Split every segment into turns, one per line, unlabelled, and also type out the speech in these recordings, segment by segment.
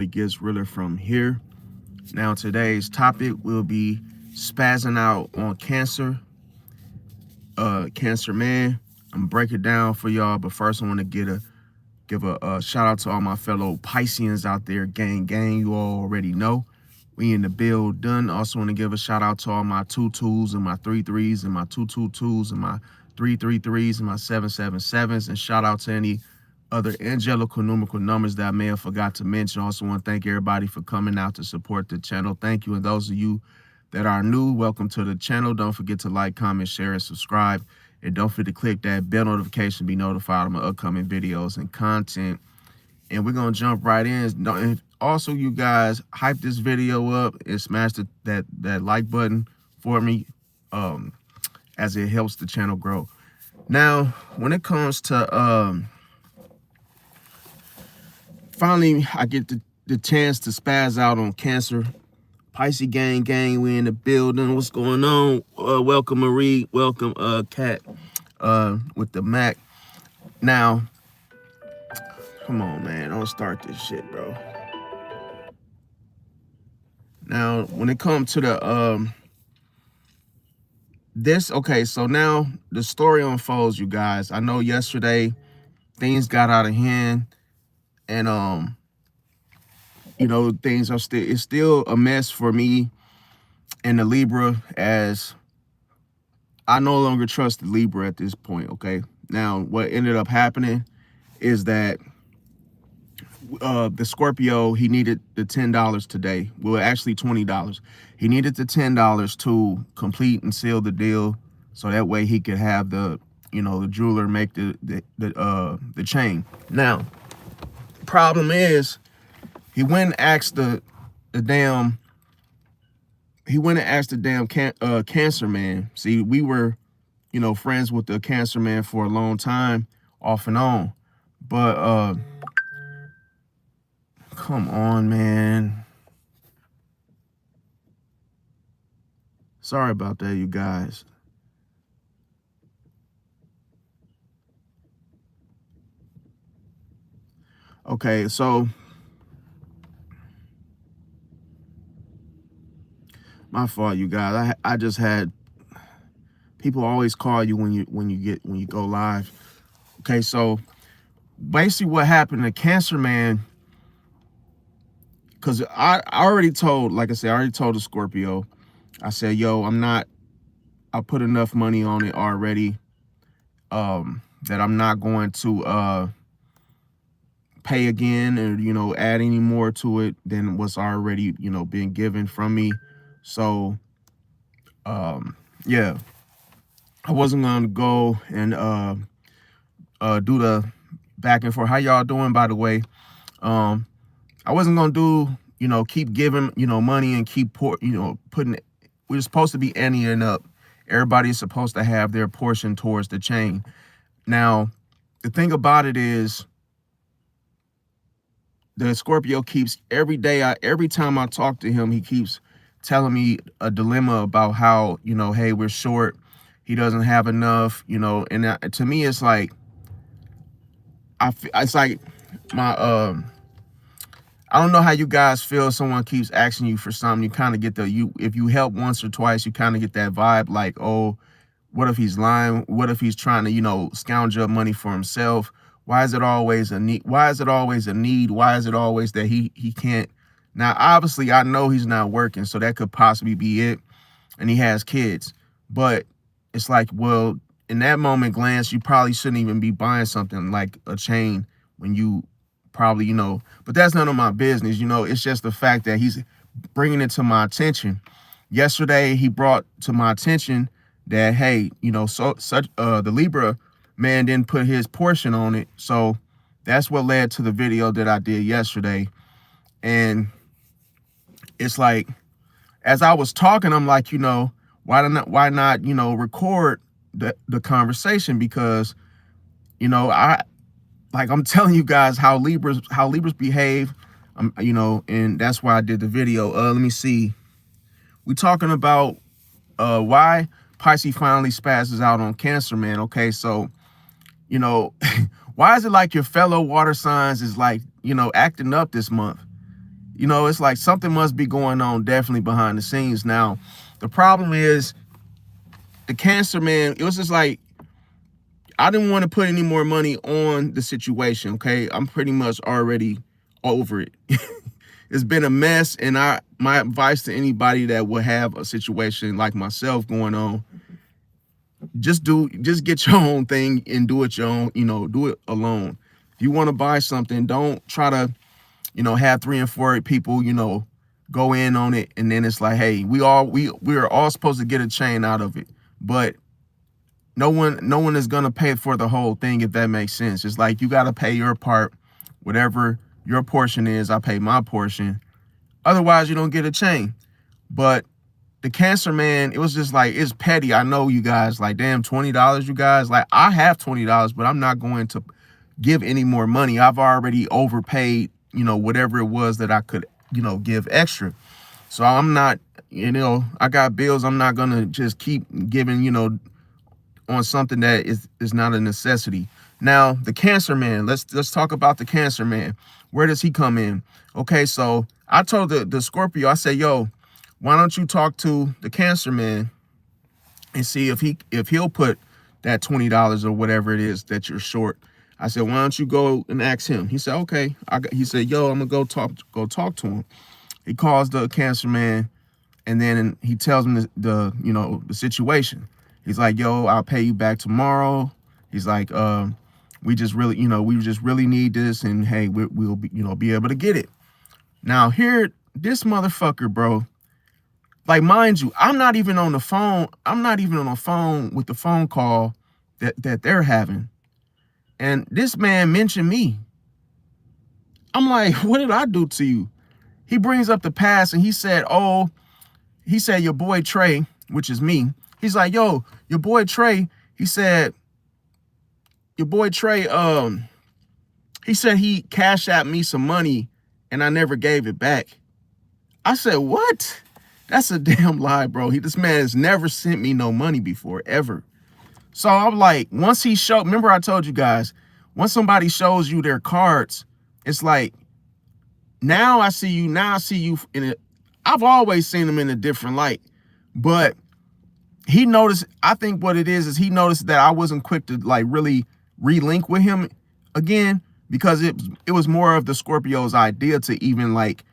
It gets realer from here. Now, today's topic will be spazzing out on Cancer, Cancer man. I'm gonna break it down for y'all, but first I want to give a shout out to all my fellow Pisceans out there, gang. You all already know we in the build done. Also want to give a shout out to all my 2-2s and my 3-3s and my 2-2-2s and my 3-3-3s and my 7-7-7s, and shout out to any other angelical numerical numbers that I may have forgot to mention. Also want to thank everybody for coming out to support the channel. Thank you. And those of you that are new, welcome to the channel. Don't forget to like, comment, share, and subscribe. And don't forget to click that bell notification to be notified of my upcoming videos and content. And we're going to jump right in. And also, you guys, hype this video up and smash that like button for me, as it helps the channel grow. Now, when it comes to finally, I get the chance to spaz out on Cancer. Pisces gang, we in the building. What's going on? Welcome, Marie. Welcome, Kat, with the Mac. Now, come on, man. Don't start this shit, bro. Now, when it comes to the, okay, so now the story unfolds, you guys. I know yesterday things got out of hand. And you know, things are it's still a mess for me and the Libra, as I no longer trust the Libra at this point. Okay, now what ended up happening is that the Scorpio, he needed the $10 today. Well, actually $20. He needed the $10 to complete and seal the deal, so that way he could have the, you know, the jeweler make the chain. Now, problem is, he went and asked the damn Cancer man. See, we were, you know, friends with the Cancer man for a long time, off and on. But come on, man. Sorry about that, you guys. Okay, so my fault, you guys. I just had people always call you when you go live. Okay, so basically what happened to Cancer man, because I already told, like I said, I already told the Scorpio, I said, yo, I put enough money on it already, that I'm not going to pay again, or, you know, add any more to it than what's already, you know, been given from me. So yeah, I wasn't gonna go and do the back and forth. How y'all doing, by the way? I wasn't gonna do, you know, keep giving, you know, money and keep putting. We're supposed to be anteing up. Everybody's supposed to have their portion towards the chain. Now, the thing about it is, the Scorpio keeps every time I talk to him, he keeps telling me a dilemma about how, you know, hey, we're short, he doesn't have enough, you know. And to me, it's like, it's like my I don't know how you guys feel. Someone keeps asking you for something, you kind of get if you help once or twice, you kind of get that vibe like, oh, what if he's lying? What if he's trying to, you know, scoundrel up money for himself? Why is it always a need? Why is it always a need? Why is it always that he can't? Now, obviously, I know he's not working, so that could possibly be it. And he has kids. But it's like, well, in that moment glance, you probably shouldn't even be buying something like a chain when you probably, you know, but that's none of my business. You know, it's just the fact that he's bringing it to my attention. Yesterday, he brought to my attention that, hey, you know, the Libra man didn't put his portion on it. So that's what led to the video that I did yesterday. And it's like, as I was talking, I'm like, you know, why not, you know, record the conversation? Because, you know, I'm telling you guys how Libras behave, you know, and that's why I did the video. Let me see. We talking about why Pisces finally spazzes out on Cancer man. Okay, so, you know, why is it like your fellow water signs is like, you know, acting up this month? You know, it's like something must be going on definitely behind the scenes. Now, the problem is the Cancer man, it was just like, I didn't want to put any more money on the situation, okay? I'm pretty much already over it. It's been a mess, and my advice to anybody that will have a situation like myself going on, just get your own thing and do it your own, do it alone. If you want to buy something, don't try to, have 3 and 4 people, go in on it, and then it's like, hey, we are all supposed to get a chain out of it, but no one is gonna pay for the whole thing, if that makes sense. It's like you gotta pay your part, whatever your portion is. I pay my portion. Otherwise, you don't get a chain. But the Cancer man, it was just like, it's petty. I know you guys like, damn, $20, you guys. Like, I have $20, but I'm not going to give any more money. I've already overpaid, whatever it was that I could, give extra. So I'm not, I got bills. I'm not gonna just keep giving, on something that is not a necessity. Now, the Cancer man, let's talk about the Cancer man. Where does he come in? Okay, so I told the Scorpio, I said, yo, why don't you talk to the Cancer man and see if he'll put that $20 or whatever it is that you're short. I said, why don't you go and ask him? He said, okay. He said, yo, I'm gonna go talk to him. He calls the Cancer man, and then he tells him the situation. He's like, yo, I'll pay you back tomorrow. He's like, we just really need this, and hey, we'll be able to get it. Now here, this motherfucker, bro, like, mind you, I'm not even on the phone. I'm not even on the phone with the phone call that they're having. And this man mentioned me. I'm like, what did I do to you? He brings up the past, and he said, your boy Trey, which is me. He's like, yo, your boy Trey, he said, he said he cashed out me some money and I never gave it back. I said, what? That's a damn lie, bro. This man has never sent me no money before, ever. So I'm like, once he showed, remember I told you guys, once somebody shows you their cards, it's like, now I see you in it. I've always seen him in a different light, but he noticed, I think what it is he noticed that I wasn't quick to like really relink with him again, because it was more of the Scorpio's idea to even like,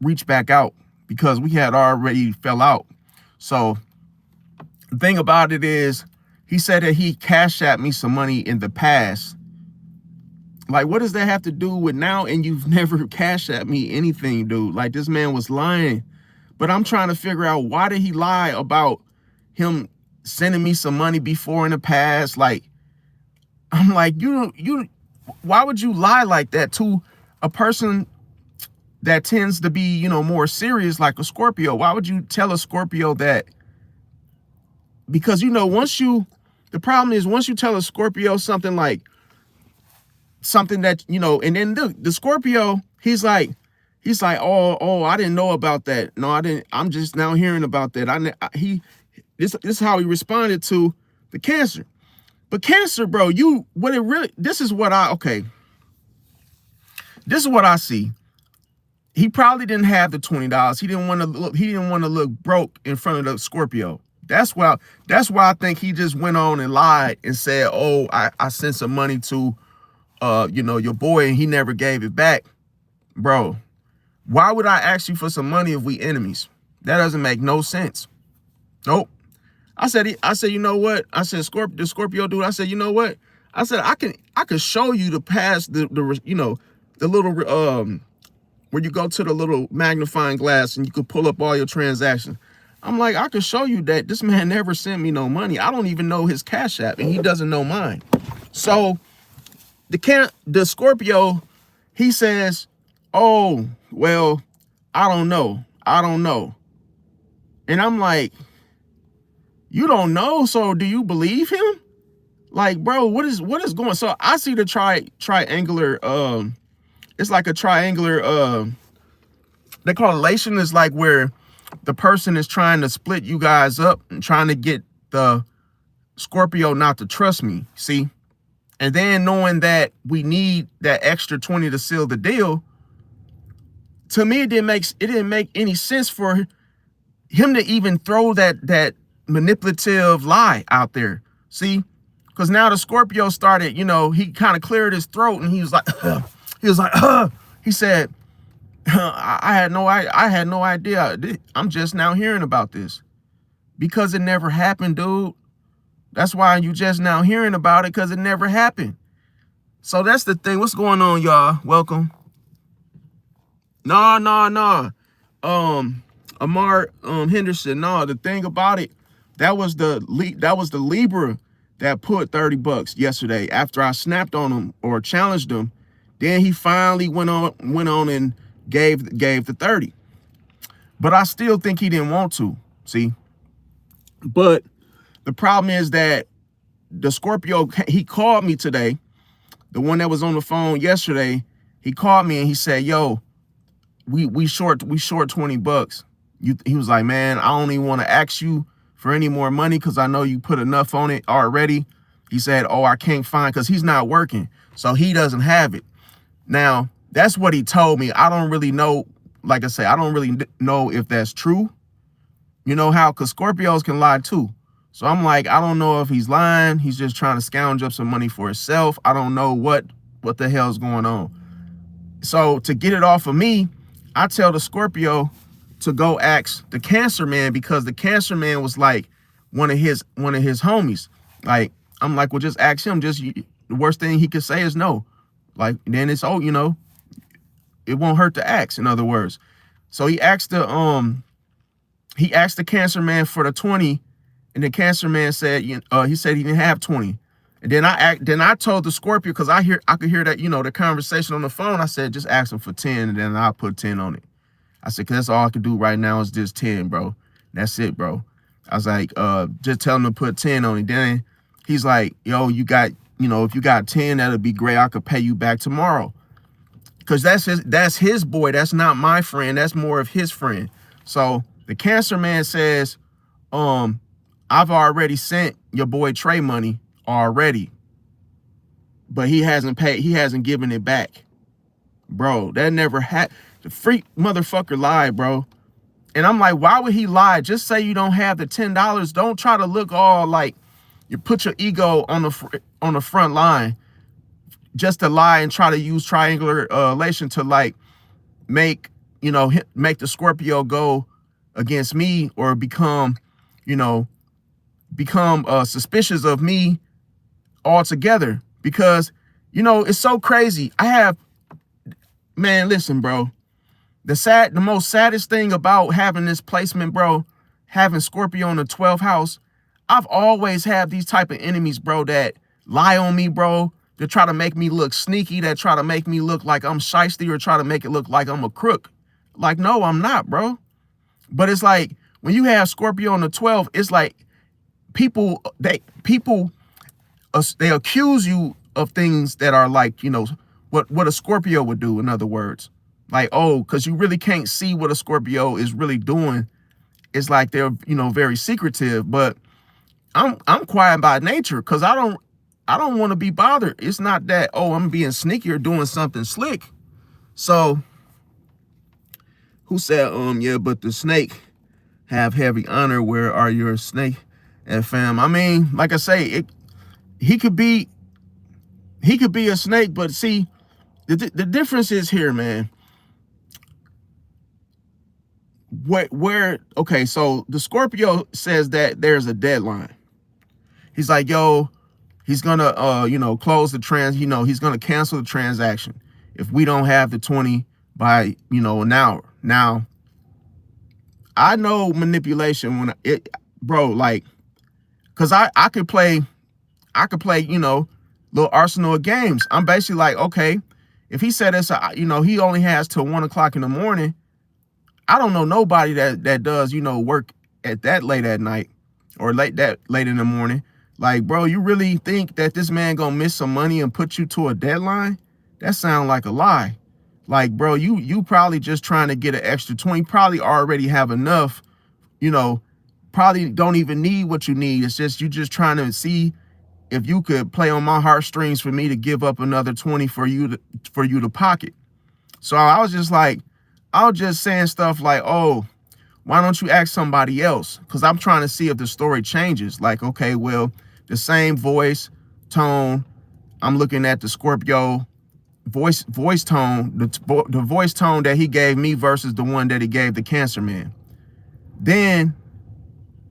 reach back out, because we had already fell out. So the thing about it is, he said that he cashed at me some money in the past. Like, what does that have to do with now? And you've never cashed at me anything, dude. Like, this man was lying. But I'm trying to figure out, why did he lie about him sending me some money before in the past? Like, I'm like, why would you lie like that to a person that tends to be, more serious, like a Scorpio? Why would you tell a Scorpio that? Because, the problem is, once you tell a Scorpio something that, and then the Scorpio, he's like, oh, I didn't know about that. No, I didn't. I'm just now hearing about that. This is how he responded to the Cancer. But Cancer, bro, this is what I see. He probably didn't have the $20. He didn't want to look broke in front of the Scorpio. That's why I think he just went on and lied and said, oh, I sent some money to your boy, and he never gave it back. Bro, why would I ask you for some money if we enemies? That doesn't make no sense. Nope. I said, you know what? I said, the Scorpio dude, I said, you know what? I said, I can show you the past, the little, where you go to the little magnifying glass and you could pull up all your transactions. I'm like, I can show you that this man never sent me no money. I don't even know his Cash App, and he doesn't know mine. So the Scorpio, he says, oh, well, I don't know. And I'm like, you don't know, so do you believe him? Like, bro, what is going on? So I see the triangular, it's like a triangular, they call elation, is like where the person is trying to split you guys up and trying to get the Scorpio not to trust me, see? And then knowing that we need that extra 20 to seal the deal, To me, it didn't make any sense for him to even throw that manipulative lie out there. See, because now the Scorpio started, he kind of cleared his throat and he was like, he said, I had no idea. I'm just now hearing about this because it never happened, dude. That's why you just now hearing about it, because it never happened. So that's the thing. What's going on, y'all? Welcome. No. Amar Henderson. No, the thing about it, that was the Libra that put $30 yesterday after I snapped on him or challenged him. Then he finally went on and gave the 30. But I still think he didn't want to. See? But the problem is that the Scorpio, he called me today. The one that was on the phone yesterday, he called me and he said, yo, we short $20. He was like, man, I don't even want to ask you for any more money because I know you put enough on it already. He said, oh, I can't find, because he's not working, so he doesn't have it. Now, that's what he told me. I don't really know. Like I say, I don't really know if that's true. You know how, because Scorpios can lie too. So I'm like, I don't know if he's lying. He's just trying to scrounge up some money for himself. I don't know what the hell's going on. So to get it off of me, I tell the Scorpio to go ask the Cancer man, because the Cancer man was like one of his homies. Like, I'm like, well, just ask him. Just the worst thing he could say is no. Like, then it's, oh, it won't hurt to ask, in other words. So he asked the Cancer man for the 20, and the Cancer man said, he said he didn't have 20. And then I told the Scorpio, because I could hear that, the conversation on the phone. I said, just ask him for 10, and then I'll put 10 on it. I said, because that's all I can do right now is just 10, bro. That's it, bro. I was like, just tell him to put 10 on it. Then he's like, yo, you got, if you got 10, that'll be great. I could pay you back tomorrow. Because that's his boy. That's not my friend. That's more of his friend. So the Cancer man says, I've already sent your boy Trey money already, but he hasn't paid. He hasn't given it back. Bro, that never had. The freak motherfucker lied, bro. And I'm like, why would he lie? Just say you don't have the $10. Don't try to look all like you put your ego on the front line just to lie and try to use triangular relation to like make the Scorpio go against me or become suspicious of me altogether. Because it's so crazy. Man, listen, bro. The most saddest thing about having this placement, bro, having Scorpio in the 12th house, I've always had these type of enemies, bro, that lie on me, bro. They try to make me look sneaky, that try to make me look like I'm shiesty, or try to make it look like I'm a crook. Like, no, I'm not, bro. But it's like, when you have Scorpio in the 12th, it's like people accuse you of things that are like, what a Scorpio would do, in other words. Like, oh, because you really can't see what a Scorpio is really doing. It's like they're, very secretive. But I'm quiet by nature, because I don't want to be bothered. It's not that, oh, I'm being sneaky or doing something slick. So who said, yeah, but the snake have heavy honor. Where are your snake and fam? I mean, like I say, he could be a snake, but see, the difference is here, man. Okay, so the Scorpio says that there's a deadline. He's like, yo, he's gonna close the he's gonna cancel the transaction if we don't have the 20 by an hour. Now, I know manipulation bro, like, cause I could play little arsenal of games. I'm basically like, okay, if he said it's he only has till 1 o'clock in the morning. I don't know nobody that does, work at that late at night or late in the morning. Like, bro, you really think that this man gonna miss some money and put you to a deadline? That sounds like a lie. Like, bro, you probably just trying to get an extra 20, probably already have enough, probably don't even need what you need. It's just, you just trying to see if you could play on my heartstrings for me to give up another 20 for you to pocket. So I was just like, I was just saying stuff like, oh, why don't you ask somebody else? Because I'm trying to see if the story changes. Like, okay, well, the same voice, tone. I'm looking at the Scorpio voice tone, the voice tone that he gave me versus the one that he gave the Cancer man. Then,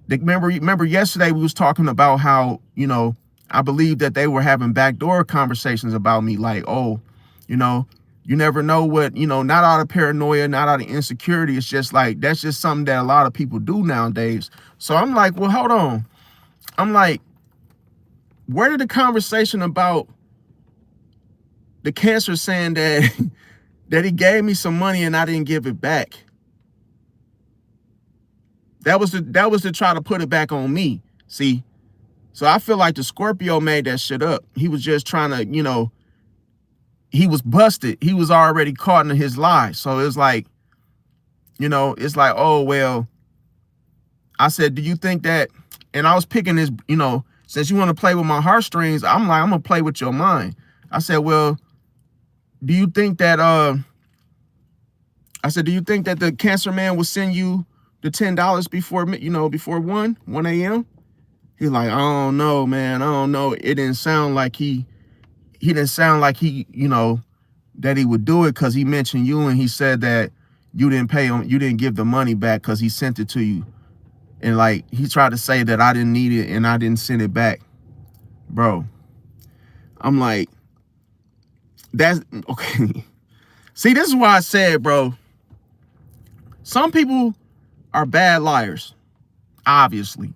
remember yesterday we was talking about how, you know, I believe that they were having backdoor conversations about me, like, oh, you know, you never know what, you know, not out of paranoia, not out of insecurity. It's just like, that's just something that a lot of people do nowadays. So I'm like, well, hold on. I'm like, where did the conversation about the Cancer saying that that he gave me some money and I didn't give it back? That was to try to put it back on me. See? So I feel like the Scorpio made that shit up. He was just trying to, you know, he was busted. He was already caught in his lie. So it's like, you know, it's like, oh, well, I said, do you think that, and I was picking this, you know, since you want to play with my heartstrings, I'm like, I'm going to play with your mind. I said, well, do you think that, do you think that the Cancer man will send you the $10 before, you know, before 1 a.m.? He's like, I don't know, man. I don't know. It didn't sound like he didn't sound like he, you know, that he would do it because he mentioned you and he said that you didn't pay him, you didn't give the money back because he sent it to you. And like, he tried to say that I didn't need it and I didn't send it back. Bro, I'm like, that's okay. See, this is why I said, bro, some people are bad liars, obviously.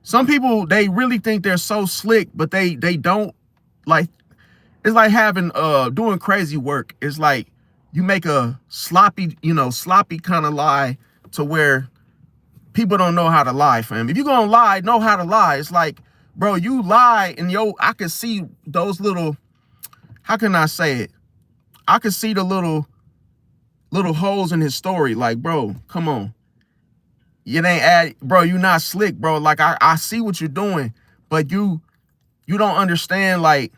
Some people, they really think they're so slick, but they don't. Like, it's like having doing crazy work. It's like you make a sloppy, you know, sloppy kind of lie to where people don't know how to lie, fam. If you're gonna lie, know how to lie. It's like, bro, you lie and I can see those little, how can I say it? I can see the little holes in his story. Like, bro, come on. Bro, you not slick, bro. Like, I see what you're doing, but you don't understand. Like,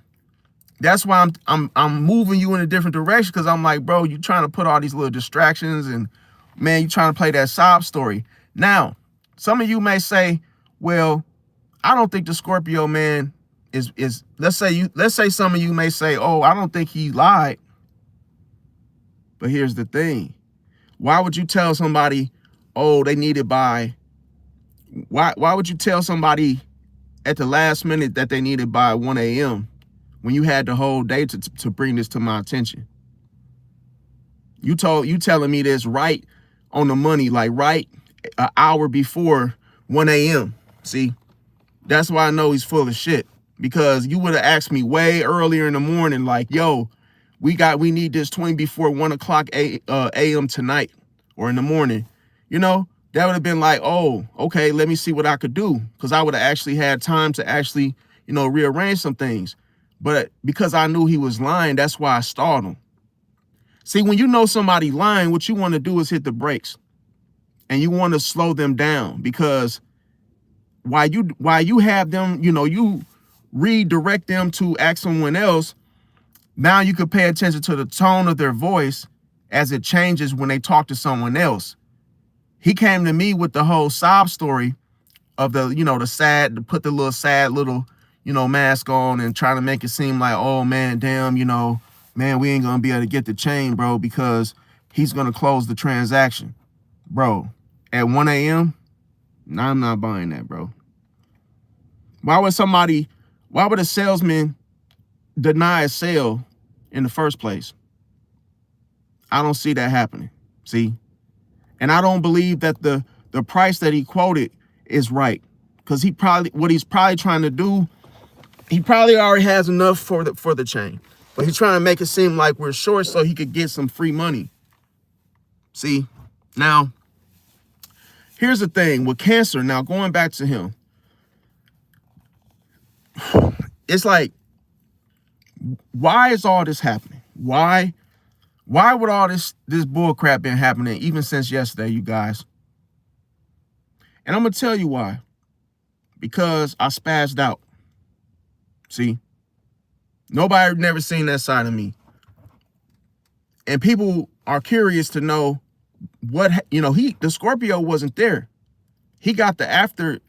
that's why I'm moving you in a different direction, because I'm like, bro, you trying to put all these little distractions and, man, you trying to play that sob story. Now, some of you may say, well, I don't think the Scorpio man is let's say some of you may say, oh, I don't think he lied. But here's the thing. Why would you tell somebody, oh, they need it by, why would you tell somebody at the last minute that they need it by 1 a.m. when you had the whole day to bring this to my attention? You telling me this right on the money, like right an hour before 1 a.m. See, that's why I know he's full of shit, because you would have asked me way earlier in the morning, like, yo, we need this 20 before 1 o'clock a.m. tonight or in the morning. You know, that would have been like, oh, okay, let me see what I could do, because I would have actually had time to actually, you know, rearrange some things. But because I knew he was lying, that's why I stalled him. See, when you know somebody lying, what you want to do is hit the brakes and you want to slow them down, because while you have them, you know, you redirect them to ask someone else. Now you could pay attention to the tone of their voice as it changes when they talk to someone else. He came to me with the whole sob story of the, you know, the sad, to put the little sad little, you know, mask on and trying to make it seem like, oh man, damn, you know, man, we ain't gonna be able to get the chain, bro, because he's gonna close the transaction. Bro, at 1 a.m., nah, I'm not buying that, bro. Why would a salesman deny a sale in the first place? I don't see that happening. See? And I don't believe that the price that he quoted is right, because what he's probably trying to do, he probably already has enough for the chain, but he's trying to make it seem like we're short so he could get some free money. See? Now, here's the thing with Cancer. Now, going back to him, it's like, why is all this happening? Why would all this bull crap been happening even since yesterday, you guys? And I'm gonna tell you why. Because I spazzed out. See? Nobody never seen that side of me. And people are curious to know the Scorpio wasn't there. He got the after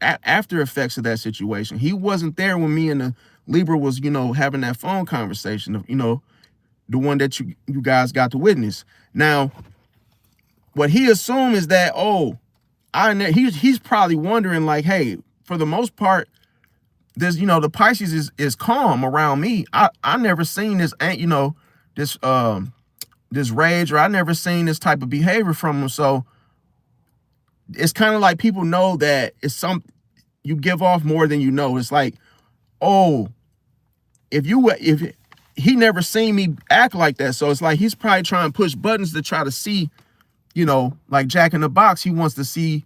effects of that situation. He wasn't there when me and the Libra was, having that phone conversation of, the one that you guys got to witness. Now, what he assumed is that, he's probably wondering like, hey, for the most part, this, the Pisces is calm around me. I never seen this, this this rage, or I never seen this type of behavior from him. So it's kind of like people know that you give off more than you know. It's like, oh, if he never seen me act like that, so it's like he's probably trying to push buttons to try to see, like Jack in the Box. He wants to see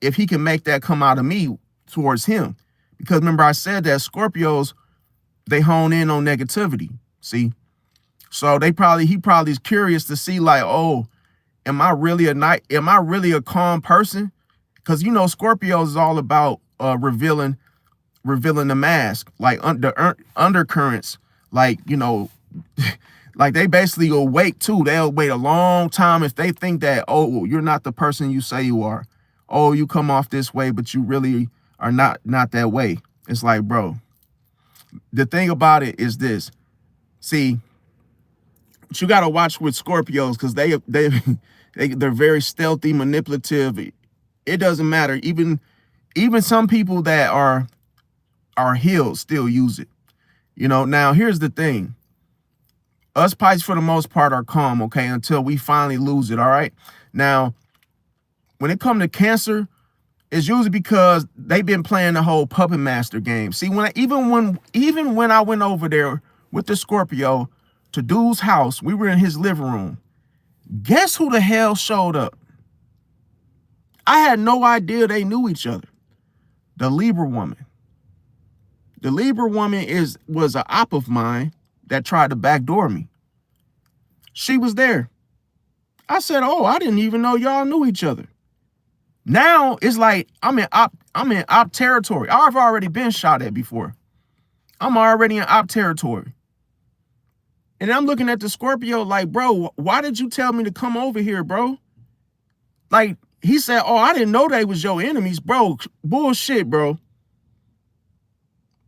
if he can make that come out of me towards him, because remember I said that Scorpios, they hone in on negativity. See, so he probably is curious to see like, oh, am I really a calm person? Because Scorpios is all about revealing the mask, like the undercurrents, like like they basically will wait too. They'll wait a long time if they think that, oh, you're not the person you say you are. Oh, you come off this way, but you really are not that way. It's like, bro, the thing about it is this. See, you got to watch with Scorpios, because they're very stealthy, manipulative. It doesn't matter. Even some people that are healed still use it. Now here's the thing. Us Pisces, for the most part, are calm, okay, until we finally lose it, all right? Now, when it comes to Cancer, it's usually because they've been playing the whole puppet master game. See, even when I went over there with the Scorpio to dude's house, we were in his living room. Guess who the hell showed up? I had no idea they knew each other. The Libra woman. The Libra woman was an op of mine that tried to backdoor me. She was there. I said, oh, I didn't even know y'all knew each other. Now it's like I'm in op territory. I've already been shot at before. I'm already in op territory. And I'm looking at the Scorpio like, bro, why did you tell me to come over here, bro? Like, he said, oh, I didn't know they was your enemies. Bro, bullshit, bro.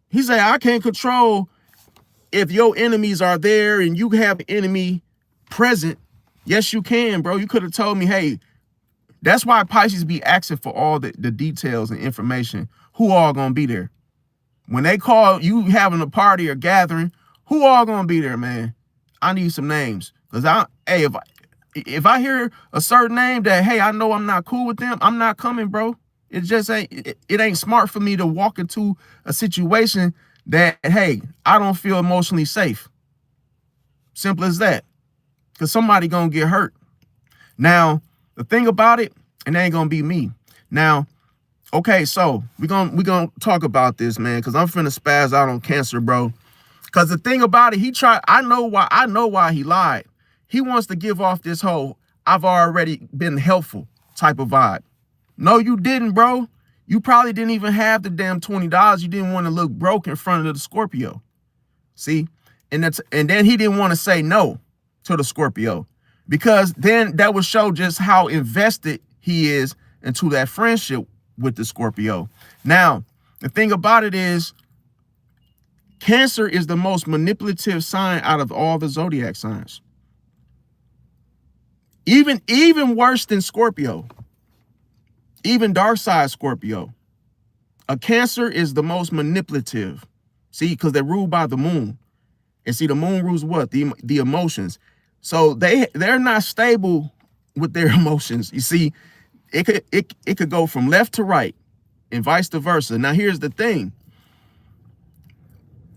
He said, I can't control if your enemies are there and you have an enemy present. Yes, you can, bro. You could have told me, hey, that's why Pisces be asking for all the details and information. Who all gonna be there? When they call you having a party or gathering, who all gonna be there, man? I need some names. Because if I hear a certain name that, hey, I know I'm not cool with them, I'm not coming, bro. It just it ain't smart for me to walk into a situation that, hey, I don't feel emotionally safe. Simple as that. Because somebody gonna get hurt. Now, the thing about it, and it ain't gonna be me. Now, okay, so we gonna talk about this, man, because I'm finna spaz out on Cancer, bro. Because the thing about it, I know why he lied. He wants to give off this whole I've already been helpful type of vibe. No, you didn't, bro. You probably didn't even have the damn $20. You didn't want to look broke in front of the Scorpio. See? And then he didn't want to say no to the Scorpio, because then that would show just how invested he is into that friendship with the Scorpio. Now, the thing about it is, Cancer is the most manipulative sign out of all the zodiac signs. Even worse than Scorpio. Even dark side Scorpio. A Cancer is the most manipulative. See, because they're ruled by the moon. And see, the moon rules what? The emotions. So they're not stable with their emotions. You see, it could go from left to right and vice versa. Now, here's the thing.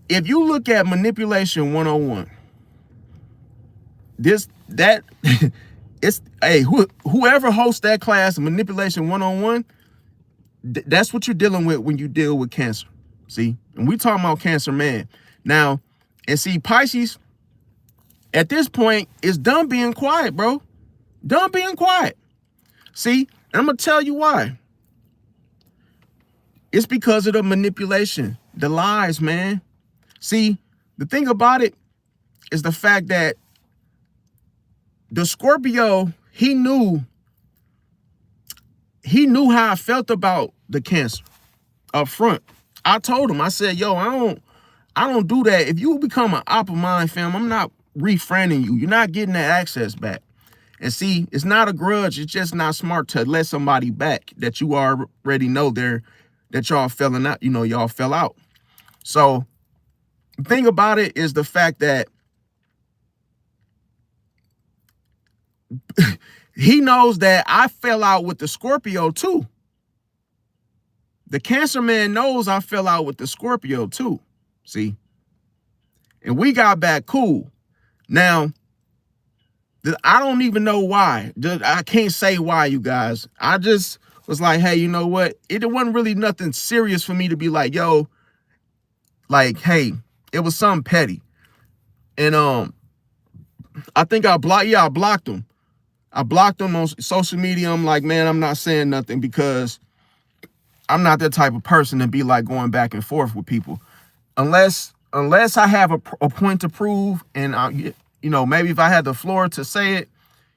If you look at Manipulation 101, whoever hosts that class, Manipulation 101, that's what you're dealing with when you deal with Cancer. See, and we talking about Cancer, man. Now, and see, Pisces at this point is done being quiet, bro. Done being quiet. See, and I'm gonna tell you why. It's because of the manipulation, the lies, man. See, the thing about it is the fact that the Scorpio, he knew he knew how I felt about the Cancer up front. I told him, I said, yo, I don't do that. If you become an op of mine, fam, I'm not refriending you. You're not getting that access back. And see, it's not a grudge. It's just not smart to let somebody back that you already know that y'all felling out, y'all fell out. So the thing about it is the fact that he knows that I fell out with the Scorpio too. The Cancer man knows I fell out with the Scorpio too. See? And we got back cool. Now, I don't even know why. I can't say why, you guys. I just was like, hey, you know what? It wasn't really nothing serious for me to be like, yo, like, hey, it was something petty. And I think I blocked him. I blocked him on social media. I'm like, man, I'm not saying nothing because I'm not that type of person to be like going back and forth with people. Unless I have a point to prove, and maybe if I had the floor to say it,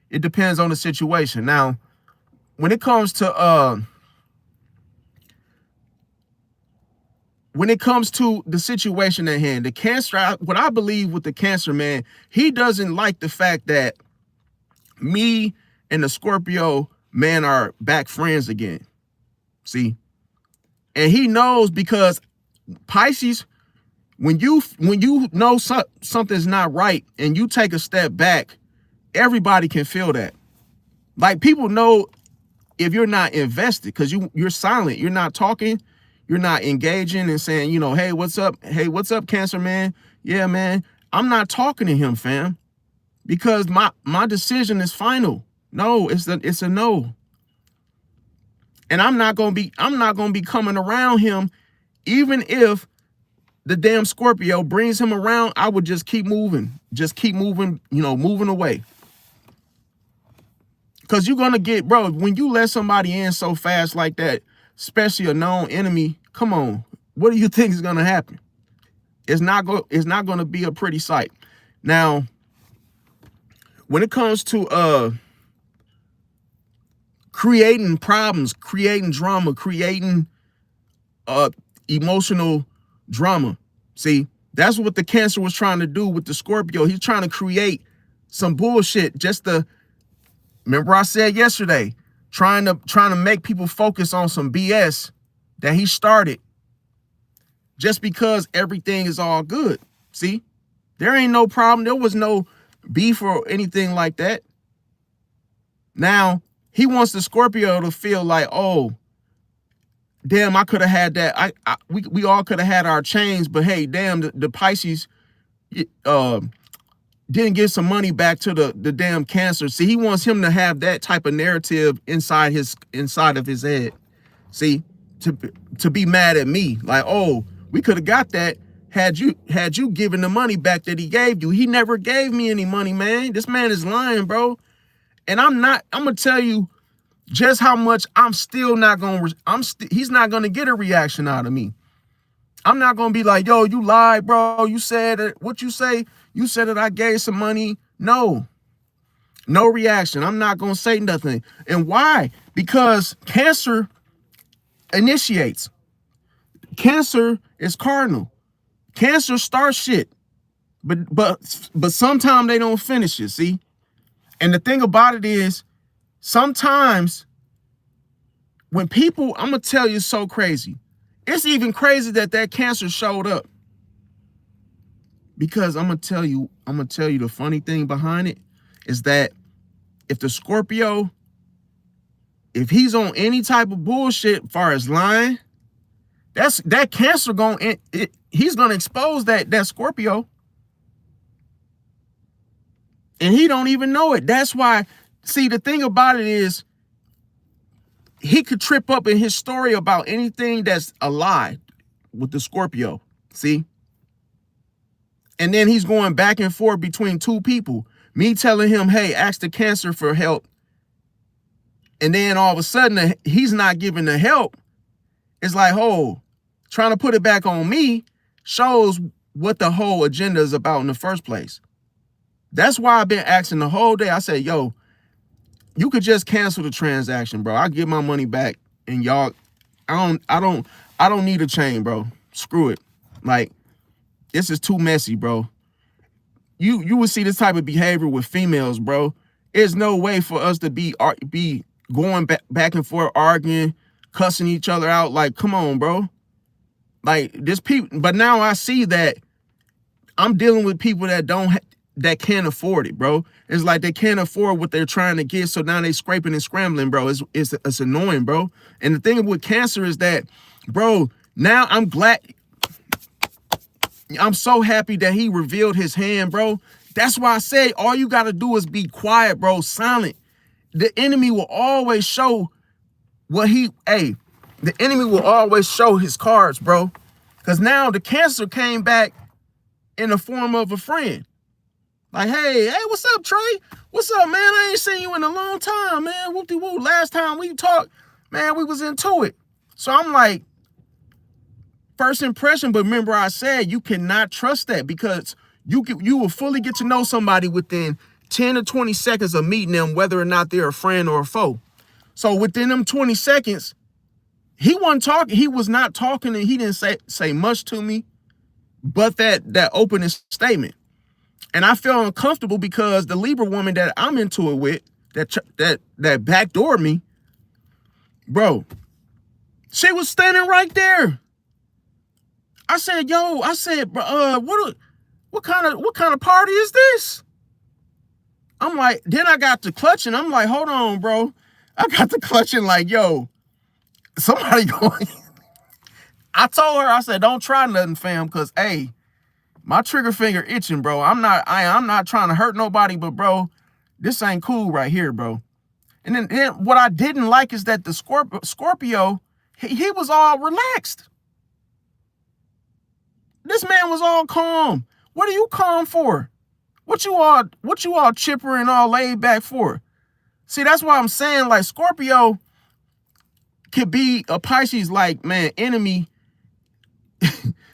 it depends on the situation. Now, when it comes to the situation at hand, the Cancer, what I believe with the Cancer man, he doesn't like the fact that me and the Scorpio man are back friends again. See? And he knows, because Pisces, when you know something's not right and you take a step back, everybody can feel that. Like, people know if you're not invested, because you're silent, you're not talking, you're not engaging and saying, hey, what's up? Hey, what's up, Cancer man? Yeah, man. I'm not talking to him, fam, because my decision is final. No, it's a no. And I'm not gonna be coming around him, even if the damn Scorpio brings him around. I would just keep moving, moving away. Because you're going to get, bro, when you let somebody in so fast like that, especially a known enemy, come on, what do you think is going to happen? It's not going to be a pretty sight. Now, when it comes to creating problems, creating drama, creating emotional drama. See, that's what the Cancer was trying to do with the Scorpio. He's trying to create some bullshit just to, remember I said yesterday, trying to make people focus on some BS that he started just because everything is all good. See, there ain't no problem. There was no beef or anything like that. Now, he wants the Scorpio to feel like, oh, damn, I could have had that. We all could have had our change, but hey, damn, the Pisces didn't give some money back to the damn Cancer. See, he wants him to have that type of narrative inside of his head. See, to be mad at me, like, oh, we could have got that had you given the money back that he gave you. He never gave me any money, man. This man is lying, bro. And I'm gonna tell you just how much I'm still not gonna, he's not gonna get a reaction out of me. I'm not gonna be like, yo, you lied, bro. You said it. What you say? You said that I gave some money. No reaction. I'm not gonna say nothing. And why? Because Cancer initiates. Cancer is cardinal. Cancer starts shit, but sometimes they don't finish it. See, and the thing about it is, sometimes when people, I'm gonna tell you, it's so crazy. It's even crazy that Cancer showed up. Because I'm gonna tell you the funny thing behind it is that if the Scorpio, if he's on any type of bullshit as far as lying, that Cancer he's gonna expose that Scorpio. And he don't even know it. That's why, see, the thing about it is, he could trip up in his story about anything that's a lie with the Scorpio. See? And then he's going back and forth between two people. Me telling him, hey, ask the Cancer for help. And then all of a sudden, he's not giving the help. It's like, oh, trying to put it back on me shows what the whole agenda is about in the first place. That's why I've been asking the whole day. I said, yo, you could just cancel the transaction, bro. I get my money back, and y'all, I don't need a chain, bro. Screw it. Like, this is too messy, bro. You would see this type of behavior with females, bro. There's no way for us to be going back and forth, arguing, cussing each other out. Like, come on, bro. Like, this people, but now I see that I'm dealing with people that can't afford it, bro. It's like they can't afford what they're trying to get, so now they scraping and scrambling, bro. It's annoying, bro. And the thing with Cancer is that, bro, now I'm glad. I'm so happy that he revealed his hand, bro. That's why I say all you got to do is be quiet, bro, silent. The enemy will always show the enemy will always show his cards, bro. Because now the Cancer came back in the form of a friend. Like, hey, what's up, Trey? What's up, man? I ain't seen you in a long time, man. Whoop-de-woo. Last time we talked, man, we was into it. So I'm like, first impression, but remember I said you cannot trust that, because you will fully get to know somebody within 10 to 20 seconds of meeting them, whether or not they're a friend or a foe. So within them 20 seconds, he wasn't talking. He was not talking, and he didn't say much to me, but that opening statement. And I felt uncomfortable because the Libra woman that I'm into it with, that backdoored me, bro, she was standing right there. I said, what kind of party is this? I'm like, then I got to clutching. I'm like, hold on, bro. I got to clutching like, yo, somebody going. I told her, I said, don't try nothing, fam, because, hey, my trigger finger itching, bro. I'm not trying to hurt nobody, but, bro, this ain't cool right here, bro. And then what I didn't like is that the Scorpio, he was all relaxed. This man was all calm. What are you calm for? What you all chipper and all laid back for? See, that's why I'm saying, like, Scorpio could be a Pisces, like, man, enemy.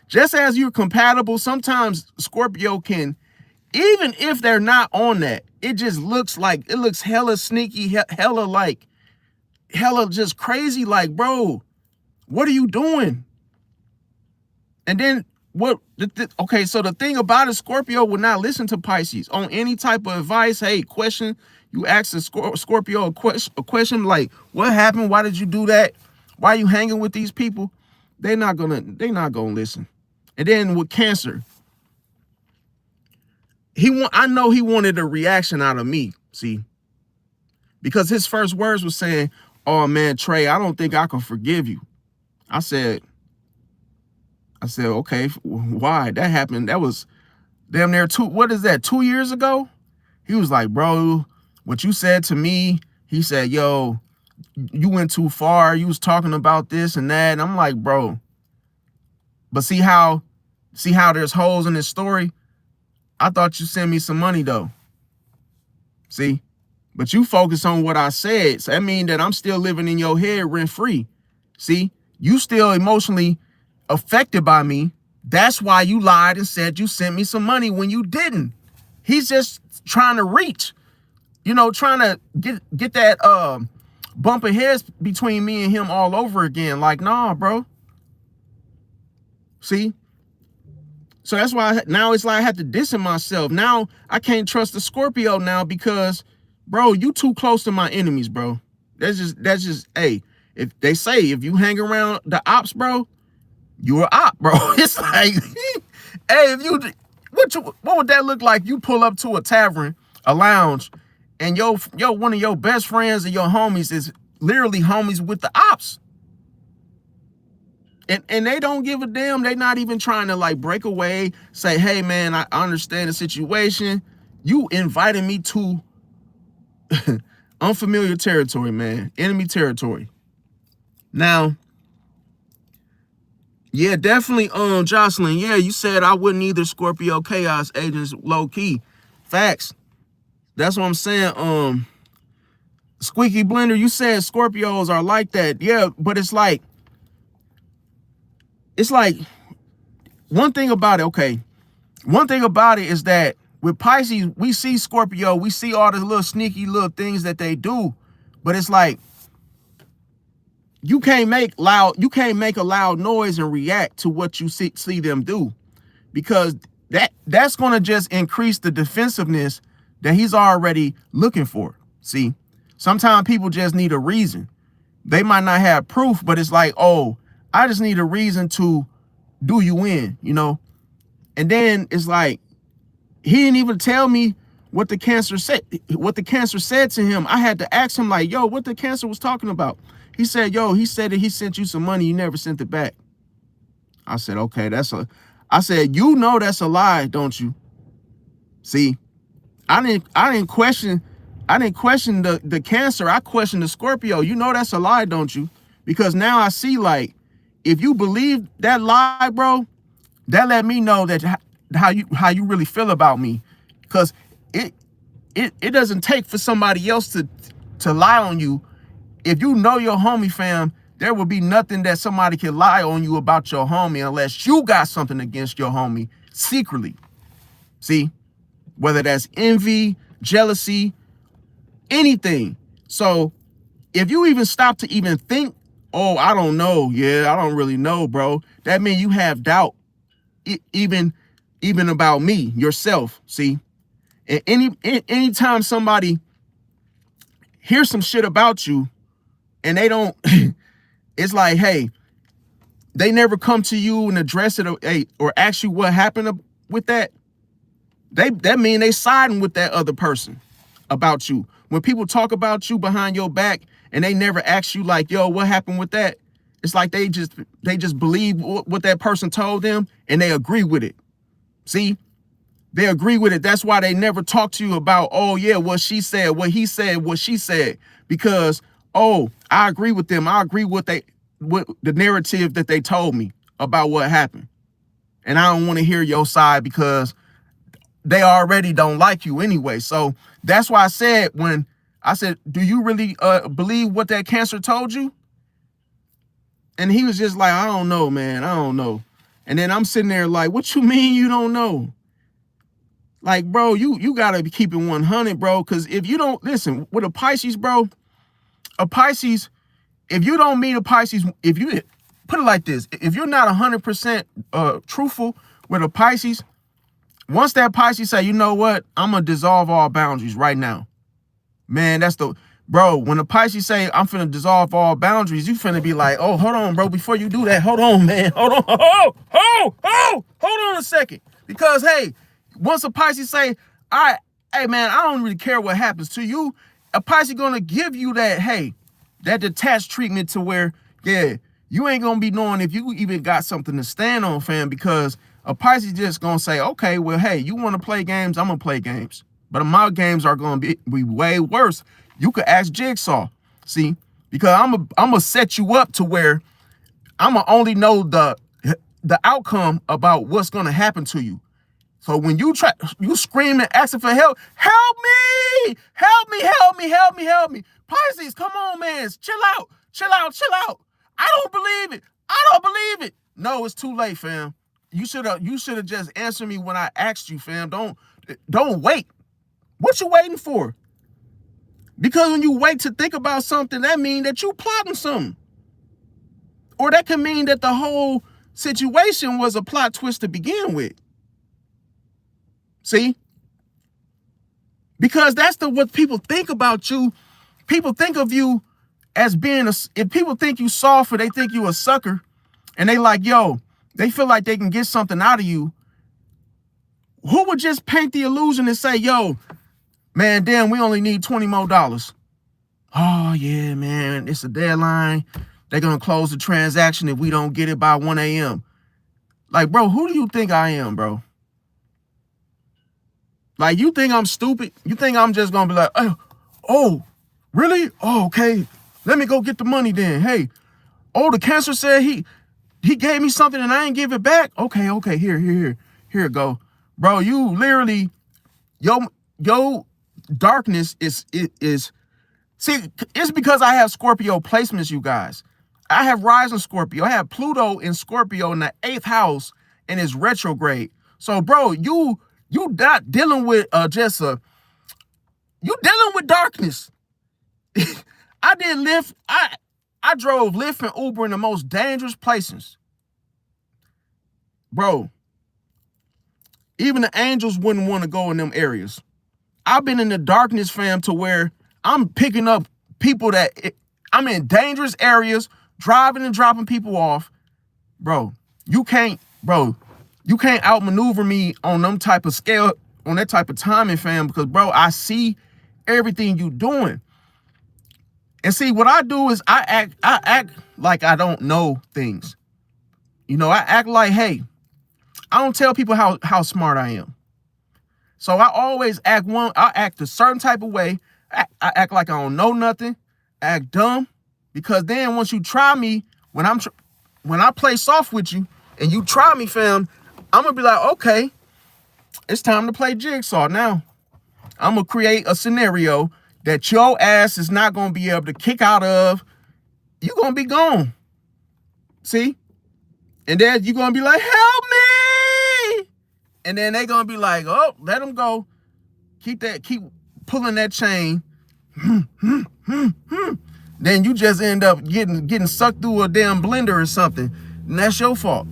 Just as you're compatible, sometimes Scorpio can, even if they're not on that, it just looks hella sneaky, hella just crazy. Like, bro, what are you doing? And then okay, so the thing about it, Scorpio will not listen to Pisces on any type of advice. Hey, question, you ask a Scorpio a question like, what happened? Why did you do that? Why are you hanging with these people? They're not gonna listen. And then with Cancer, I know he wanted a reaction out of me, see, because his first words was saying, oh man, Trey, I don't think I can forgive you. I said, okay, why? That happened. That was damn near 2 years ago? He was like, bro, what you said to me, he said, yo, you went too far. You was talking about this and that. And I'm like, bro, but see how there's holes in this story? I thought you sent me some money though. See, but you focus on what I said. So that means that I'm still living in your head rent free. See, you still emotionally affected by me. That's why you lied and said you sent me some money when you didn't. He's just trying to reach, trying to get that bump of heads between me and him all over again. Like, nah, bro. See? So that's why now it's like I have to distance myself. Now I can't trust the Scorpio now because, bro, you too close to my enemies, bro. That's just, hey, if they say if you hang around the ops, bro, you a op, bro. It's like, hey, what would that look like? You pull up to a tavern, a lounge, and one of your best friends and your homies is literally homies with the ops. And they don't give a damn. They not even trying to like break away, say, hey man, I understand the situation. You invited me to unfamiliar territory, man. Enemy territory. Now, yeah, definitely, Jocelyn. Yeah, you said I wouldn't either. Scorpio chaos agents, low key. Facts. That's what I'm saying. Squeaky Blender, you said Scorpios are like that. Yeah, but it's like one thing about it, okay. One thing about it is that With Pisces, we see Scorpio, we see all the little sneaky little things that they do, but it's like you can't make a loud noise and react to what you see them do, because that's going to just increase the defensiveness that he's already looking for. See, sometimes people just need a reason. They might not have proof, but it's like, oh, I just need a reason to do you in, you know? And then it's like, he didn't even tell me what the Cancer said to him. I had to ask him, like, yo, what the Cancer was talking about. He said, yo, he said that he sent you some money, you never sent it back. I said, okay, I said, you know that's a lie, don't you? See, I didn't question the Cancer. I questioned the Scorpio. You know that's a lie, don't you? Because now I see, like, if you believe that lie, bro, that let me know that how you really feel about me. Because it doesn't take for somebody else to lie on you. If you know your homie, fam, there will be nothing that somebody can lie on you about your homie unless you got something against your homie secretly. See, whether that's envy, jealousy, anything. So if you even stop to even think, oh, I don't know, yeah, I don't really know, bro, that means you have doubt even about me, yourself. See, and anytime somebody hears some shit about you and they don't it's like, hey, they never come to you and address it, or ask you what happened with that. That mean they siding with that other person about you. When people talk about you behind your back and they never ask you, like, yo, what happened with that? It's like they just believe what that person told them and they agree with it. See, they agree with it. That's why they never talk to you about, oh yeah, what she said, what he said, what she said, because, oh, I agree with them. I agree with the narrative that they told me about what happened. And I don't want to hear your side because they already don't like you anyway. So that's why I said, when I said, do you really believe what that Cancer told you? And he was just like, I don't know, man. I don't know. And then I'm sitting there like, what you mean you don't know? Like, bro, you got to be keeping 100, bro. Because if you don't, listen, with a Pisces, bro, a Pisces, if you don't meet a Pisces, if you put it like this, if you're not 100% truthful with a Pisces, once that Pisces say, you know what, I'm going to dissolve all boundaries right now. Man, bro, when the Pisces say, I'm finna dissolve all boundaries, you finna be like, oh, hold on, bro, before you do that, hold on, man, hold on, hold on a second. Because, hey, once a Pisces say, all right, hey, man, I don't really care what happens to you, a Pisces gonna give you that, hey, that detached treatment to where, yeah, you ain't gonna be knowing if you even got something to stand on, fam, because a Pisces just gonna say, okay, well, hey, you wanna play games, I'm gonna play games. But my games are gonna be way worse. You could ask Jigsaw, see, because I'm gonna set you up to where I'm gonna only know the outcome about what's gonna happen to you. So when you screaming, asking for help, help me, help me, help me, help me, help me. Pisces, come on, man, chill out, chill out, chill out. I don't believe it. I don't believe it. No, it's too late, fam. You should have just answered me when I asked you, fam. Don't wait. What you waiting for? Because when you wait to think about something, that means that you plotting something. Or that can mean that the whole situation was a plot twist to begin with. See? Because that's what people think about you. People think of you as being if people think you soft or they think you a sucker, and they like, yo, they feel like they can get something out of you, who would just paint the illusion and say, yo, man, damn, we only need $20 more. Oh, yeah, man, it's a deadline. They're going to close the transaction if we don't get it by 1 a.m. Like, bro, who do you think I am, bro? Like, you think I'm stupid? You think I'm just going to be like, oh, really? Oh, okay. Let me go get the money then. Hey, oh, the Cancer said he gave me something and I ain't give it back. Okay, here it go. Bro, you literally, yo, darkness is see, it's because I have Scorpio placements, you guys. I have rising Scorpio. I have Pluto in Scorpio in the 8th house and it's retrograde. So, bro, you You not dealing with you dealing with darkness. I did Lyft. I drove Lyft and Uber in the most dangerous places. Bro, even the angels wouldn't want to go in them areas. I've been in the darkness, fam, to where I'm picking up people I'm in dangerous areas, driving and dropping people off. Bro, you can't outmaneuver me on them type of scale, on that type of timing, fam, because, bro, I see everything you doing. And see, what I do is I act like I don't know things. You know, I act like, hey, I don't tell people how smart I am. So I always act a certain type of way. I act like I don't know nothing, act dumb, because then once you try me, when I play soft with you and you try me, fam, I'm gonna be like, okay, it's time to play jigsaw now. I'm gonna create a scenario that your ass is not gonna be able to kick out of. You're gonna be gone. See? And then you're gonna be like, help me. And then they're gonna be like, oh, let him go. Keep pulling that chain. Then you just end up getting sucked through a damn blender or something. And that's your fault.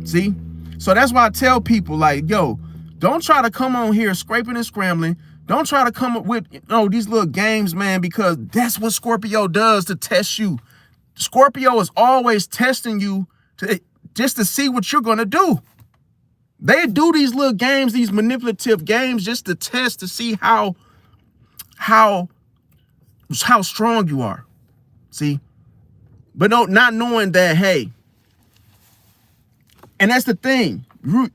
See? So that's why I tell people, like, yo, don't try to come on here scraping and scrambling. Don't try to come up with, these little games, man, because that's what Scorpio does to test you. Scorpio is always testing you just to see what you're going to do. They do these little games, these manipulative games, just to test, to see how strong you are. See? But not knowing that, hey, and that's the thing.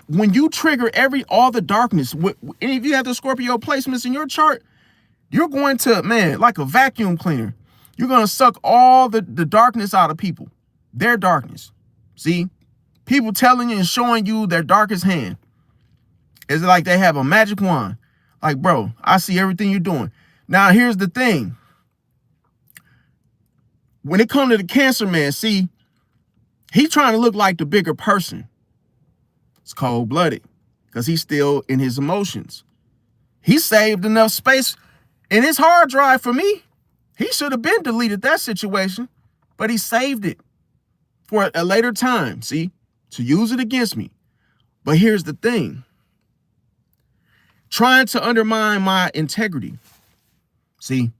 When you trigger all the darkness, if you have the Scorpio placements in your chart, you're going to, man, like a vacuum cleaner, you're going to suck all the darkness out of people, their darkness. See? People telling you and showing you their darkest hand. It's like they have a magic wand. Like, bro, I see everything you're doing. Now, here's the thing. When it comes to the Cancer man, see, he's trying to look like the bigger person. It's cold-blooded because he's still in his emotions. He saved enough space in his hard drive for me. He should have been deleted that situation, but he saved it for a later time, see, to use it against me. But here's the thing. Trying to undermine my integrity. See?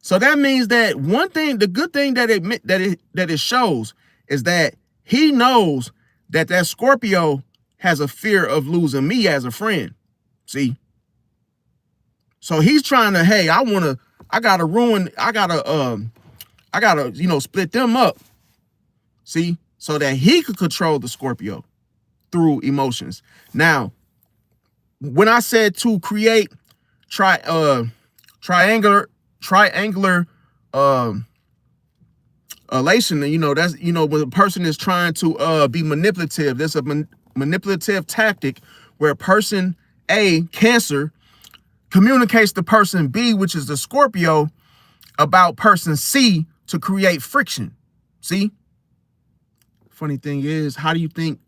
So that means that one thing, the good thing that it shows is that he knows that Scorpio has a fear of losing me as a friend. See? So he's trying to, hey, I gotta split them up. See? So that he could control the Scorpio through emotions. Now, when I said to create triangular elation, that's, when a person is trying to be manipulative, there's a manipulative tactic where person A, Cancer, communicates to person B, which is the Scorpio, about person C to create friction. See? Funny thing is, how do you think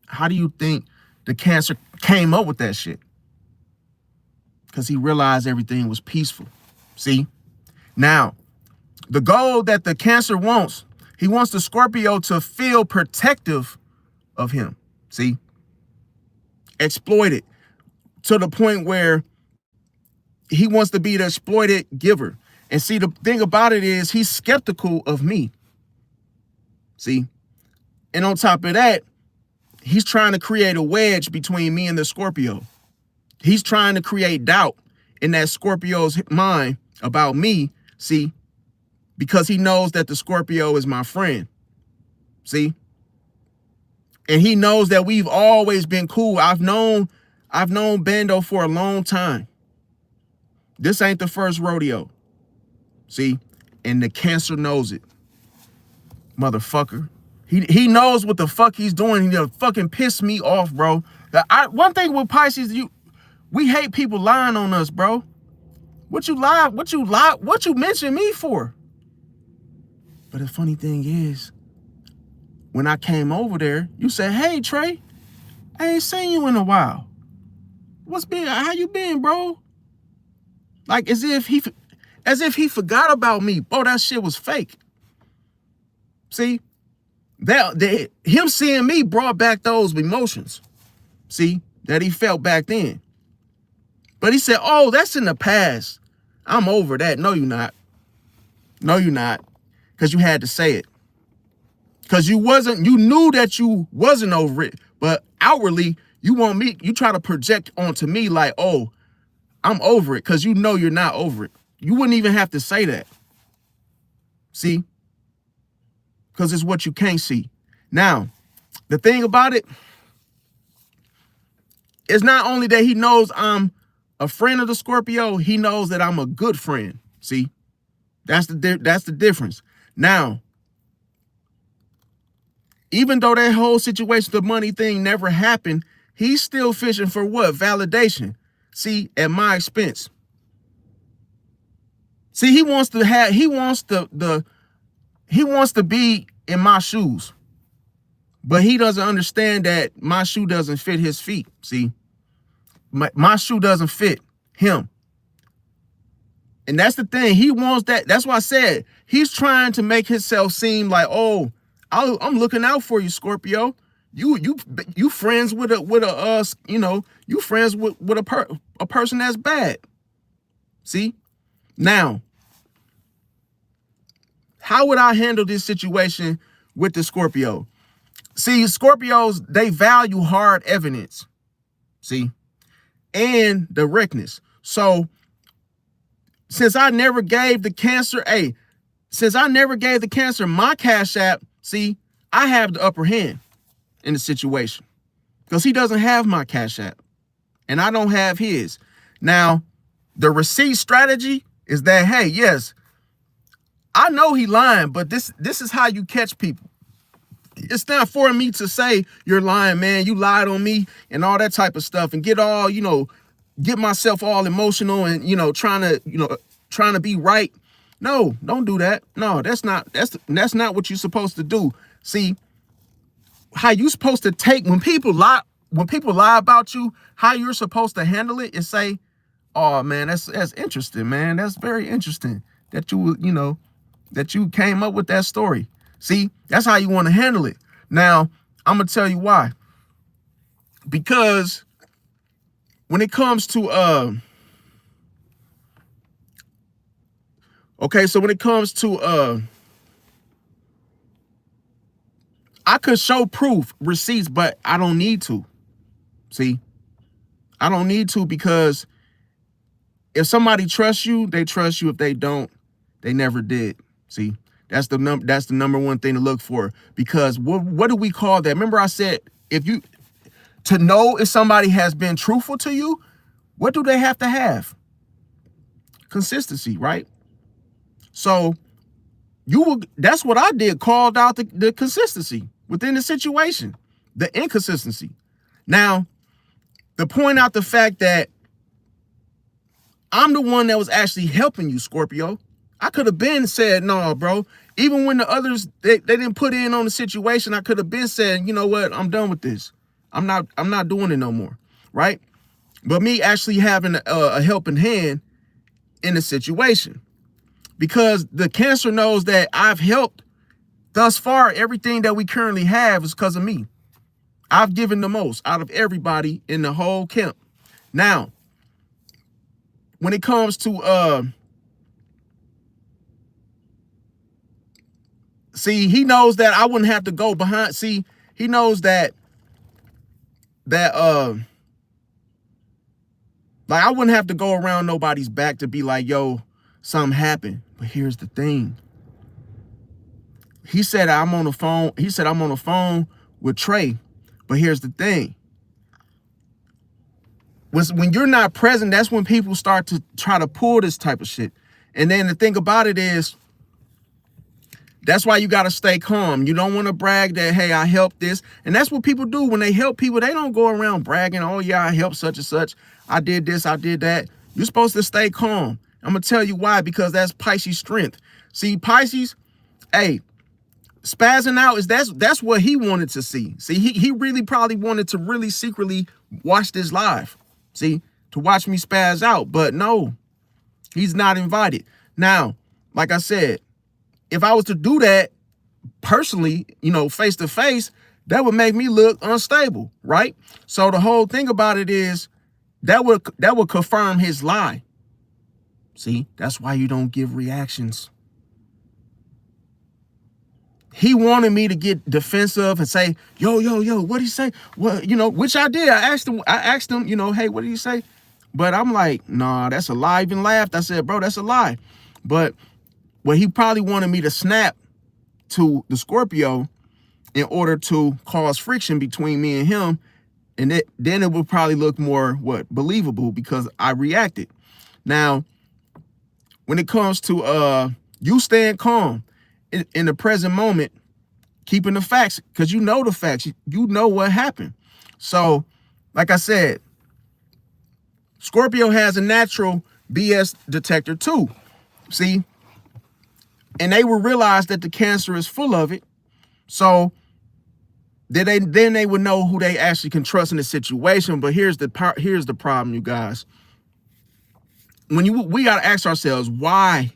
the Cancer came up with that shit? Because he realized everything was peaceful. See? Now, the goal that the Cancer wants, he wants the Scorpio to feel protective of him. See? Exploited to the point where he wants to be the exploited giver. And see, the thing about it is he's skeptical of me. See? And on top of that, he's trying to create a wedge between me and the Scorpio. He's trying to create doubt in that Scorpio's mind about me, see, because he knows that the Scorpio is my friend, see? And he knows that we've always been cool. I've known Bando for a long time. This ain't the first rodeo, see? And the Cancer knows it, motherfucker. He knows what the fuck he's doing. He'll fucking piss me off, bro. One thing with Pisces, we hate people lying on us, bro. What you mention me for? But the funny thing is, when I came over there, you said, hey, Trey, I ain't seen you in a while. how you been, bro? Like as if he forgot about me. Bro, that shit was fake. See, him seeing me brought back those emotions. See, that he felt back then. But he said, oh, that's in the past. I'm over that. No, you're not. No, you're not. Because you had to say it. Because you knew that you wasn't over it. But outwardly, you try to project onto me like, oh, I'm over it. Because you know you're not over it. You wouldn't even have to say that. See? Because it's what you can't see. Now, the thing about it is not only that he knows I'm a friend of the Scorpio, he knows that I'm a good friend. See? That's the difference. Now, even though that whole situation, the money thing never happened, he's still fishing for what? Validation. See, at my expense. See, he wants to be in my shoes. But he doesn't understand that my shoe doesn't fit his feet. See, my shoe doesn't fit him. And that's the thing. He wants that. That's why I said he's trying to make himself seem like, oh, I'm looking out for you, Scorpio. You friends with you friends with a person that's bad. See? Now, how would I handle this situation with the Scorpio? See, Scorpios, they value hard evidence. See? And directness. So, since I never gave the Cancer, my Cash App, see, I have the upper hand in the situation. Because he doesn't have my Cash App. And I don't have his. Now, the receipt strategy is that, hey, yes, I know he lying, but this is how you catch people. It's not for me to say you're lying, man. You lied on me and all that type of stuff and get myself all emotional and, trying to be right. No, don't do that. No, that's not what you're supposed to do. See, how you supposed to take when people lie about you, how you're supposed to handle it is say, oh man, that's interesting, man. That's very interesting that you came up with that story. See, that's how you want to handle it. Now, I'm going to tell you why. Because when it comes to, I could show proof, receipts, but I don't need to. See, I don't need to because if somebody trusts you, they trust you. If they don't, they never did. See? That's the number one thing to look for, because what do we call that? Remember I said, to know if somebody has been truthful to you, what do they have to have? Consistency, right? So that's what I did, called out the consistency within the situation, the inconsistency. Now, to point out the fact that I'm the one that was actually helping you, Scorpio. I could have been said, no, bro. Even when the others, they didn't put in on the situation, I could have been said, you know what? I'm done with this. I'm not doing it no more, right? But me actually having a helping hand in the situation, because the Cancer knows that I've helped thus far. Everything that we currently have is because of me. I've given the most out of everybody in the whole camp. Now, when it comes to see, he knows that I wouldn't have to go behind. See, he knows that like I wouldn't have to go around nobody's back to be like, yo, something happened. But here's the thing. He said I'm on the phone. He said I'm on the phone with Trey. But here's the thing. When you're not present, that's when people start to try to pull this type of shit. And then the thing about it is, that's why you got to stay calm. You don't want to brag that, hey, I helped this. And that's what people do. When they help people, they don't go around bragging, oh, yeah, I helped such and such. I did this, I did that. You're supposed to stay calm. I'm going to tell you why, because that's Pisces strength. See, Pisces, hey, spazzing out, that's what he wanted to see. See, he really probably wanted to really secretly watch this live. See, to watch me spaz out. But no, he's not invited. Now, like I said, if I was to do that personally, face to face, that would make me look unstable, right? So the whole thing about it is that would confirm his lie. See, that's why you don't give reactions. He wanted me to get defensive and say, yo, what'd he say? Well, which I did. I asked him, hey, what did he say? But I'm like, nah, that's a lie. I even laughed. I said, bro, that's a lie. But what he probably wanted me to snap to the Scorpio in order to cause friction between me and him. And then it would probably look more, believable because I reacted. Now, when it comes to you staying calm in the present moment, keeping the facts, because you know the facts, you know what happened. So, like I said, Scorpio has a natural BS detector too. See? And they will realize that the Cancer is full of it. So then they would know who they actually can trust in the situation. But here's the problem, you guys. We got to ask ourselves, why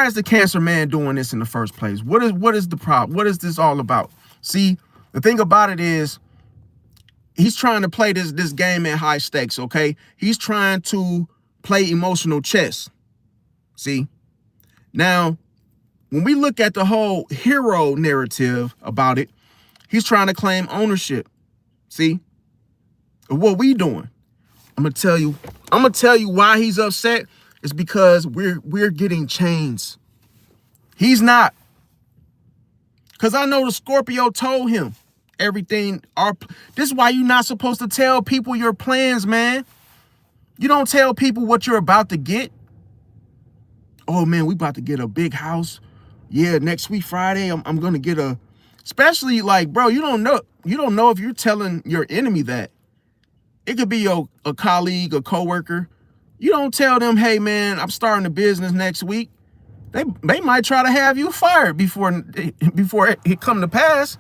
is the Cancer man doing this in the first place? What is the problem? What is this all about? See, the thing about it is he's trying to play this game at high stakes, okay? He's trying to play emotional chess. See? Now, when we look at the whole hero narrative about it, he's trying to claim ownership. See? Of what we doing. I'm gonna tell you why he's upset. It's because we're getting chains. He's not. Because I know the Scorpio told him everything. This is why you're not supposed to tell people your plans, man. You don't tell people what you're about to get. Oh man, we about to get a big house. Yeah, next week Friday, I'm gonna get especially like, bro, you don't know if you're telling your enemy that. It could be a colleague, a coworker. You don't tell them, hey man, I'm starting a business next week. They might try to have you fired before it come to pass.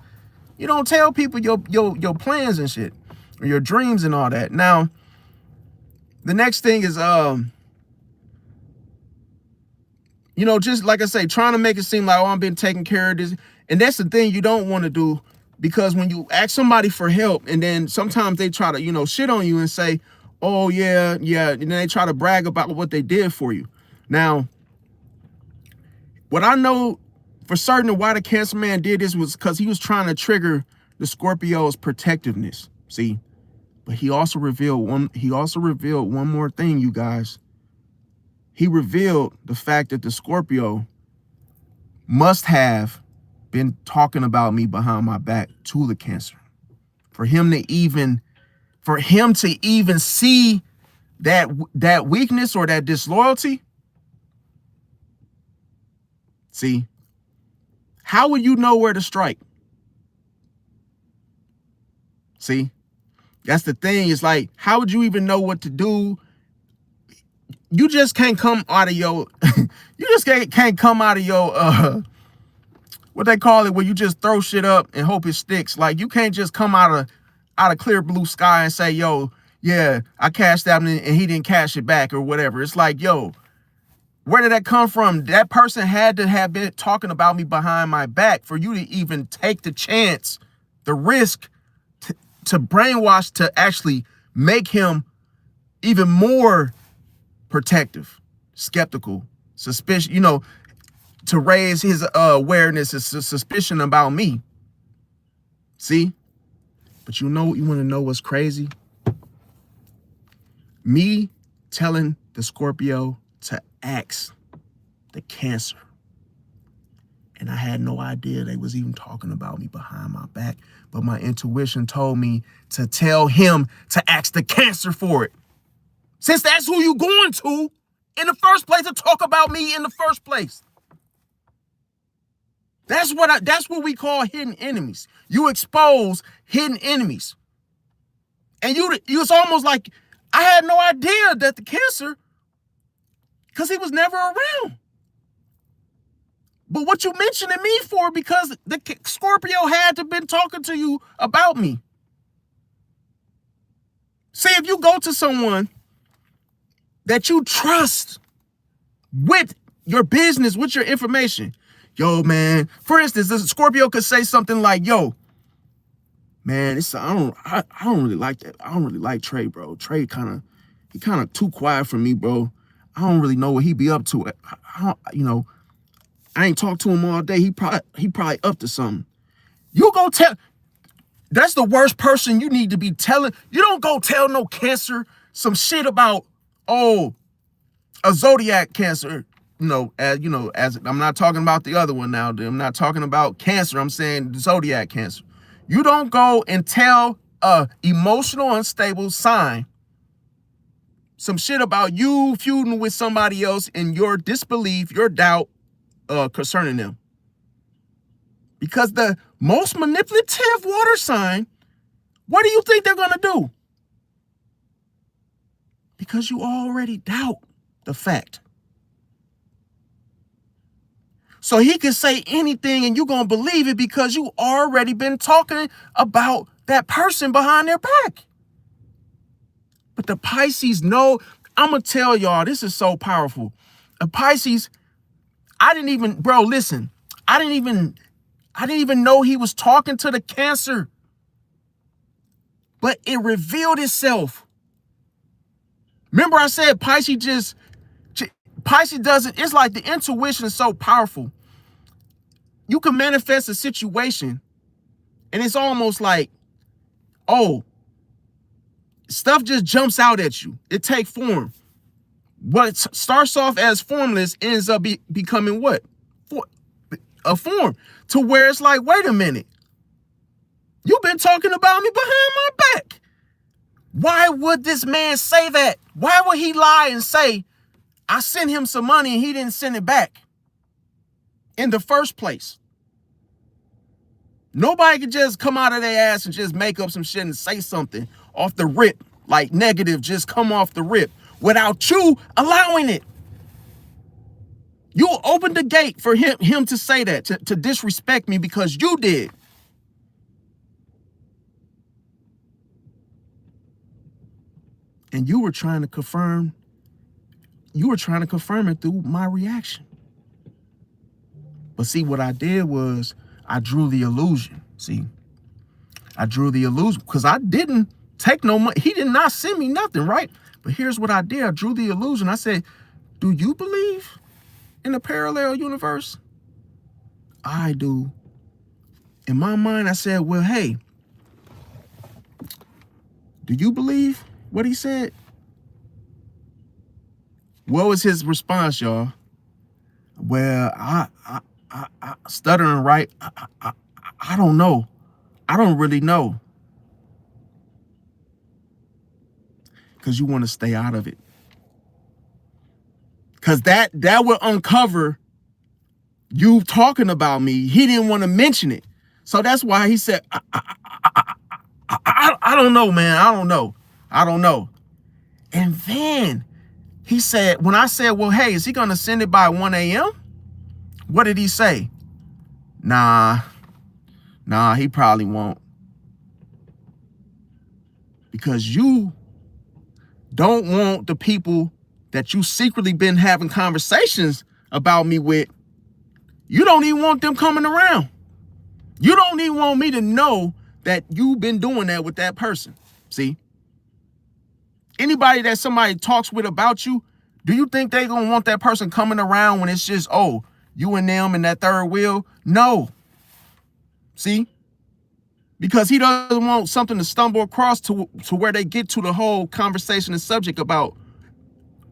You don't tell people your plans and shit, or your dreams and all that. Now, the next thing is just like I say, trying to make it seem like, oh, I've been taking care of this. And that's the thing you don't want to do, because when you ask somebody for help and then sometimes they try to, shit on you and say, oh, yeah. And then they try to brag about what they did for you. Now, what I know for certain why the Cancer man did this was because he was trying to trigger the Scorpio's protectiveness. See, but he also revealed one more thing, you guys. He revealed the fact that the Scorpio must have been talking about me behind my back to the Cancer. For him to even see that weakness or that disloyalty. See, how would you know where to strike? See, that's the thing. It's like, how would you even know what to do? You just can't come out of your, can't come out of your, what they call it, where you just throw shit up and hope it sticks. Like, you can't just come out of clear blue sky and say, yo, yeah, I cashed out and he didn't cash it back or whatever. It's like, yo, where did that come from? That person had to have been talking about me behind my back for you to even take the chance, the risk to brainwash, to actually make him even more protective, skeptical, suspicious, to raise his awareness and suspicion about me. See? But you want to know what's crazy? Me telling the Scorpio to ask the Cancer. And I had no idea they was even talking about me behind my back. But my intuition told me to tell him to ask the Cancer for it. Since that's who you going to in the first place, to talk about me in the first place. That's what we call hidden enemies. You expose hidden enemies. And it's almost like I had no idea that the Cancer, because he was never around. But what you mentioning me for, because the Scorpio had to been talking to you about me. See, if you go to someone that you trust with your business, with your information, yo, man, for instance, this Scorpio could say something like, yo, man, I don't really like that. I don't really like Trey, bro. Trey he kind of too quiet for me, bro. I don't really know what he be up to. I ain't talked to him all day. He probably up to something. You go tell. That's the worst person you need to be telling. You don't go tell no Cancer some shit about, oh, a zodiac Cancer. As I'm not talking about the other one now. I'm not talking about Cancer. I'm saying zodiac Cancer. You don't go and tell a emotional unstable sign some shit about you feuding with somebody else and your disbelief, your doubt concerning them. Because the most manipulative water sign, what do you think they're going to do? Because you already doubt the fact. So he can say anything and you're going to believe it because you already been talking about that person behind their back. But the Pisces know, I'm going to tell y'all, this is so powerful. A Pisces, I didn't even know he was talking to the Cancer. But it revealed itself. Remember I said Pisces doesn't, it's like the intuition is so powerful. You can manifest a situation and it's almost like, oh, stuff just jumps out at you. It takes form. What starts off as formless ends up becoming what? A form. To where it's like, wait a minute. You've been talking about me behind my back. Why would this man say that? Why would he lie and say, I sent him some money and he didn't send it back in the first place? Nobody could just come out of their ass and just make up some shit and say something off the rip, like negative, just come off the rip without you allowing it. You opened the gate for him to say that, to disrespect me because you did. And you were trying to confirm it through my reaction. But see, what I did was I drew the illusion. See, I drew the illusion because I didn't take no money. He did not send me nothing, right? But here's what I did. I drew the illusion. I said, do you believe in a parallel universe? I do. In my mind, I said, well, hey, do you believe what he said? What was his response, y'all? Well, I stuttering, right? I don't know. I don't really know. Because you want to stay out of it. Because that will uncover you talking about me. He didn't want to mention it. So that's why he said, I don't know, man. I don't know. And then he said, when I said, well, hey, is he going to send it by 1 a.m.? What did he say? Nah, he probably won't. Because you don't want the people that you secretly been having conversations about me with, you don't even want them coming around. You don't even want me to know that you've been doing that with that person. See? Anybody that somebody talks with about you, do you think they gonna want that person coming around when it's just, oh, you and them and that third wheel? No. See? Because he doesn't want something to stumble across to where they get to the whole conversation and subject about,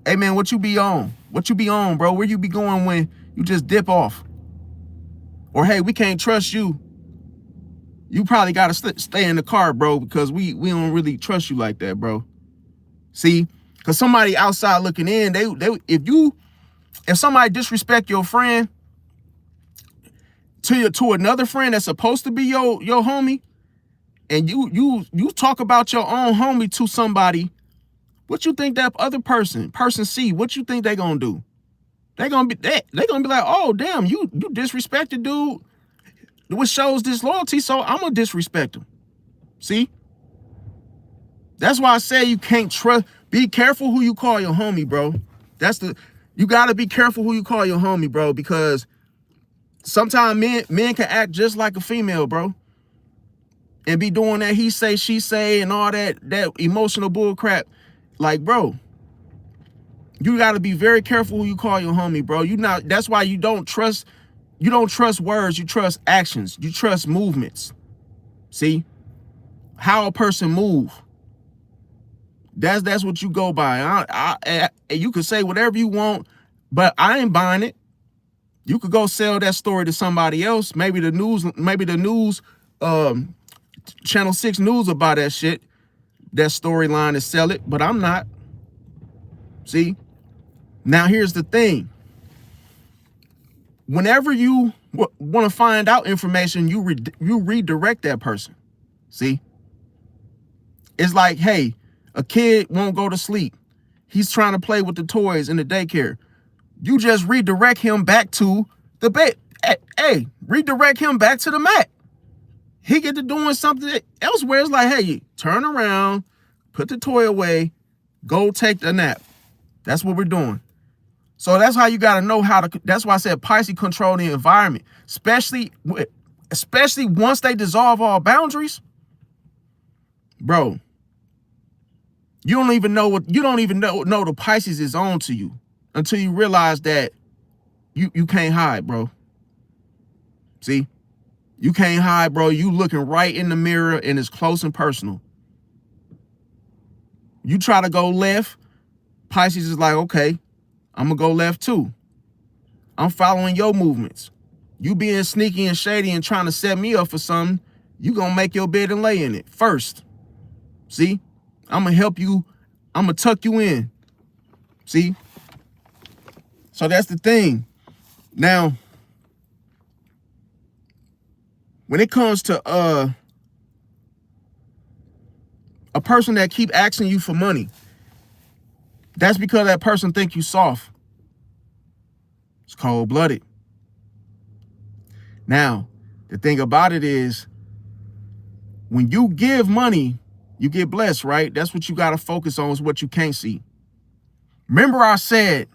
hey, man, what you be on? What you be on, bro? Where you be going when you just dip off? Or, hey, we can't trust you. You probably got to stay in the car, bro, because we don't really trust you like that, bro. See? Because somebody outside looking in, if somebody disrespect your friend to another friend that's supposed to be your homie, and you talk about your own homie to somebody, what you think that other person see? What you think they gonna do? They gonna be like, oh damn, you disrespected dude, which shows disloyalty, so I'm gonna disrespect him. See? That's why I say you can't trust. Be careful who you call your homie, bro. You got to be careful who you call your homie, bro, because sometimes men can act just like a female, bro, and be doing that he say, she say, and all that emotional bull crap. Like, bro, you got to be very careful who you call your homie, bro. That's why you don't trust words, you trust actions, you trust movements. See how a person move. That's what you go by. You can say whatever you want, but I ain't buying it. You could go sell that story to somebody else. Maybe the news, Channel 6 News about that shit, that storyline, to sell it, but I'm not. See? Now here's the thing. Whenever you want to find out information, you redirect that person. See? It's like, hey, a kid won't go to sleep. He's trying to play with the toys in the daycare. You just redirect him back to the bed. Hey, redirect him back to the mat. He get to doing something elsewhere. It's like, hey, turn around, put the toy away, go take the nap. That's what we're doing. So that's how you got to know how to. That's why I said Pisces control the environment, especially once they dissolve all boundaries, bro. You don't even know the Pisces is on to you until you realize that you can't hide, bro. See, you can't hide, bro. You looking right in the mirror and it's close and personal. You try to go left, Pisces is like, okay, I'm gonna go left too. I'm following your movements. You being sneaky and shady and trying to set me up for something, you gonna make your bed and lay in it first. See? I'm gonna help you. I'm gonna tuck you in. See? So that's the thing. Now, when it comes to a person that keep asking you for money, that's because that person think you soft. It's cold-blooded. Now, the thing about it is, when you give money, you get blessed, right? That's what you got to focus on, is what you can't see. Remember I said,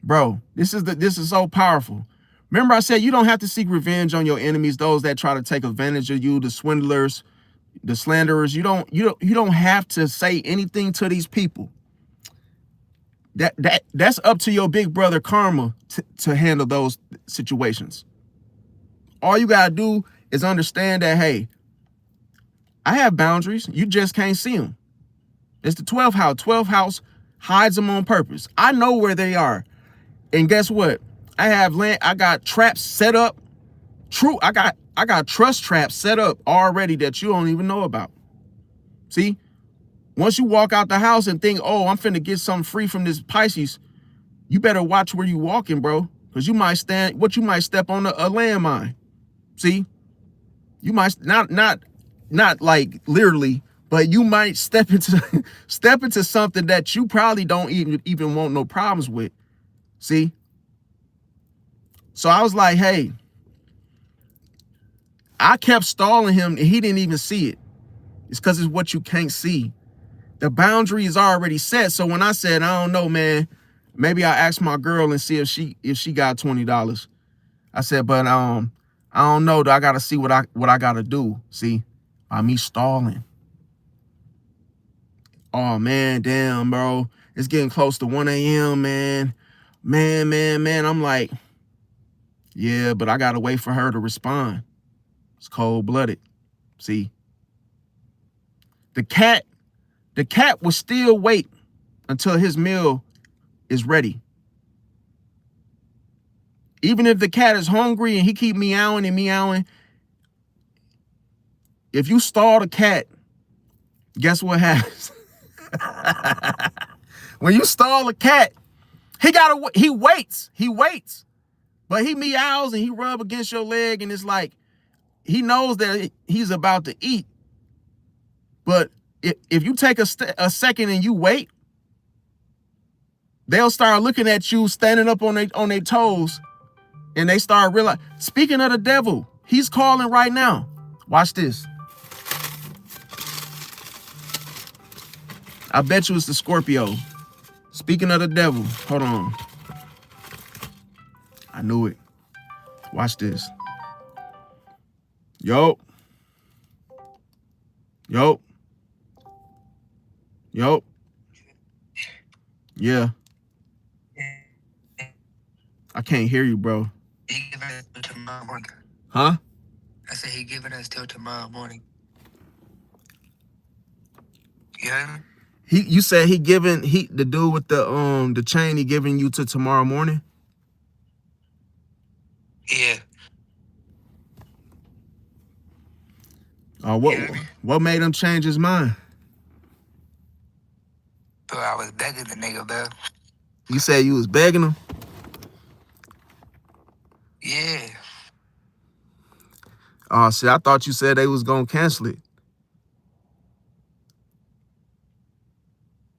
bro, this is so powerful. Remember I said you don't have to seek revenge on your enemies, those that try to take advantage of you, the swindlers, the slanderers. You don't have to say anything to these people. That's up to your big brother karma to handle those situations. All you got to do is understand that, hey, I have boundaries. You just can't see them. It's the 12th house. 12th house hides them on purpose. I know where they are. And guess what? I got traps set up. True, I got trust traps set up already that you don't even know about. See? Once you walk out the house and think, oh, I'm finna get something free from this Pisces, you better watch where you walking, bro. Because you might step on a landmine. See? You might not like literally, but you might step into something that you probably don't even want no problems with. See? So I was like, hey, I kept stalling him and he didn't even see it. It's because it's what you can't see. The boundary is already set. So when I said, I don't know, man, maybe I asked my girl and see if she got $20. I said, but I don't know. I gotta see what I gotta do. See? By me stalling. Oh man, damn, bro. It's getting close to 1 a.m., man. Man. I'm like, yeah, but I gotta wait for her to respond. It's cold-blooded. See? The cat will still wait until his meal is ready. Even if the cat is hungry and he keep meowing and meowing, if you stall the cat, guess what happens? When you stall a cat, he waits. But he meows and he rub against your leg and it's like, he knows that he's about to eat. But if you take a second and you wait, they'll start looking at you standing up on their toes and they start realizing, speaking of the devil, he's calling right now. Watch this. I bet you it's the Scorpio. Speaking of the devil, hold on. I knew it. Watch this. Yo. Yo. Yo. Yeah. I can't hear you, bro.
He giving us till tomorrow morning.
Huh?
I said he giving us till tomorrow morning. You heard me?
You said the dude with the chain, he giving you to tomorrow morning?
Yeah.
What made him change his mind?
Bro, I was begging the nigga, bro.
You said you was begging him?
Yeah.
Oh shit, I thought you said they was gonna cancel it.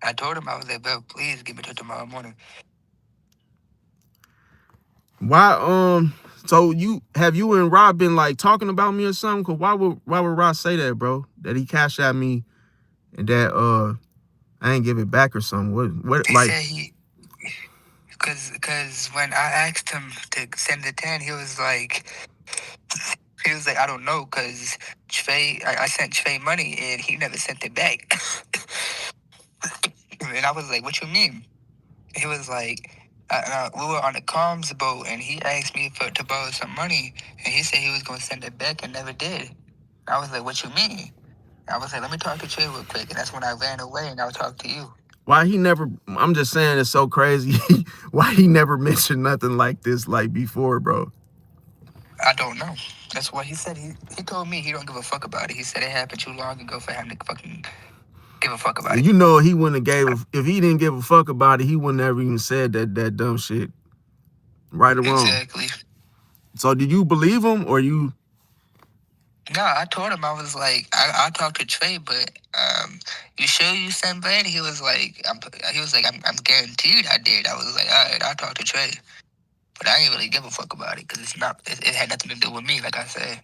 I told him, I was like, bro, please give me till tomorrow morning.
Why so you and Rob been like talking about me or something? Cause why would Rob say that, bro? That he cashed at me and that I ain't give it back or something. What
He
like
said cause when I asked him to send the 10, he was like, I don't know, cause I sent Trey money and he never sent it back. And I was like, what you mean? He was like, we were on the comms boat and he asked me to borrow some money and he said he was going to send it back and never did. I was like, what you mean? I was like, let me talk to Trey real quick. And that's when I ran away and I'll talk to you.
Why he never, I'm just saying it's so crazy. Why he never mentioned nothing like this like before, bro?
I don't know. That's what he said. He told me he don't give a fuck about it. He said it happened too long ago for him to fucking give a fuck about it.
You know he wouldn't have if he didn't give a fuck about it, he wouldn't have even said that dumb shit. Right or wrong.
Exactly.
So did you believe him or you?
No, I told him, I was like, I talked to Trey, but you sure you sent Brad? He was like, I'm guaranteed I did. I was like, all right, I'll talk to Trey. But I didn't really give a fuck about it because it had nothing to do with me, like I said.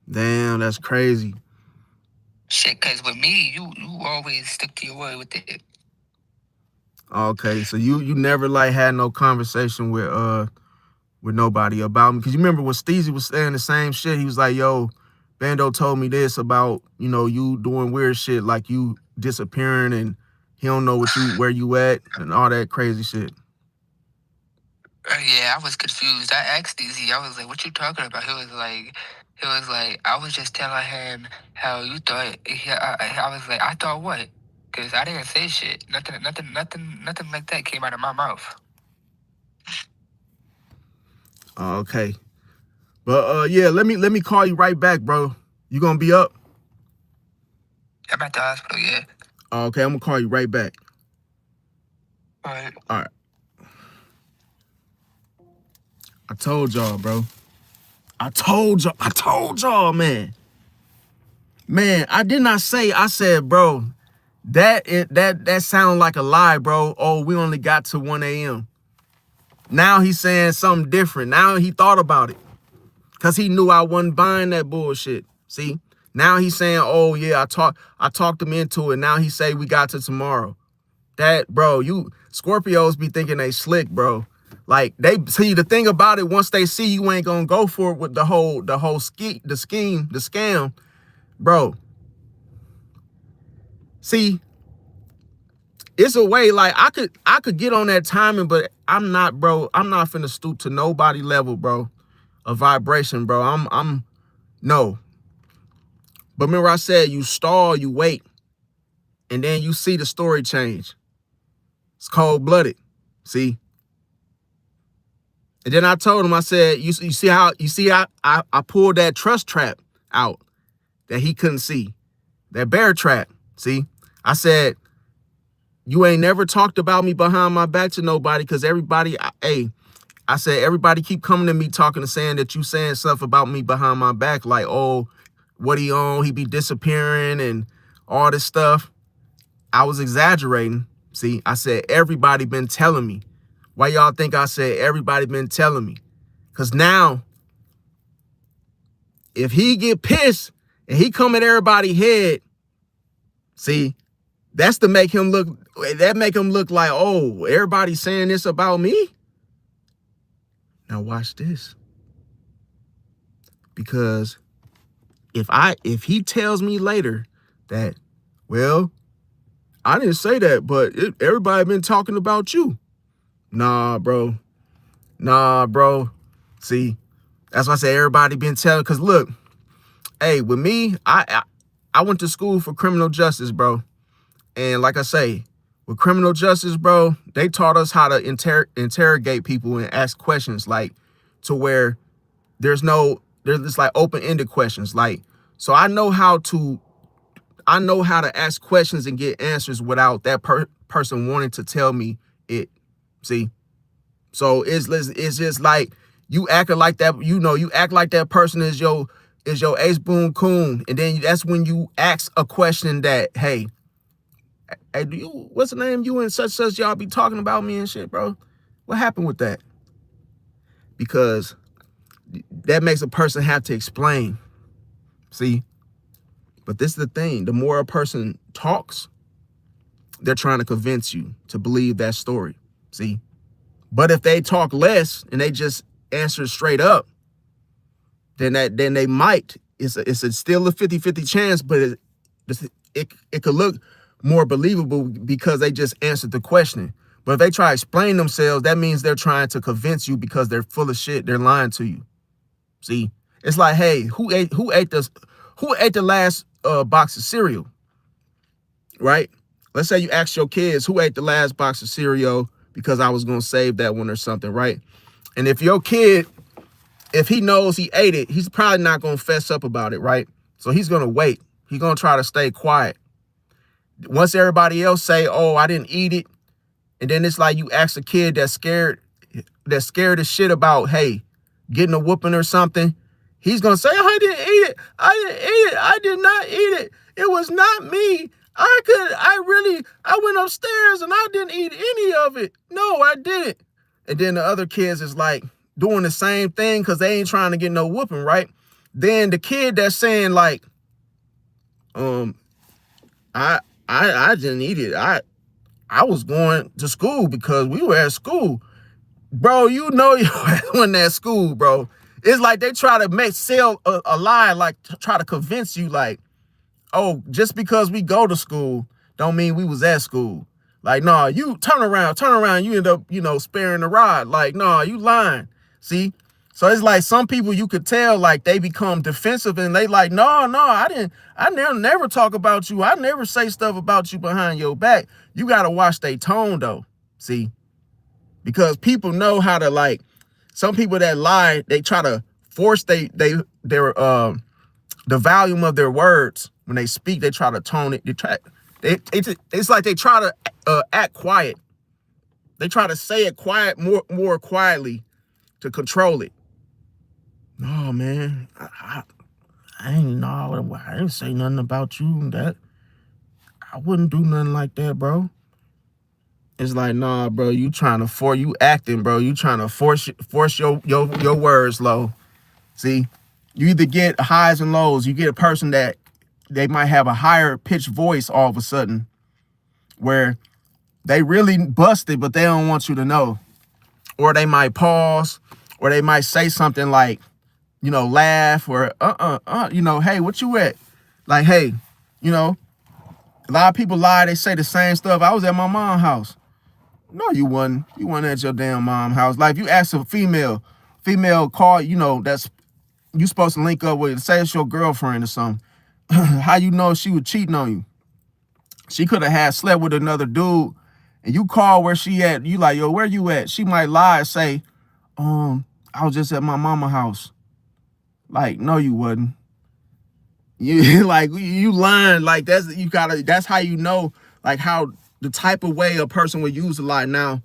Damn, that's crazy.
Shit, because with me, you always stick to your word with it.
Okay, so you never like had no conversation with nobody about me, because you remember when Steezy was saying the same shit. He was like, yo, Bando told me this about, you know, you doing weird shit, like you disappearing and he don't know where you at and all that crazy shit.
Yeah, I was confused. I asked Steezy, I was like, what you talking about? He was like, I was just telling him how you thought. I was like, I thought what? Because I didn't say shit. Nothing like that came out of my mouth.
Okay. But yeah, let me call you right back, bro. You gonna be up?
I'm at the hospital, yeah.
Okay, I'm gonna call you right back.
All right.
All right. I told y'all, bro. I told y'all, man. Man, I did not say, I said, bro, that sound like a lie, bro. Oh, we only got to 1 a.m. Now he's saying something different. Now he thought about it. Because he knew I wasn't buying that bullshit. See? Now he's saying, oh, yeah, I talked him into it. Now he say we got to tomorrow. That, bro, you Scorpios be thinking they slick, bro. Like, they see the thing about it, once they see you ain't gonna go for it with the scam, bro. See, it's a way, like, I could get on that timing, but I'm not, bro. I'm not finna stoop to nobody level, bro, of vibration, bro. I'm no. But remember I said, you stall, you wait, and then you see the story change. It's cold-blooded, see? And then I told him, I said, you see how I pulled that trust trap out that he couldn't see. That bear trap, see? I said, you ain't never talked about me behind my back to nobody, because everybody, I said, everybody keep coming to me talking and saying that you saying stuff about me behind my back, like, oh, what he on, he be disappearing and all this stuff. I was exaggerating. See, I said, everybody been telling me. Why y'all think I said everybody been telling me? Because now, if he get pissed and he come at everybody's head, See, that's to make him look, that make him look like, oh, everybody's saying this about me. Now watch this. Because if he tells me later that, well, I didn't say that, but everybody been talking about you. Nah, bro. Nah, bro. See, that's why I say everybody been telling. Because look, hey, with me, I went to school for criminal justice, bro. And like I say, with criminal justice, bro, they taught us how to interrogate people and ask questions, like, to where there's just like open-ended questions. Like, so I know how to ask questions and get answers without that person wanting to tell me it. See? So it's just like you acting like that, you act like that person is your ace boon coon. And then that's when you ask a question that, hey, what's the name? You and such, y'all be talking about me and shit, bro. What happened with that? Because that makes a person have to explain. See? But this is the thing. The more a person talks, they're trying to convince you to believe that story. See? But if they talk less and they just answer straight up, then they might. It's still a 50-50 chance, but it could look more believable because they just answered the question. But if they try to explain themselves, that means they're trying to convince you because they're full of shit. They're lying to you. See? It's like, hey, who ate the last box of cereal? Right? Let's say you ask your kids who ate the last box of cereal because I was going to save that one or something, right? And if your kid, if he knows he ate it, he's probably not going to fess up about it, right? So he's going to wait. He's going to try to stay quiet. Once everybody else say, oh, I didn't eat it, and then it's like you ask a kid that's scared as shit about, hey, getting a whooping or something, he's going to say, I didn't eat it. I didn't eat it. I did not eat it. It was not me. I went upstairs and I didn't eat any of it. No, I didn't. And then the other kids is like doing the same thing because they ain't trying to get no whooping, right? Then the kid that's saying like, I didn't eat it. I was going to school because we were at school. Bro, you know you wasn't at school, sell It's like they try to sell a lie, like try to convince you like, oh, just because we go to school don't mean we was at school. Like, nah, you turn around, you end up, sparing the rod. Like, nah, you lying. See? So it's like some people you could tell like they become defensive and they like, no, I never talk about you. I never say stuff about you behind your back. You gotta watch their tone though. See? Because people know how to, like, some people that lie, they try to force their the volume of their words when they speak. They try to tone it. It's like they try to act quiet. They try to say it more quietly to control it. No, man, I ain't know. I didn't say nothing about you. That I wouldn't do nothing like that, bro. It's like, nah, bro, you acting, bro. You trying to force your words low. See, you either get highs and lows. You get a person that they might have a higher pitched voice all of a sudden, where they really busted, but they don't want you to know. Or they might pause, or they might say something like, laugh, or hey, what you at? Like, hey, a lot of people lie. They say the same stuff. I was at my mom's house. No, you wasn't. You wasn't at your damn mom's house. Like, if you ask a female call, that's you supposed to link up with, say it's your girlfriend or something. How you know she was cheating on you? She could have had slept with another dude, and you call where she at. You like, yo, where you at? She might lie and say, I was just at my mama's house. Like, no, you wasn't. You like you lying. Like that's how you know, like, how the type of way a person would use a lie. Now,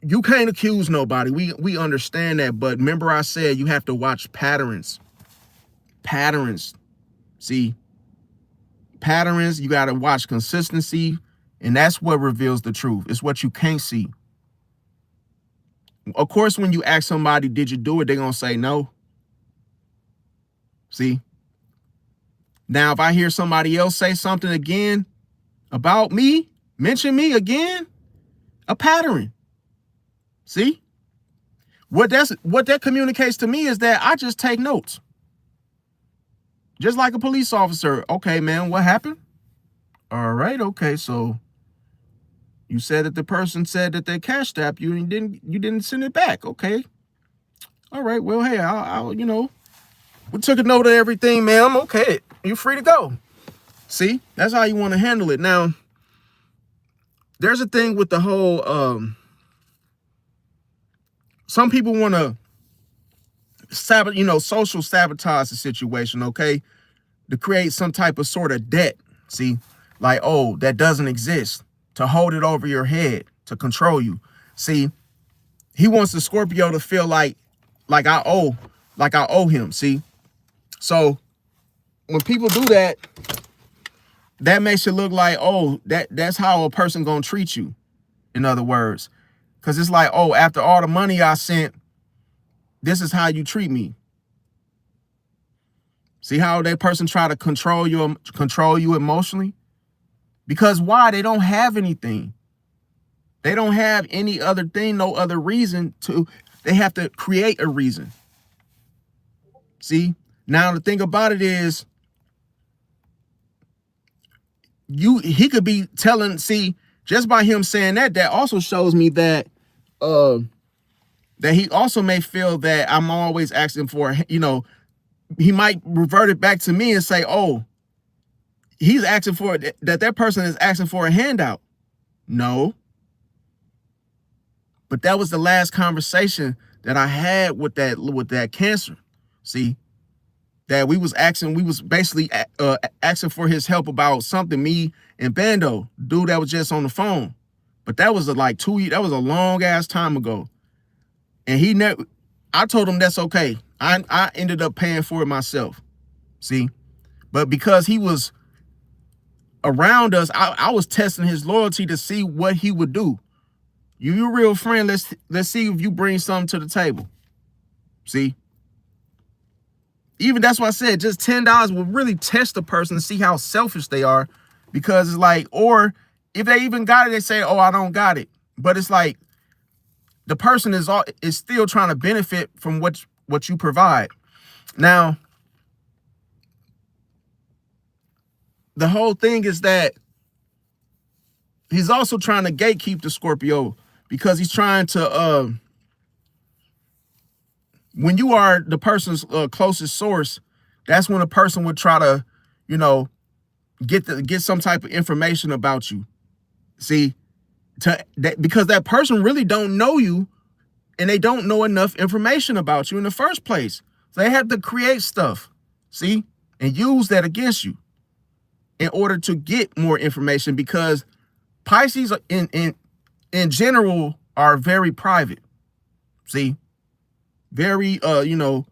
you can't accuse nobody. We understand that, but remember I said you have to watch patterns. See, patterns, you got to watch consistency, and that's what reveals the truth. It's what you can't see. Of course, when you ask somebody, did you do it? They're going to say no. See? Now, if I hear somebody else say something again about me, mention me again, a pattern. See? What that communicates to me is that I just take notes. Just like a police officer. Okay, man, what happened? All right, okay, so you said that the person said that they cashed app you and you didn't send it back. Okay. All right, well, hey, I'll we took a note of everything, ma'am. Okay, you're free to go. See, that's how you want to handle it. Now, there's a thing with the whole, some people want to social sabotage the situation, okay, to create some type of sort of debt. See, like, oh, that doesn't exist, to hold it over your head, to control you. See, he wants the Scorpio to feel like I owe him. See, so when people do that, that makes it look like, oh, that's how a person gonna treat you. In other words, because it's like, oh, after all the money I sent, this is how you treat me. See how that person try to control you emotionally? Because why? They don't have anything. They don't have any other thing, no other reason to. They have to create a reason. See? Now the thing about it is, he could be telling, see, just by him saying that also shows me that that he also may feel that I'm always asking for, he might revert it back to me and say, oh, he's asking for that person is asking for a handout. No. But that was the last conversation that I had with that Cancer. See, that we was basically asking for his help about something, me and Bando, dude that was just on the phone. But that was like 2 years, that was a long ass time ago. And I told him that's okay. I ended up paying for it myself. See, but because he was around us, I was testing his loyalty to see what he would do. You a real friend, let's see if you bring something to the table. See? Even that's why I said just $10 will really test a person to see how selfish they are, because it's like, or if they even got it, they say, oh, I don't got it. But it's like the person is still trying to benefit from what you provide. Now, the whole thing is that he's also trying to gatekeep the Scorpio, because he's trying to when you are the person's closest source, that's when a person would try to, get some type of information about you. See, because that person really don't know you, and they don't know enough information about you in the first place. So they have to create stuff, see, and use that against you in order to get more information, because Pisces in general are very private. See, very to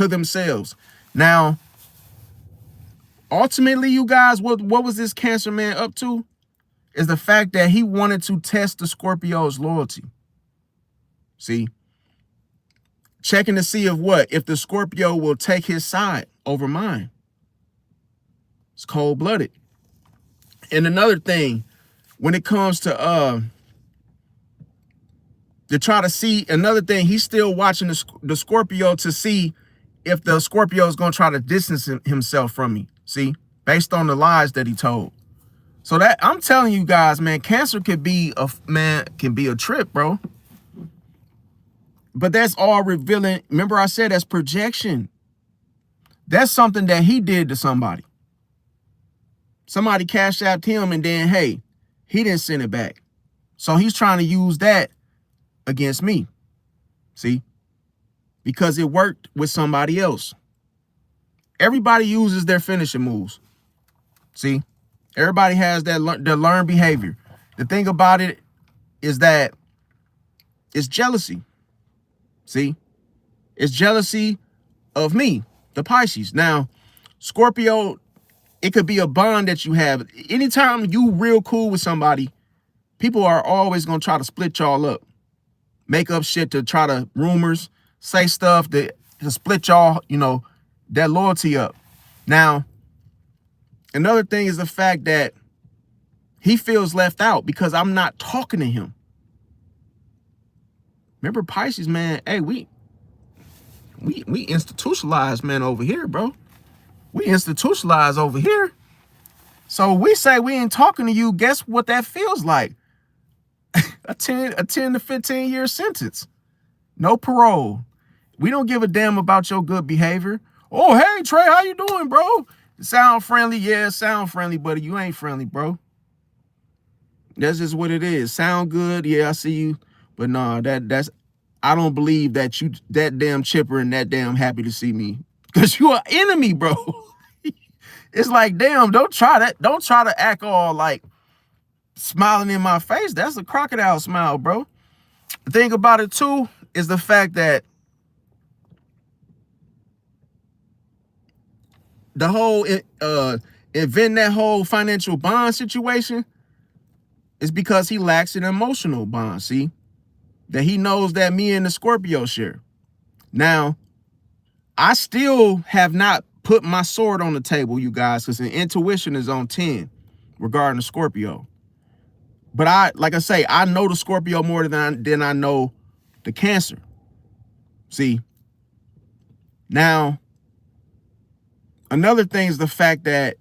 themselves. Now, ultimately, you guys, what was this Cancer man up to? Is the fact that he wanted to test the Scorpio's loyalty. See, checking to see if the Scorpio will take his side over mine. It's cold-blooded. And another thing, when it comes to try to see, another thing, he's still watching the Scorpio to see if the Scorpio is going to try to distance himself from me. See, based on the lies that he told. So that, I'm telling you guys, man, Cancer can be a trip, bro. But that's all revealing. Remember I said that's projection. That's something that he did to somebody. Somebody cashed out him, and then, hey, he didn't send it back. So he's trying to use that against me. See? Because it worked with somebody else. Everybody uses their finishing moves. See? Everybody has their learned behavior. The thing about it is that it's jealousy. See? It's jealousy of me, the Pisces. Now, Scorpio, it could be a bond that you have. Anytime you real cool with somebody, people are always going to try to split y'all up. Make up shit to try to rumors, say stuff to split y'all, that loyalty up. Now, Another thing is the fact that he feels left out because I'm not talking to him. Remember Pisces, man, hey, we institutionalized, man, over here, bro. We institutionalized over here. So we say we ain't talking to you. Guess what that feels like? a 10 to 15 year sentence. No parole. We don't give a damn about your good behavior. Oh, hey, Trey, how you doing, bro? Sound friendly? Yeah, sound friendly, buddy. You ain't friendly, bro. That's just what it is. Sound good? Yeah, I see you. But no, that's I don't believe that you that damn chipper and that damn happy to see me. Because you are enemy, bro. It's like, damn, don't try that. Don't try to act all like smiling in my face. That's a crocodile smile, bro. The thing about it too is the fact that the whole inventing that whole financial bond situation is because he lacks an emotional bond. See, that he knows that me and the Scorpio share. Now, I still have not put my sword on the table, you guys, because the intuition is on 10 regarding the Scorpio. But like I say, I know the Scorpio more than I know the Cancer. See, now, another thing is the fact that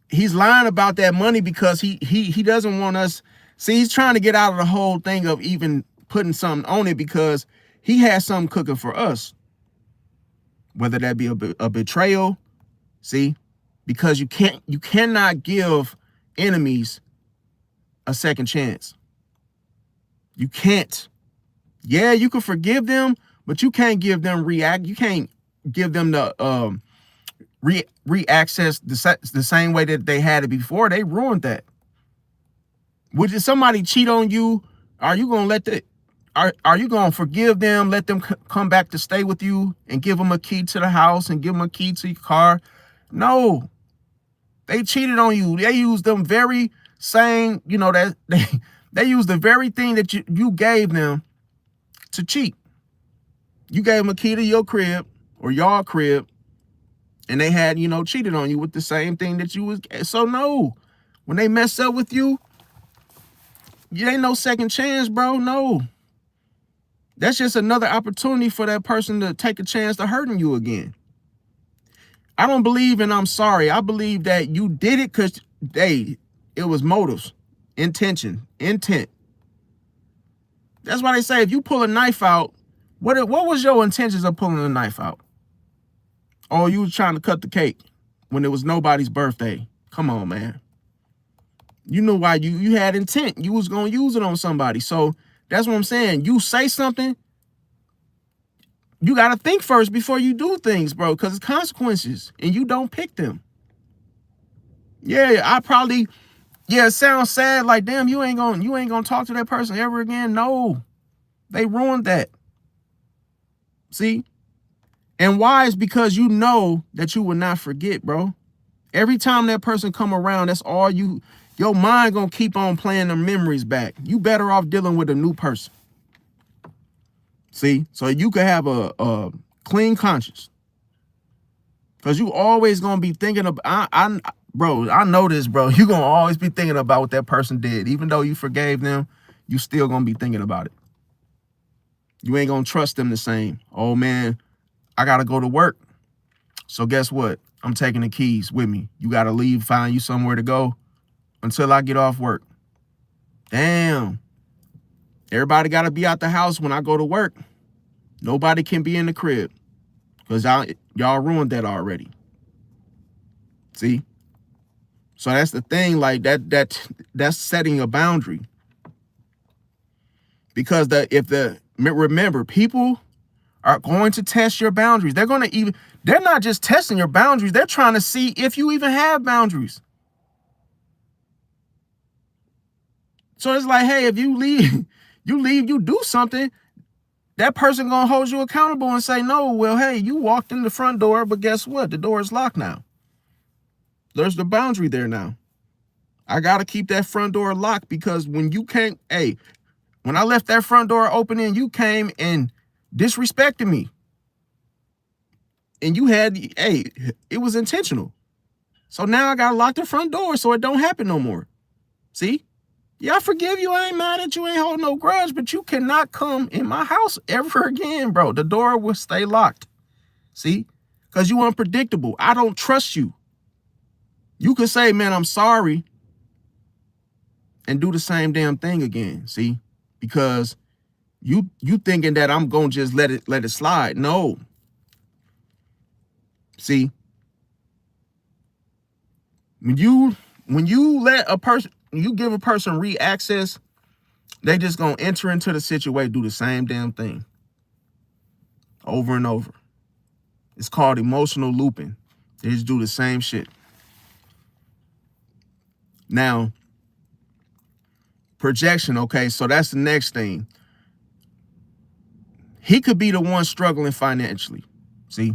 he's lying about that money because he doesn't want us. See, he's trying to get out of the whole thing of even putting something on it because he has something cooking for us. Whether that be a betrayal, see, because you cannot give enemies a second chance. You can't. Yeah, you can forgive them, but you can't give them You can't give them the re-access the same way that they had it before. They ruined that. Would somebody cheat on you? Are you gonna are you gonna forgive them? Let them come back to stay with you and give them a key to the house and give them a key to your car? No, they cheated on you. They used them very same, that they used the very thing that you gave them to cheat. You gave them a key to your crib or your crib, and they had, cheated on you with the same thing that you was. So no, when they mess up with you, you ain't no second chance, bro. No. That's just another opportunity for that person to take a chance to hurting you again. I don't believe in I'm sorry. I believe that you did it because, it was motives, intention, intent. That's why they say if you pull a knife out, what was your intentions of pulling the knife out? Oh, you was trying to cut the cake when it was nobody's birthday. Come on, man. You know why you had intent. You was going to use it on somebody. So that's what I'm saying. You say something, you got to think first before you do things, bro, because it's consequences and you don't pick them. Yeah, it sounds sad. Like, damn, you ain't gonna talk to that person ever again. No, they ruined that. See? And why? Is because you know that you will not forget, bro. Every time that person come around, that's all your mind gonna keep on playing the memories back. You better off dealing with a new person. See? So you could have a clean conscience. Because you always gonna be thinking of, bro, I know this, bro. You gonna always be thinking about what that person did. Even though you forgave them, you still gonna be thinking about it. You ain't gonna trust them the same. Oh man, I gotta go to work. So guess what? I'm taking the keys with me. You gotta leave, find you somewhere to go until I get off work. Damn. Everybody gotta be out the house when I go to work. Nobody can be in the crib. Because y'all ruined that already. See? So that's the thing, like that's setting a boundary. Because remember, people are going to test your boundaries. They're not just testing your boundaries, they're trying to see if you even have boundaries. So it's like, hey, if you leave, you do something, that person gonna hold you accountable and say, no, well, hey, you walked in the front door, but guess what? The door is locked now. There's the boundary there now. I gotta keep that front door locked because when I left that front door open and you came and disrespected me and you had, hey, it was intentional. So now I gotta lock the front door so it don't happen no more. See? Yeah, I forgive you. I ain't mad at you. I ain't holding no grudge, but you cannot come in my house ever again, bro. The door will stay locked. See? Because you unpredictable. I don't trust you. You could say, man, I'm sorry, and do the same damn thing again. See? Because you thinking that I'm gonna just let it slide. No. See? When you let a person, you give a person re-access, they just gonna enter into the situation, do the same damn thing over and over. It's called emotional looping. They just do the same shit. Now, projection, okay, so that's the next thing. He could be the one struggling financially, see,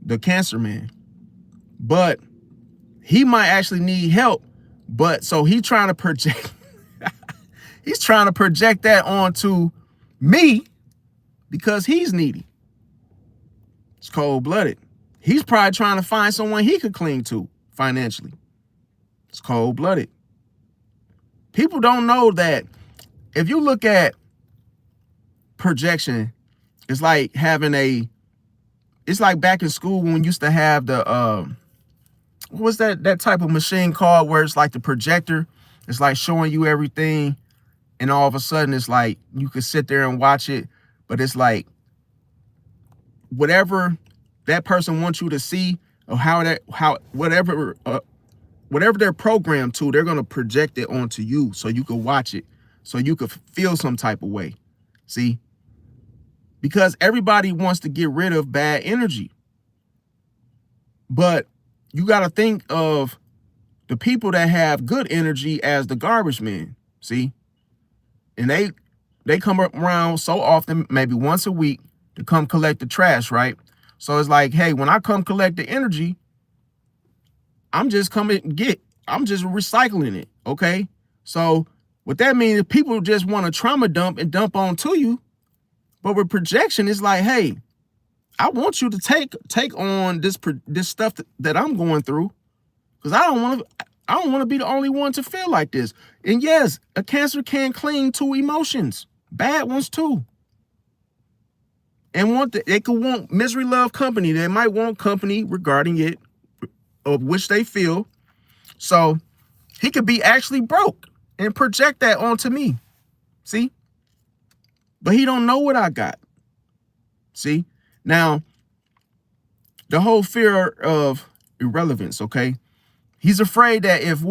the Cancer man. But he might actually need help, but so he's trying to project, he's trying to project that onto me because he's needy. It's cold-blooded. He's probably trying to find someone he could cling to financially. It's cold-blooded. People don't know that if you look at projection, it's like having it's like back in school when we used to have the, what was that type of machine called where it's like the projector? It's like showing you everything, and all of a sudden it's like you could sit there and watch it, but it's like whatever that person wants you to see, or whatever they're programmed to, they're going to project it onto you so you can watch it, so you could feel some type of way. See? Because everybody wants to get rid of bad energy. But you got to think of the people that have good energy as the garbage men. See? And they come around so often, maybe once a week, to come collect the trash, right? So it's like, hey, when I come collect the energy, I'm just recycling it, okay? So what that means is people just want to trauma dump and dump onto you. But with projection, it's like, hey, I want you to take on this stuff that I'm going through, because I don't want to be the only one to feel like this. And yes, a Cancer can cling to emotions, bad ones too. And they could want misery, love, company. They might want company regarding it, of which they feel. So he could be actually broke and project that onto me. See? But he don't know what I got. See? Now, the whole fear of irrelevance, okay? He's afraid that if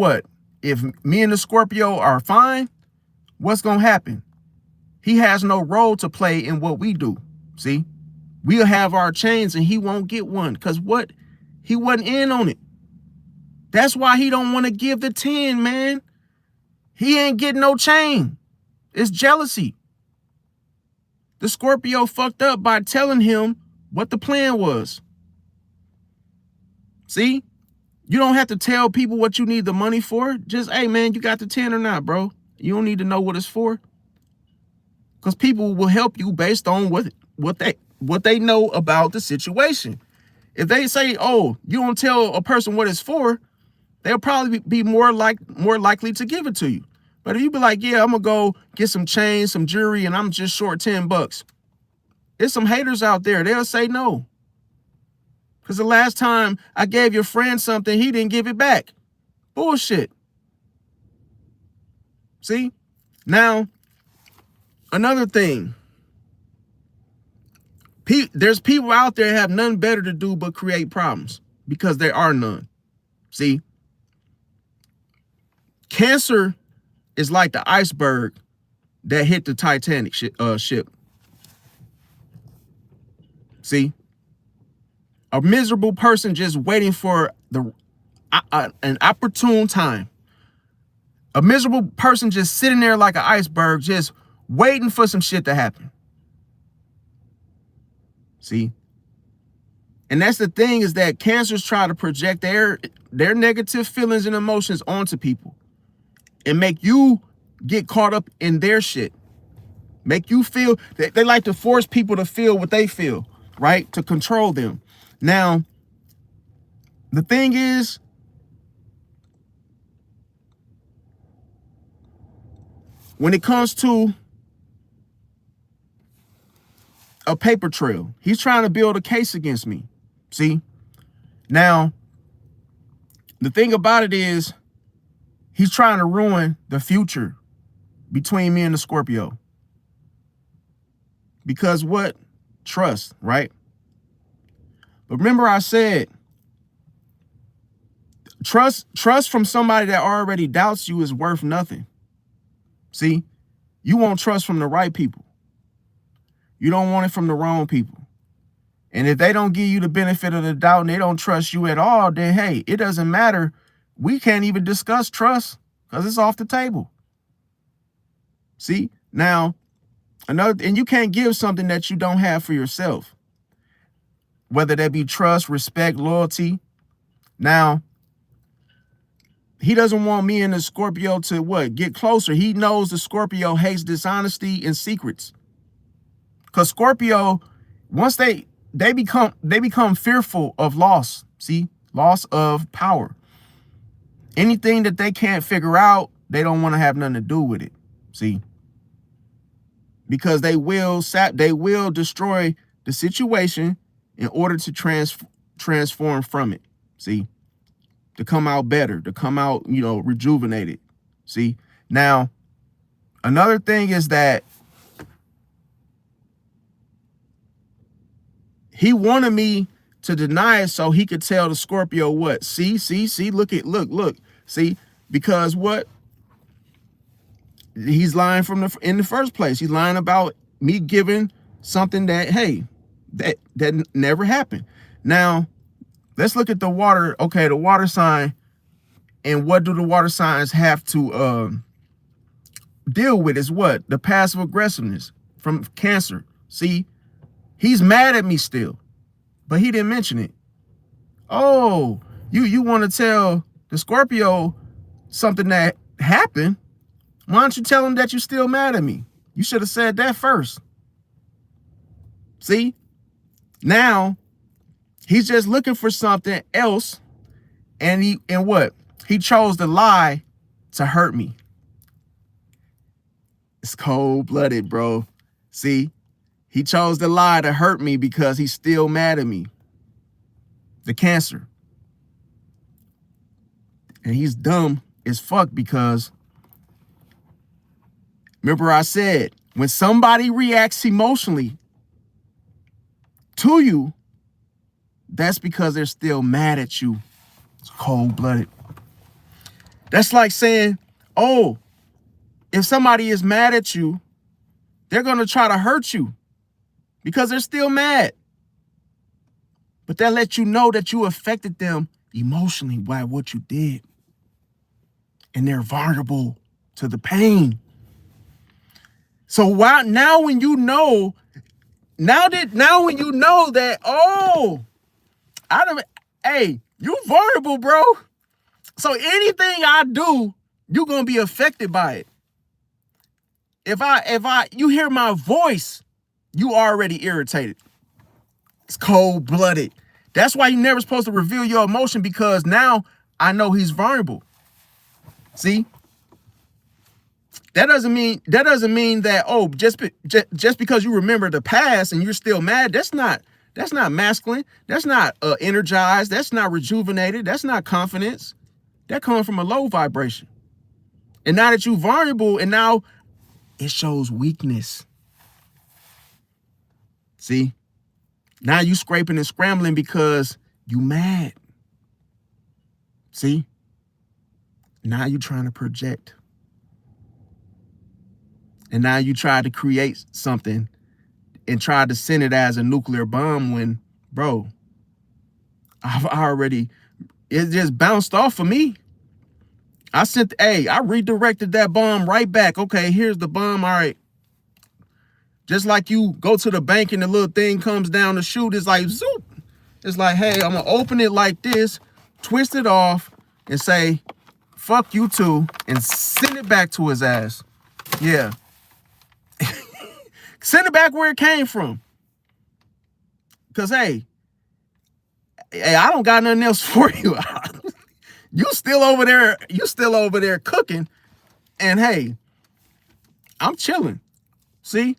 me and the Scorpio are fine, what's going to happen? He has no role to play in what we do. See? We'll have our chains and he won't get one, because what? He wasn't in on it. That's why he don't want to give the 10, man. He ain't getting no chain. It's jealousy. The Scorpio fucked up by telling him what the plan was. See? You don't have to tell people what you need the money for. Just, hey, man, you got the 10 or not, bro? You don't need to know what it's for. Because people will help you based on what they know about the situation. If they say, oh, you don't tell a person what it's for, they'll probably be more likely to give it to you. But if you be like, yeah, I'm going to go get some chains, some jewelry, and I'm just short $10. There's some haters out there. They'll say no. Because the last time I gave your friend something, he didn't give it back. Bullshit. See? Now, another thing. There's people out there that have nothing better to do but create problems, because there are none. See? Cancer is like the iceberg that hit the Titanic ship. See? A miserable person just waiting for an opportune time. A miserable person just sitting there like an iceberg, just waiting for some shit to happen. See? And that's the thing, is that Cancers try to project their negative feelings and emotions onto people and make you get caught up in their shit. Make you feel, they like to force people to feel what they feel, right? To control them. Now, the thing is, when it comes to a paper trail, he's trying to build a case against me. See? Now, the thing about it is, he's trying to ruin the future between me and the Scorpio. Because what? Trust, right? But remember I said, trust from somebody that already doubts you is worth nothing. See? You want trust from the right people. You don't want it from the wrong people. And if they don't give you the benefit of the doubt and they don't trust you at all, then hey, it doesn't matter. We can't even discuss trust because it's off the table. See? Now, and you can't give something that you don't have for yourself. Whether that be trust, respect, loyalty. Now, he doesn't want me and the Scorpio to what? Get closer. He knows the Scorpio hates dishonesty and secrets. Because Scorpio, once they become fearful of loss. See? Loss of power. Anything that they can't figure out, they don't want to have nothing to do with it. See? Because they will destroy the situation in order to transform from it. See? To come out better, to come out, rejuvenated. See? Now, another thing is that he wanted me to deny it so he could tell the Scorpio what? See, look. See? Because what? He's lying in the first place. He's lying about me giving something that, hey, that never happened. Now, let's look at the water. Okay, the water sign. And what do the water signs have to deal with is what? The passive aggressiveness from Cancer. See, he's mad at me still, but he didn't mention it. Oh, you want to tell the Scorpio something that happened? Why don't you tell him that you're still mad at me? You should have said that first. See? Now, he's just looking for something else. And what? He chose to lie to hurt me. It's cold-blooded, bro. See? He chose to lie to hurt me because he's still mad at me. The Cancer. And he's dumb as fuck because remember I said, when somebody reacts emotionally to you, that's because they're still mad at you. It's cold-blooded. That's like saying, oh, if somebody is mad at you, they're going to try to hurt you because they're still mad. But that lets you know that you affected them emotionally by what you did. And they're vulnerable to the pain. So now when you know that, oh, hey, you vulnerable, bro. So anything I do, you're gonna be affected by it. If you hear my voice, you already irritated. It's cold-blooded. That's why you're never supposed to reveal your emotion, because now I know he's vulnerable. See? That doesn't mean that, oh, just because you remember the past and you're still mad, that's not masculine. That's not energized. That's not rejuvenated. That's not confidence. That comes from a low vibration. And now that you're vulnerable, and now it shows weakness. See? Now you scraping and scrambling because you mad. See? Now you trying to project. And now you try to create something and try to send it as a nuclear bomb when, bro, it just bounced off of me. I redirected that bomb right back. Okay, here's the bomb. All right. Just like you go to the bank and the little thing comes down the chute, it's like, zoop. It's like, hey, I'm going to open it like this, twist it off, and say, fuck you too, and send it back to his ass. Yeah. Send it back where it came from. Because, hey, Hey, I don't got nothing else for you. You still over there cooking, and hey, I'm chilling. See?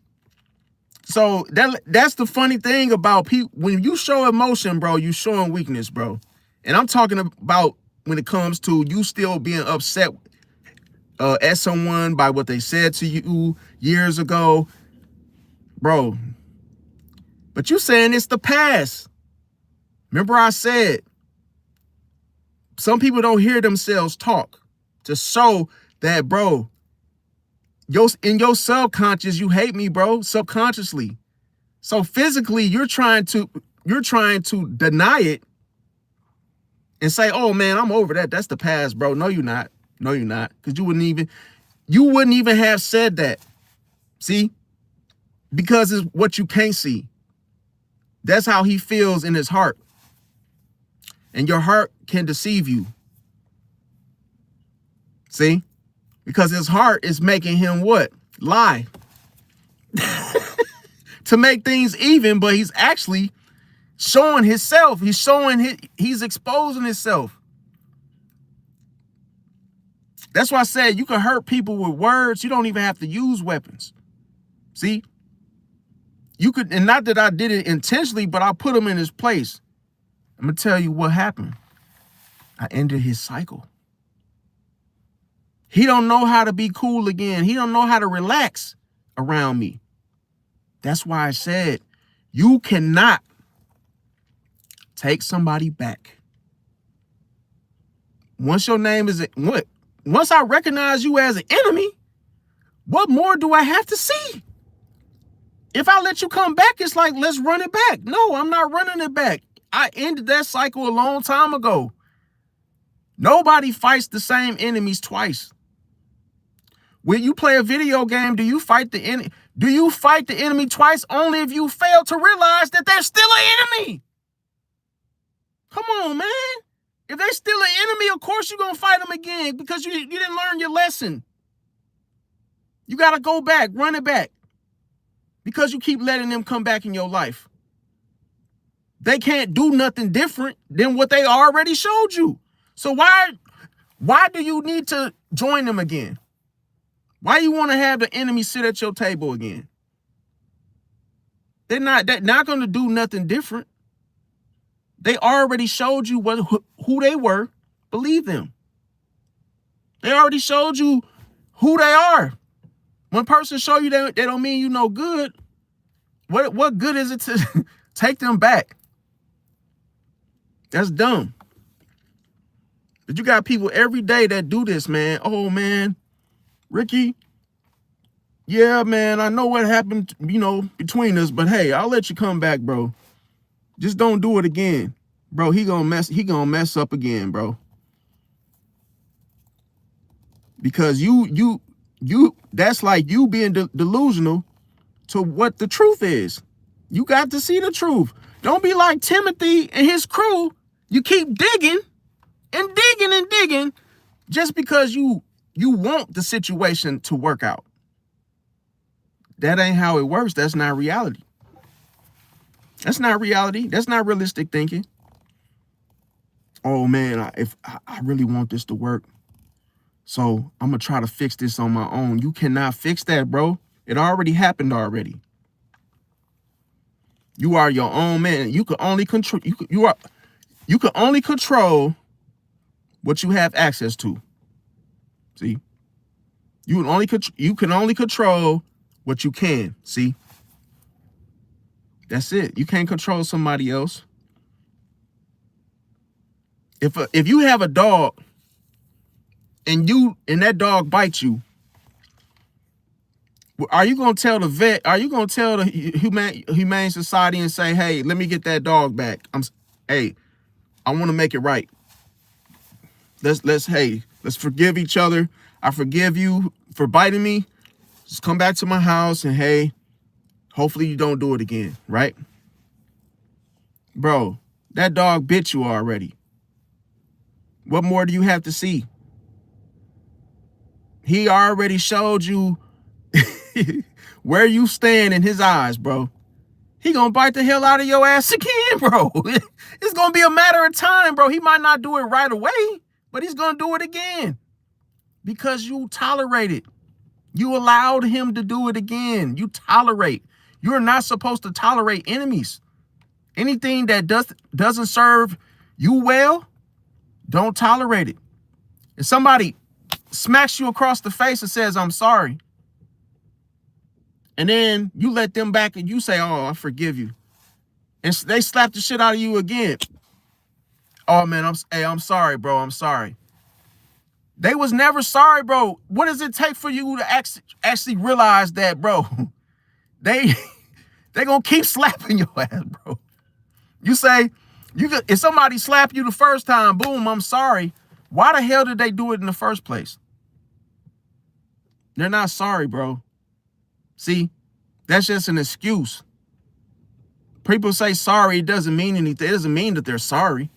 So that's the funny thing about people. When you show emotion, bro, you showing weakness, bro. And I'm talking about when it comes to you still being upset at someone by what they said to you years ago, bro. But you saying it's the past. Remember I said, some people don't hear themselves talk to show that, bro, in your subconscious, you hate me, bro, subconsciously. So physically, you're trying to deny it and say, oh man, I'm over that. That's the past, bro. No, you're not. No, you're not. Because you wouldn't even have said that. See? Because it's what you can't see. That's how he feels in his heart. And your heart can deceive you. See? Because his heart is making him what? Lie. To make things even, but he's actually showing himself. He's exposing himself. That's why I said you can hurt people with words. You don't even have to use weapons. See? You could, and not that I did it intentionally, but I put him in his place. I'm going to tell you what happened. I ended his cycle. He don't know how to be cool again. He don't know how to relax around me. That's why I said you cannot take somebody back. Once your name is once I recognize you as an enemy, what more do I have to see? If I let you come back, it's like, let's run it back. No, I'm not running it back. I ended that cycle a long time ago. Nobody fights the same enemies twice. When you play a video game, do you fight the enemy twice only if you fail to realize that they're still an enemy? Come on, man. If they're still an enemy, of course you're going to fight them again because you didn't learn your lesson. You got to go back, run it back, because you keep letting them come back in your life. They can't do nothing different than what they already showed you. So why do you need to join them again? Why you want to have the enemy sit at your table again? They're not going to do nothing different. They already showed you who they were. Believe them. They already showed you who they are. When a person show you that, they don't mean you no good. What good is it to take them back? That's dumb. But you got people every day that do this, man. Oh, man, Ricky, yeah, man, I know what happened, between us, but hey, I'll let you come back, bro. Just don't do it again. Bro, he gonna mess up again, bro. Because you that's like you being delusional to what the truth is. You got to see the truth. Don't be like Timothy and his crew. You keep digging and digging and digging just because you want the situation to work out. That ain't how it works. That's not reality. That's not reality. That's not realistic thinking. Oh man, if I really want this to work, so I'm gonna try to fix this on my own. You cannot fix that, bro. It already happened already. You are your own man. You can only control. You can only control what you have access to. See, you can only control what you can. See, that's it. You can't control somebody else. If you have a dog and that dog bites you, are you gonna tell the vet? Are you gonna tell the humane society and say, "Hey, let me get that dog back. I want to make it right. Let's forgive each other. I forgive you for biting me. Just come back to my house and hey, hopefully you don't do it again, right?" Bro, that dog bit you already. What more do you have to see? He already showed you where you stand in his eyes, bro. he gonna bite the hell out of your ass again, bro. It's gonna be a matter of time, bro. He might not do it right away, but he's gonna do it again because you tolerate it. You allowed him to do it again. You tolerate. You're not supposed to tolerate enemies. Anything that doesn't serve you well, don't tolerate it. If somebody smacks you across the face and says, I'm sorry, and then you let them back and you say, oh, I forgive you, and they slap the shit out of you again. Oh man, I'm sorry, bro. I'm sorry. They was never sorry, bro. What does it take for you to actually realize that, bro? They gonna keep slapping your ass, bro. You say, if somebody slap you the first time, boom, I'm sorry. Why the hell did they do it in the first place? They're not sorry, bro. See, that's just an excuse. People say sorry, it doesn't mean anything. It doesn't mean that they're sorry.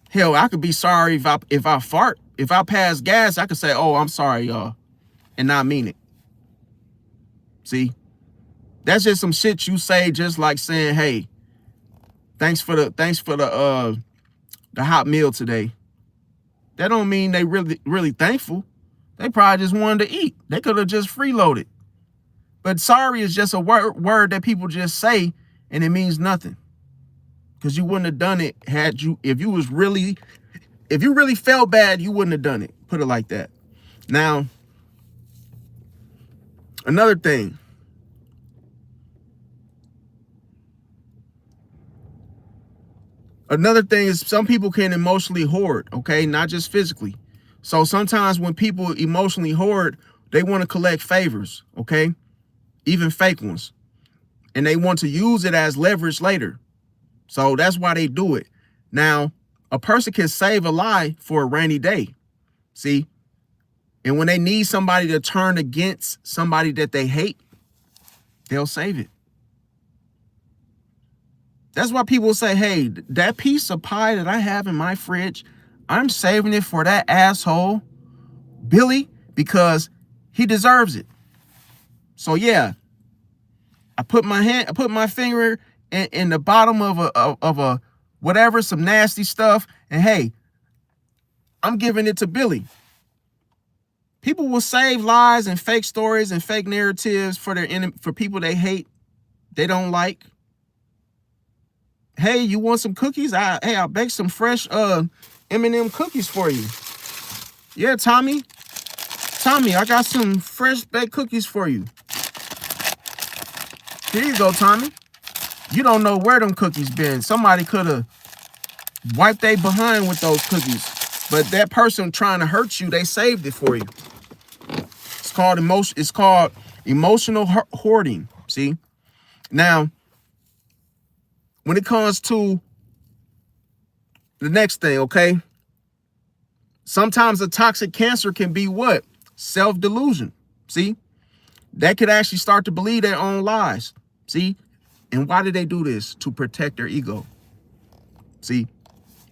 Hell, I could be sorry if I fart. If I pass gas, I could say, oh, I'm sorry, y'all, and not mean it. See, that's just some shit you say, just like saying, hey, thanks for the hot meal today. That don't mean they really thankful. They probably just wanted to eat. They could have just freeloaded. But sorry is just a word that people just say, and it means nothing. Because you wouldn't have done it if you really felt bad, you wouldn't have done it. Put it like that. Now, another thing. Another thing is some people can emotionally hoard, okay? Not just physically. So sometimes when people emotionally hoard, they want to collect favors, okay? Even fake ones. And they want to use it as leverage later. So that's why they do it. Now, a person can save a lie for a rainy day. See? And when they need somebody to turn against somebody that they hate, they'll save it. That's why people say, hey, that piece of pie that I have in my fridge, I'm saving it for that asshole, Billy, because he deserves it. So yeah, I put my finger in the bottom of a whatever, some nasty stuff, and hey, I'm giving it to Billy. People will save lies and fake stories and fake narratives for people they hate, they don't like. Hey, you want some cookies? I'll bake some fresh M&M cookies for you. Yeah, Tommy, I got some fresh baked cookies for you. Here you go, Tommy. You don't know where them cookies been. Somebody could have wiped their behind with those cookies. But that person trying to hurt you, they saved it for you. It's called emotional hoarding. See? Now, when it comes to the next thing, okay? Sometimes a toxic cancer can be what? Self-delusion. See? That could actually start to believe their own lies. See? And why did they do this? To protect their ego. See?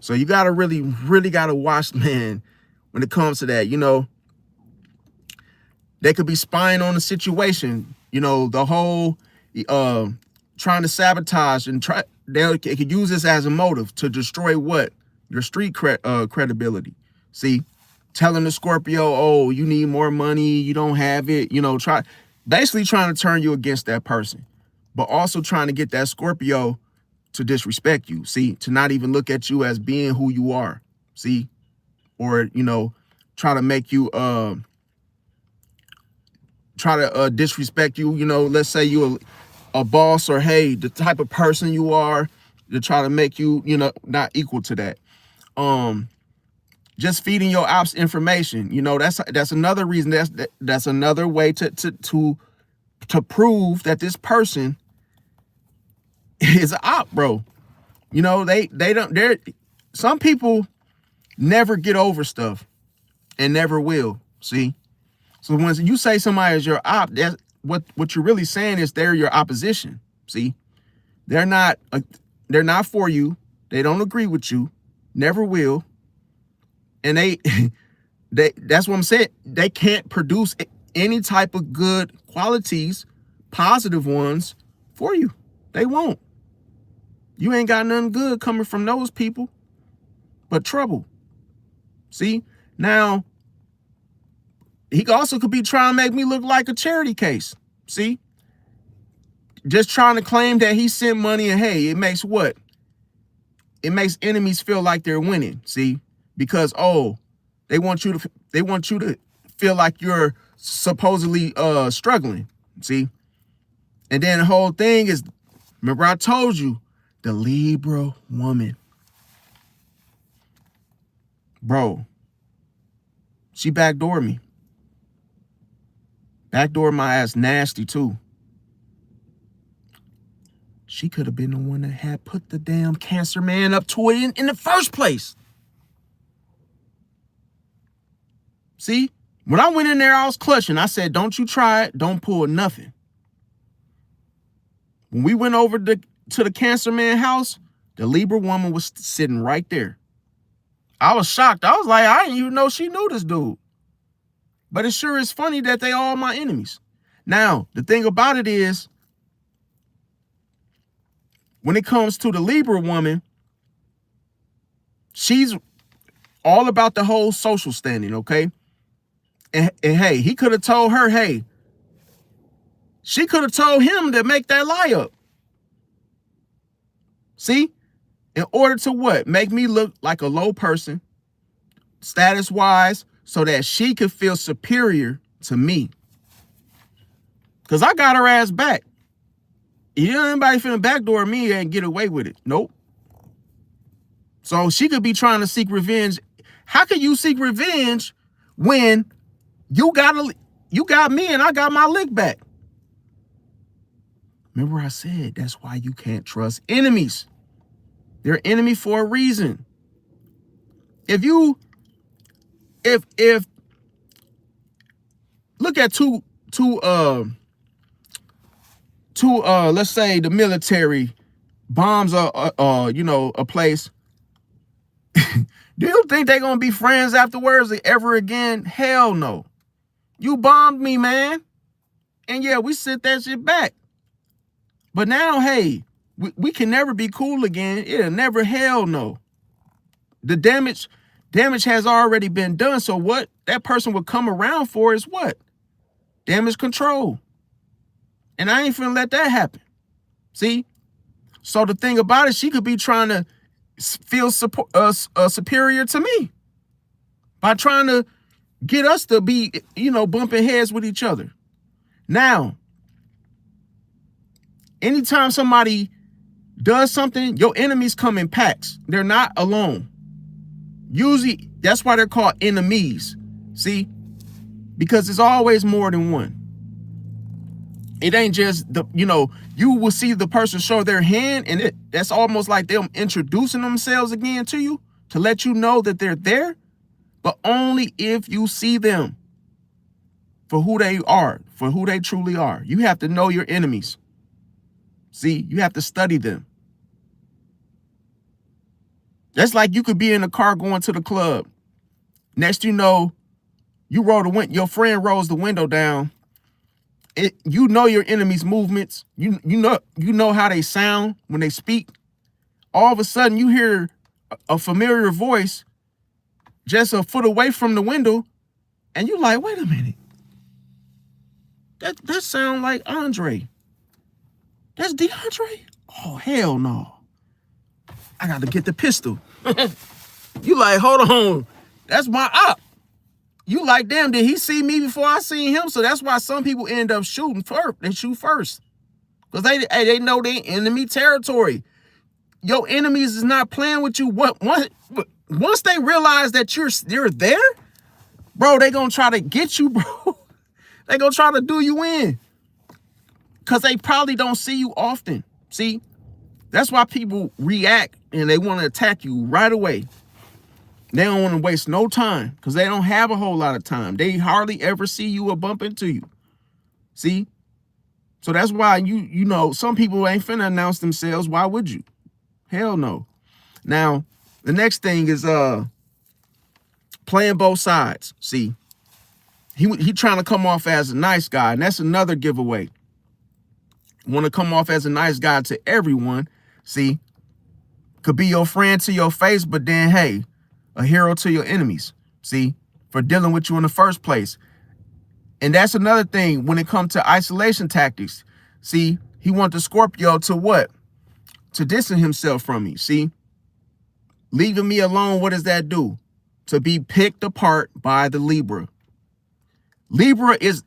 So you got to really got to watch, man, when it comes to that. You know, they could be spying on the situation. You know, the whole trying to sabotage and they could use this as a motive to destroy what? Your street credibility. See, telling the Scorpio, oh, you need more money, you don't have it, you know, basically trying to turn you against that person, but also trying to get that Scorpio to disrespect you. See, to not even look at you as being who you are. See, or, you know, try to make you disrespect you. You know, let's say you're a boss, or hey, the type of person you are, to try to make you, you know, not equal to that. Just feeding your ops information, you know, that's another reason. That's another way to prove that this person is an op, bro. You know, some people never get over stuff and never will. See, so when you say somebody is your op, that's what you're really saying is they're your opposition. See, they're not for you. They don't agree with you, never will. And that's what I'm saying. They can't produce any type of good qualities, positive ones for you. They won't. You ain't got nothing good coming from those people but trouble. See? Now, he also could be trying to make me look like a charity case. See? Just trying to claim that he sent money, and hey, it makes what? It makes enemies feel like they're winning. See? Because they want you to feel like you're supposedly struggling. See? And then the whole thing is, remember I told you, the Libra woman. Bro, she backdoored me. Backdoored my ass nasty too. She could have been the one that had put the damn Cancer man up to it in the first place. See? When I went in there, I was clutching. I said, don't you try it. Don't pull nothing. When we went over to the Cancer man house, the Libra woman was sitting right there. I was shocked. I was like, I didn't even know she knew this dude. But it sure is funny that they all my enemies. Now, the thing about it is, when it comes to the Libra woman, she's all about the whole social standing, okay? And hey, he could have told her, hey, she could have told him to make that lie up. See? In order to what? Make me look like a low person, status-wise, so that she could feel superior to me. Because I got her ass back. You know, anybody finna backdoor me and get away with it? Nope. So she could be trying to seek revenge. How can you seek revenge when you got me and I got my lick back? Remember I said that's why you can't trust enemies. They're enemy for a reason. If look at two let's say the military bombs a place. Do you think they're gonna be friends afterwards ever again? Hell no. You bombed me, man. And yeah, we sent that shit back. But now, hey, we can never be cool again. It'll never, hell no. The damage has already been done. So what that person would come around for is what? Damage control. And I ain't finna let that happen. See? So the thing about it, she could be trying to feel superior to me by trying to get us to be, bumping heads with each other. Now, anytime somebody does something, your enemies come in packs. They're not alone. Usually, that's why they're called enemies. See? Because it's always more than one. It ain't just you will see the person show their hand, and that's almost like them introducing themselves again to you to let you know that they're there, but only if you see them for who they are, for who they truly are. You have to know your enemies. See, you have to study them. That's like you could be in a car going to the club. Next you know, your friend rolls the window down. You know your enemy's movements. You know how they sound when they speak. All of a sudden you hear a familiar voice just a foot away from the window, and you're like, wait a minute. That sound like Andre. That's DeAndre? Oh, hell no. I got to get the pistol. You like, hold on. That's my op. You like, damn, did he see me before I seen him? So that's why some people end up shooting first. They shoot first. Because they know they enemy territory. Your enemies is not playing with you. Once they realize that you're there, bro, they gonna try to get you, bro. They gonna try to do you in. Because they probably don't see you often. See? That's why people react and they want to attack you right away. They don't want to waste no time because they don't have a whole lot of time. They hardly ever see you or bump into you. See? So that's why some people ain't finna announce themselves. Why would you? Hell no. Now, the next thing is playing both sides. See? He trying to come off as a nice guy, and that's another giveaway. Want to come off as a nice guy to everyone. See, could be your friend to your face, but then, hey, a hero to your enemies. See, for dealing with you in the first place. And that's another thing when it comes to isolation tactics. See, he wants the Scorpio to what? To distance himself from me. See, leaving me alone, what does that do? To be picked apart by the Libra. Libra is,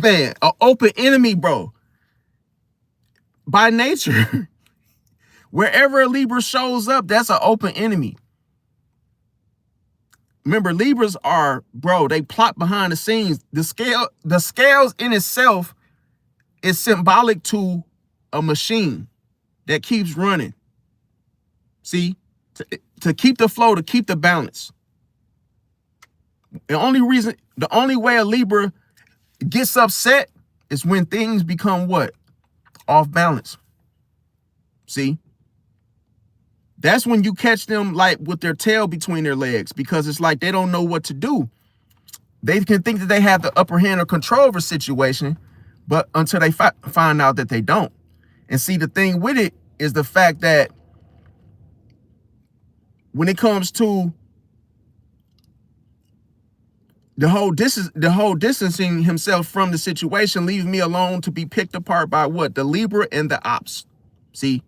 man, an open enemy, bro. By nature. Wherever a Libra shows up, that's an open enemy. Remember, Libras are, bro, they plot behind the scenes. The scales in itself is symbolic to a machine that keeps running. See, to keep the flow, to keep the balance. The only way a Libra gets upset is when things become what? Off balance. See? That's when you catch them like with their tail between their legs, because it's like they don't know what to do. They can think that they have the upper hand or control over a situation, but until they find out that they don't. And see, the thing with it is the fact that when it comes to the whole distancing himself from the situation, leave me alone to be picked apart by what? The Libra and the ops. See?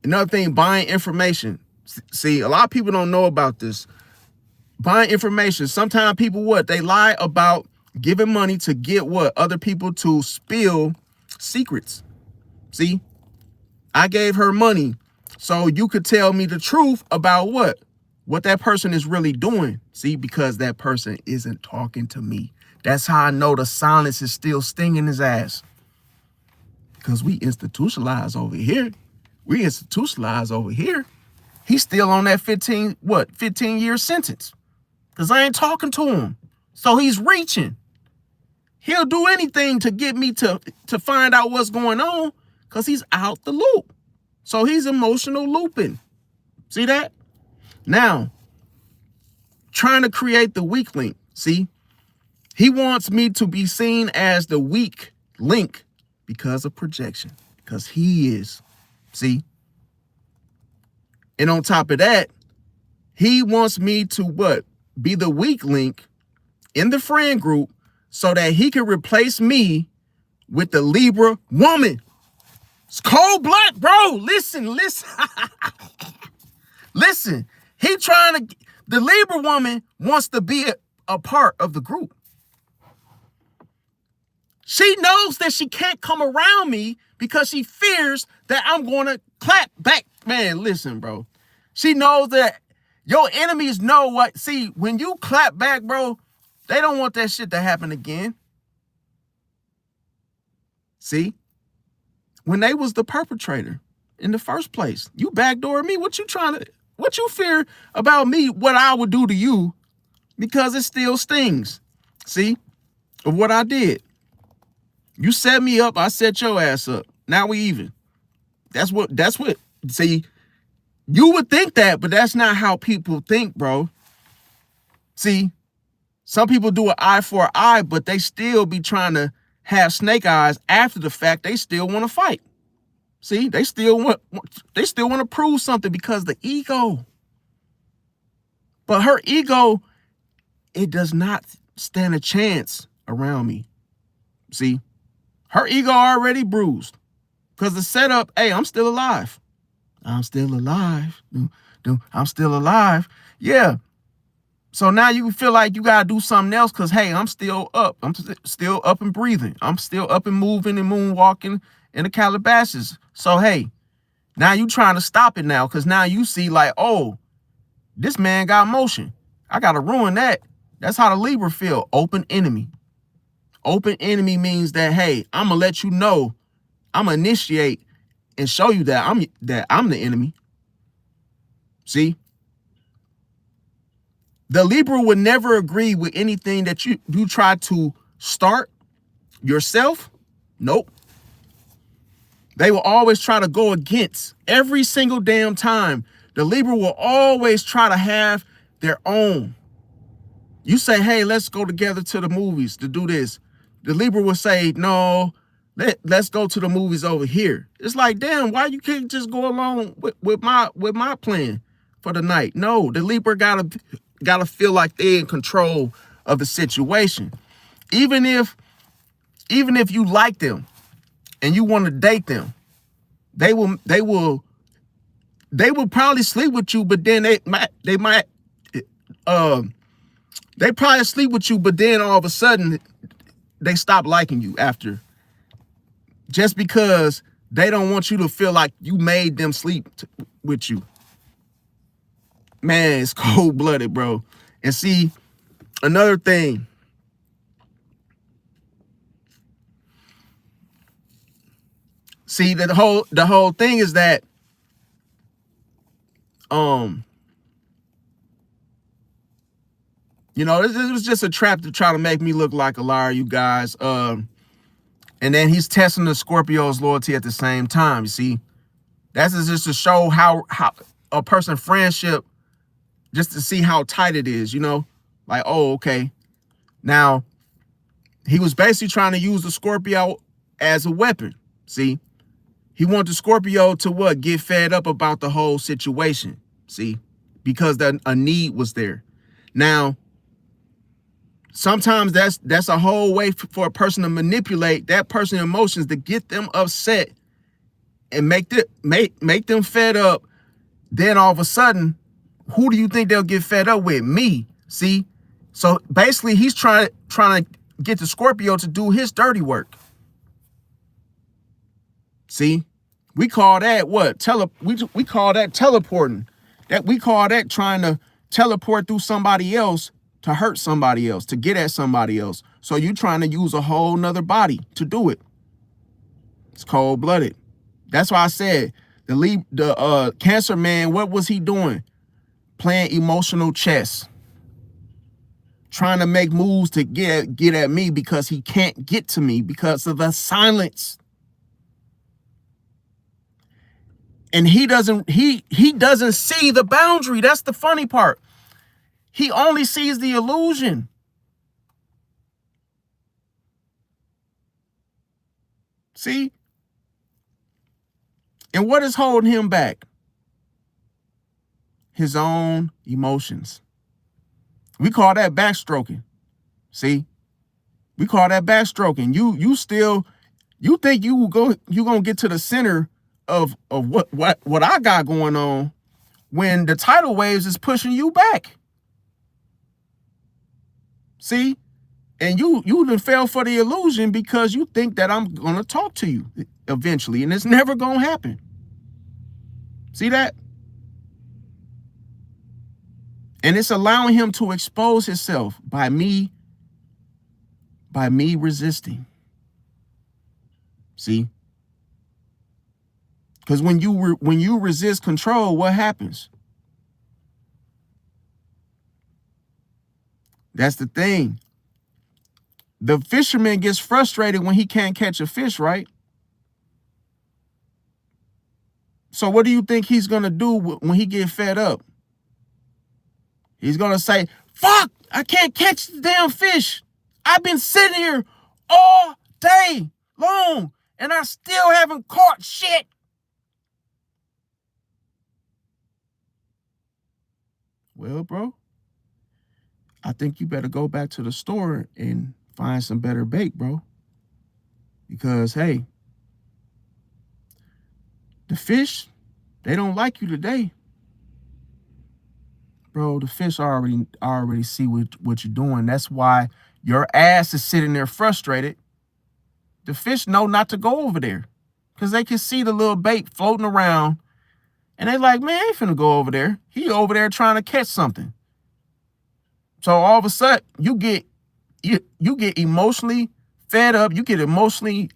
Another thing, buying information. See, a lot of people don't know about this. Buying information. Sometimes people what? They lie about giving money to get what? Other people to spill secrets. See? I gave her money so you could tell me the truth about what? What that person is really doing. See, because that person isn't talking to me. That's how I know the silence is still stinging his ass. Because we institutionalized over here. We institutionalized over here. He's still on that 15-year sentence. Because I ain't talking to him. So he's reaching. He'll do anything to get me to find out what's going on because he's out the loop. So he's emotional looping. See that? Now, trying to create the weak link. See, he wants me to be seen as the weak link because of projection. Because he is. See? And on top of that, he wants me to what? Be the weak link in the friend group so that he can replace me with the Libra woman. It's cold blood, bro. Listen. Listen. The Libra woman wants to be a part of the group. She knows that she can't come around me because she fears that I'm going to clap back. Man, listen, bro. She knows that your enemies know what. See, when you clap back, bro, they don't want that shit to happen again. See? When they was the perpetrator in the first place, you backdoored me. What you fear about me, what I would do to you, because it still stings. See? Of what I did. You set me up, I set your ass up. Now we even. That's what, see, you would think that, but that's not how people think, bro. See, some people do an eye for an eye, but they still be trying to have snake eyes after the fact. They still want to fight. See, they still want to prove something because the ego. But her ego, it does not stand a chance around me. See, her ego already bruised. Because the setup, hey, I'm still alive. I'm still alive. I'm still alive. Yeah. So now you feel like you got to do something else because, hey, I'm still up. I'm still up and breathing. I'm still up and moving and moonwalking in the Calabasas. So, hey, now you trying to stop it now because now you see like, oh, this man got motion. I got to ruin that. That's how the Libra feel. Open enemy. Open enemy means that, hey, I'm going to let you know. I'm going to initiate and show you that I'm the enemy. See? The Libra would never agree with anything that you try to start yourself. Nope. They will always try to go against every single damn time. The Libra will always try to have their own. You say, hey, let's go together to the movies to do this. The Libra will say, no, Let's go to the movies over here. It's like, damn, why you can't just go along with my plan for the night? No, the Libra gotta feel like they're in control of the situation. Even if you like them and you want to date them, they will probably sleep with you, but then they probably sleep with you, but then all of a sudden they stop liking you after, just because they don't want you to feel like you made them sleep with you. Man, it's cold-blooded, bro. And see, another thing, see, the whole thing is that you know, this was just a trap to try to make me look like a liar, you guys. And then he's testing the Scorpio's loyalty at the same time. You see, that's just to show how a person's friendship, just to see how tight it is, you know? Like, oh, okay. Now, he was basically trying to use the Scorpio as a weapon. See, he wanted the Scorpio to what? Get fed up about the whole situation. See, because a need was there. Now, sometimes that's a whole way for a person to manipulate that person's emotions to get them upset and make them fed up. Then all of a sudden, who do you think they'll get fed up with? Me. See? So basically he's trying to get the Scorpio to do his dirty work. See? We call that what? We call that teleporting. We call that trying to teleport through somebody else to hurt somebody else, to get at somebody else. So you're trying to use a whole nother body to do it. It's cold-blooded. That's why I said the Cancer man, what was he doing? Playing emotional chess. Trying to make moves to get at me because he can't get to me because of the silence. And he doesn't see the boundary. That's the funny part. He only sees the illusion. See? And what is holding him back? His own emotions. We call that backstroking. See? We call that backstroking. You think you gonna get to the center of what I got going on when the tidal waves is pushing you back. See? And you done fell for the illusion because you think that I'm gonna talk to you eventually, and it's never gonna happen. See that? And it's allowing him to expose himself by me resisting. See? Because when you resist control, what happens? That's the thing. The fisherman gets frustrated when he can't catch a fish, right? So what do you think he's going to do when he get fed up? He's going to say, fuck, I can't catch the damn fish. I've been sitting here all day long and I still haven't caught shit. Well, bro, I think you better go back to the store and find some better bait, bro. Because, hey, the fish, they don't like you today. Bro, the fish already see what you're doing. That's why your ass is sitting there frustrated. The fish know not to go over there because they can see the little bait floating around. And they like, man, I ain't finna go over there. He over there trying to catch something. So all of a sudden, you get emotionally fed up. You get emotionally,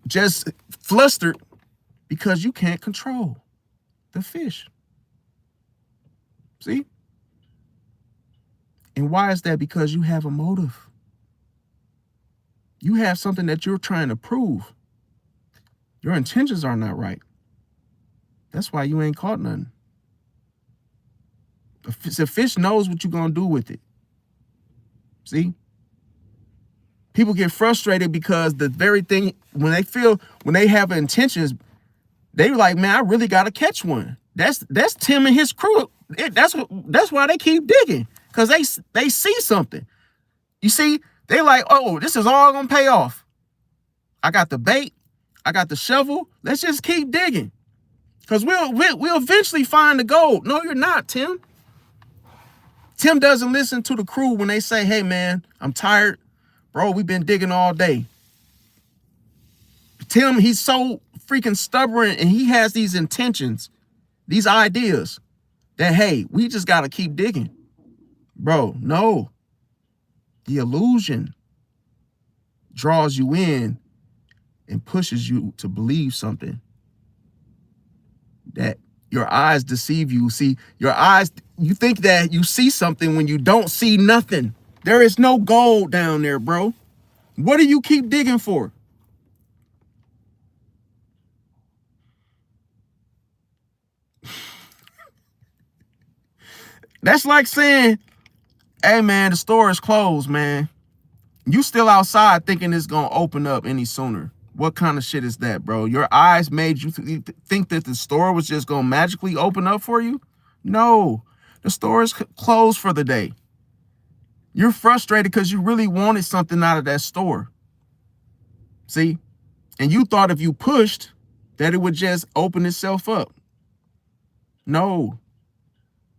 just flustered because you can't control the fish. See? And why is that? Because you have a motive. You have something that you're trying to prove. Your intentions are not right. That's why you ain't caught nothing. The fish knows what you're going to do with it. See? People get frustrated because the very thing, when they have intentions, they like, man, I really got to catch one. That's Tim and his crew. That's why they keep digging, because they see something. You see, they like, oh, this is all gonna pay off. I got the bait, I got the shovel. Let's just keep digging, because we'll eventually find the gold. No, you're not, Tim. Tim doesn't listen to the crew when they say, hey, man, I'm tired. Bro, we've been digging all day. Tim, he's so freaking stubborn, and he has these intentions, these ideas that, hey, we just got to keep digging. Bro, no. The illusion draws you in and pushes you to believe something that your eyes deceive you. See, your eyes, you think that you see something when you don't see nothing. There is no gold down there, bro. What do you keep digging for? That's like saying, hey, man, the store is closed, man. You still outside thinking it's going to open up any sooner. What kind of shit is that, bro? Your eyes made you think that the store was just going to magically open up for you? No, the store is closed for the day. You're frustrated because you really wanted something out of that store. See? And you thought if you pushed that it would just open itself up. No.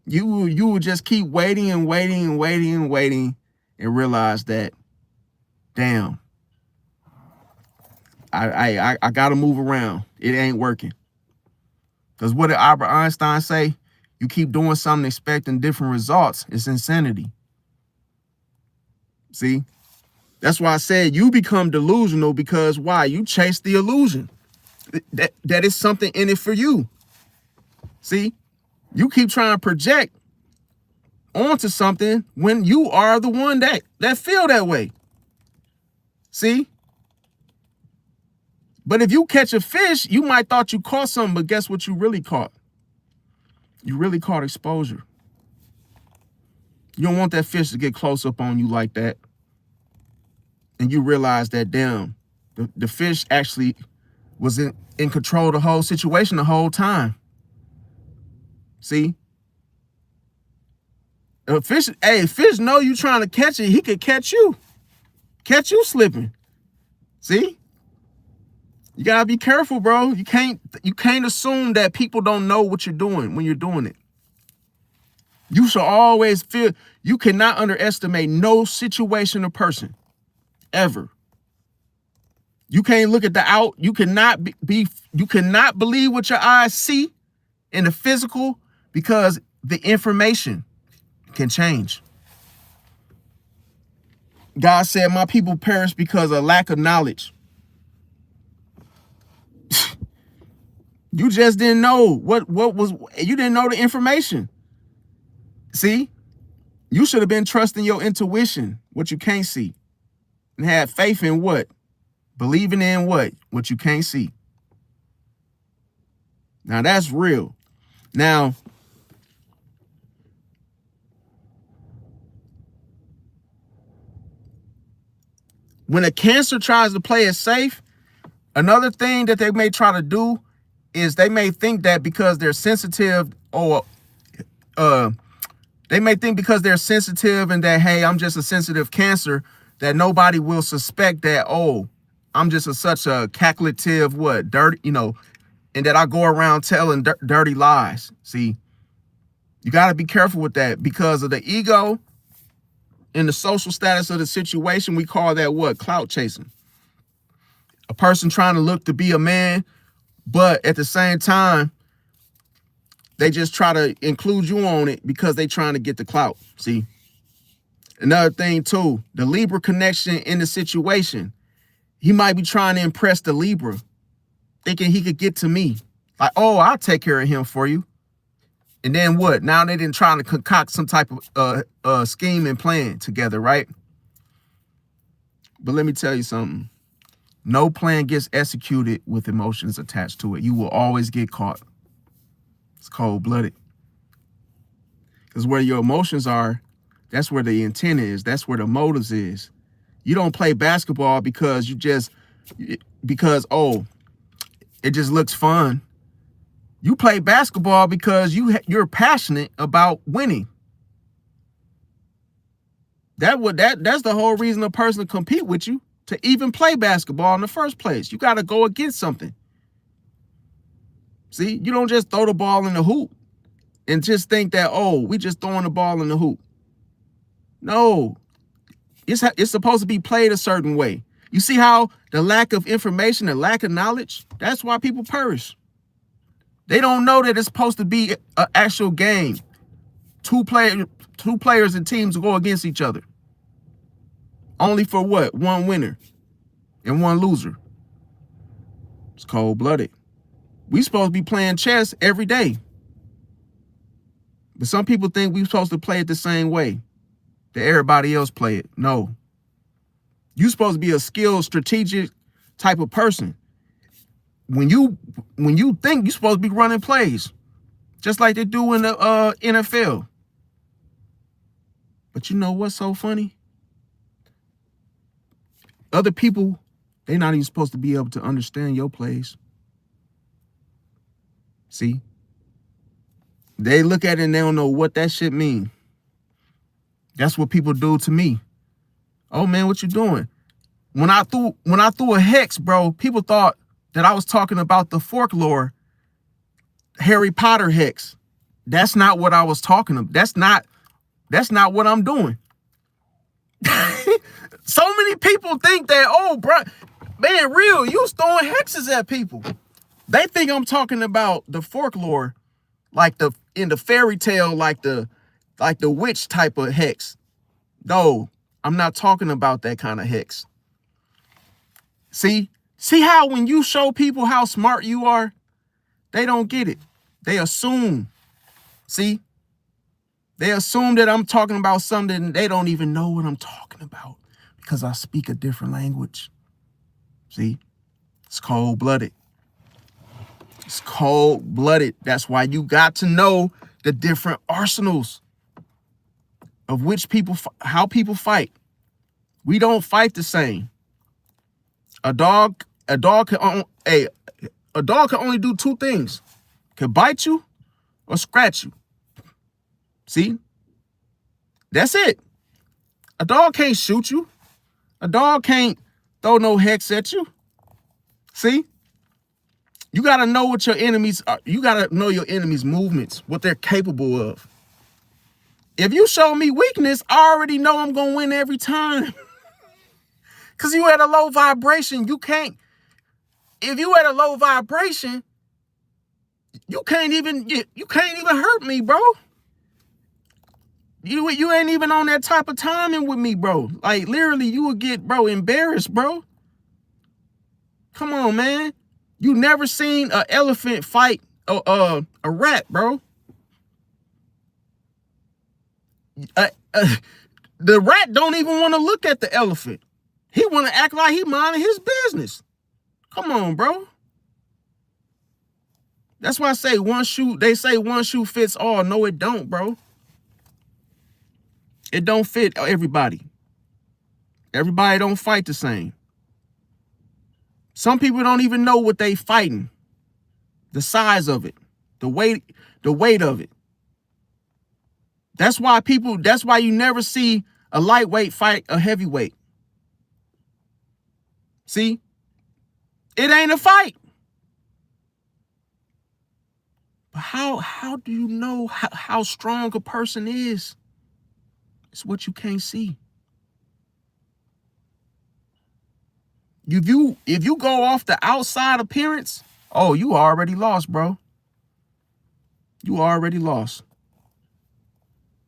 You would just keep waiting and waiting and waiting and waiting and realize that, damn, I got to move around. It ain't working. Because what did Albert Einstein say? You keep doing something expecting different results. It's insanity. See? That's why I said you become delusional, because why? You chase the illusion. That is something in it for you. See? You keep trying to project onto something when you are the one that feel that way. See? But if you catch a fish, you might thought you caught something, but guess what you really caught? You really caught exposure. You don't want that fish to get close up on you like that. And you realize that, damn, the fish actually was in control of the whole situation the whole time. See? Fish know you trying to catch it. He could catch you slipping. See? You gotta be careful, bro. You can't assume that people don't know what you're doing when you're doing it. You should always feel, you cannot underestimate no situation or person, ever. You can't look at the out. You cannot you cannot believe what your eyes see in the physical, because the information can change. God said, my people perish because of lack of knowledge. You just didn't know you didn't know the information. See, you should have been trusting your intuition, what you can't see, and had faith in what? Believing in what you can't see. Now that's real. Now, when a Cancer tries to play it safe, another thing that they may try to do is they may think that because they're sensitive, or they may think because they're sensitive and that, hey, I'm just a sensitive Cancer, that nobody will suspect that, oh, I'm just such a calculative, dirty, and that I go around telling dirty lies. See, you got to be careful with that, because of the ego and the social status of the situation. We call that clout chasing. A person trying to look to be a man, but at the same time, they just try to include you on it because they trying to get the clout. See, another thing too, the Libra connection in the situation. He might be trying to impress the Libra, thinking he could get to me. Like, oh, I'll take care of him for you. And then what? Now they didn't try to concoct some type of scheme and plan together, right? But let me tell you something. No plan gets executed with emotions attached to it. You will always get caught. It's cold-blooded. Because where your emotions are, that's where the intent is. That's where the motives is. You don't play basketball because oh, it just looks fun. You play basketball because you're passionate about winning. That's the whole reason a person compete with you, to even play basketball in the first place. You got to go against something. See, you don't just throw the ball in the hoop and just think that, oh, we just throwing the ball in the hoop. No, it's supposed to be played a certain way. You see how the lack of information, the lack of knowledge, that's why people perish. They don't know that it's supposed to be an actual game. Two players and teams go against each other. Only for what? One winner and one loser. It's cold-blooded. We supposed to be playing chess every day. But some people think we're supposed to play it the same way that everybody else play it. No. You're supposed to be a skilled, strategic type of person. When you think, you're supposed to be running plays, just like they do in the NFL. But you know what's so funny? Other people, they're not even supposed to be able to understand your plays. See? They look at it and they don't know what that shit mean. That's what people do to me. Oh man, what you doing? When I threw a hex, bro, people thought that I was talking about the folklore Harry Potter hex. That's not what I was talking about. That's not what I'm doing. So many people think that, oh, bro, man, real, you was throwing hexes at people. They think I'm talking about the folklore, like in the fairy tale, like the witch type of hex. No, I'm not talking about that kind of hex. See how when you show people how smart you are, they don't get it. They assume. See? They assume that I'm talking about something they don't even know what I'm talking about because I speak a different language. See? It's cold-blooded. It's cold-blooded. That's why you got to know the different arsenals of which people, how people fight. We don't fight the same. A dog can only do two things. Can bite you or scratch you. See? That's it. A dog can't shoot you. A dog can't throw no hex at you. See? You got to know what your enemies are. You got to know your enemies' movements, what they're capable of. If you show me weakness, I already know I'm going to win every time. Because you at a low vibration, you can't. If you at a low vibration, you can't even hurt me, bro. You ain't even on that type of timing with me, bro. Like, literally, you would get, bro, embarrassed, bro. Come on, man. You never seen an elephant fight a rat, bro. The rat don't even want to look at the elephant. He want to act like he minding his business. Come on, bro. That's why I say they say one shoe fits all. No, it don't, bro. It don't fit everybody. Everybody don't fight the same. Some people don't even know what they fighting. The size of it, the weight of it. That's why you never see a lightweight fight a heavyweight. See? It ain't a fight. But how do you know how strong a person is? It's what you can't see. If you go off the outside appearance, oh, you already lost, bro. You already lost.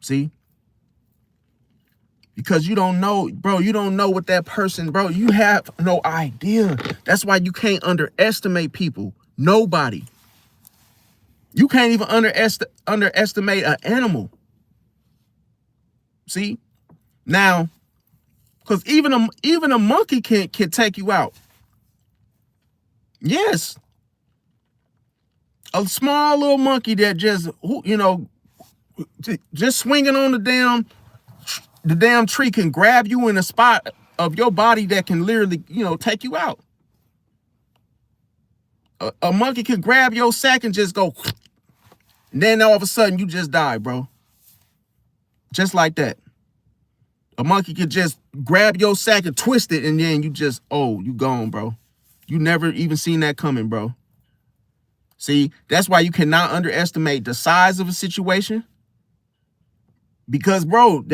See? Because you don't know, bro, you don't know what that person, bro, you have no idea. That's why you can't underestimate people. Nobody. You can't even underestimate an animal. See? Now, because even a monkey can take you out. Yes. A small little monkey that just swinging on the damn tree can grab you in a spot of your body that can literally, you know, take you out. A monkey can grab your sack and just go, and then all of a sudden you just die, bro. Just like that. A monkey could just grab your sack and twist it, and then you just, oh, you gone, bro. You never even seen that coming, bro. See, that's why you cannot underestimate the size of a situation. Because, bro,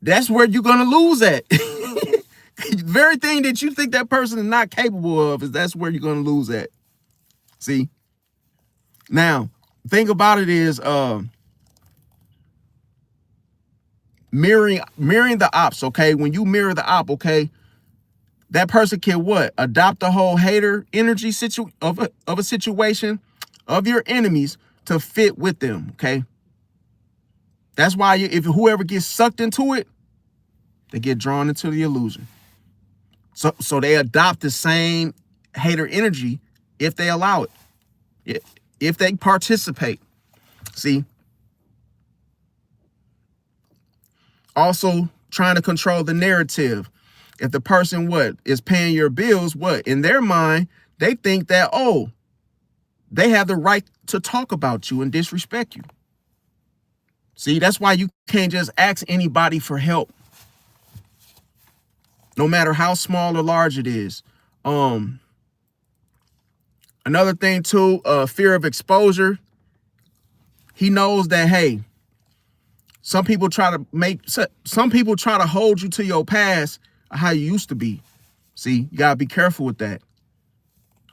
that's where you're gonna lose at. The very thing that you think that person is not capable of, is that's where you're gonna lose at. See? Now, thing about it is mirroring the ops, okay? When you mirror the op, okay, that person can what? Adopt the whole hater energy of a situation of your enemies to fit with them, okay? That's why if whoever gets sucked into it, they get drawn into the illusion. So they adopt the same hater energy if they allow it, if they participate. See? Also, trying to control the narrative. If the person is paying your bills, in their mind, they think that, oh, they have the right to talk about you and disrespect you. See, that's why you can't just ask anybody for help, no matter how small or large it is. Another thing too, fear of exposure. He knows that, hey, some people try to hold you to your past, how you used to be. See, you gotta be careful with that.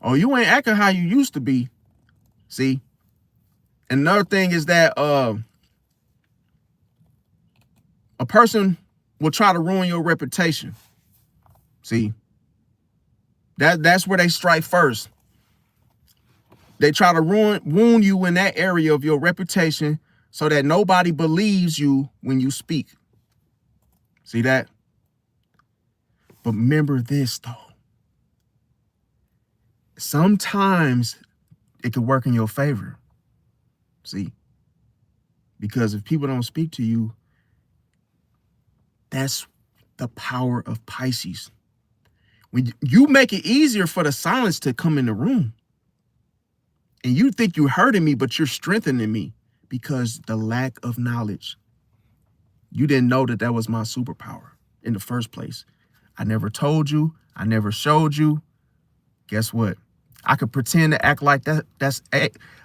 Oh, you ain't acting how you used to be. See, and another thing is that a person will try to ruin your reputation. See, that's where they strike first. They try to wound you in that area of your reputation so that nobody believes you when you speak. See that? But remember this, though. Sometimes it could work in your favor. See? Because if people don't speak to you, that's the power of Pisces. When you make it easier for the silence to come in the room. And you think you're hurting me, but you're strengthening me because the lack of knowledge. You didn't know that was my superpower in the first place. I never told you. I never showed you. Guess what? I could pretend to act like that.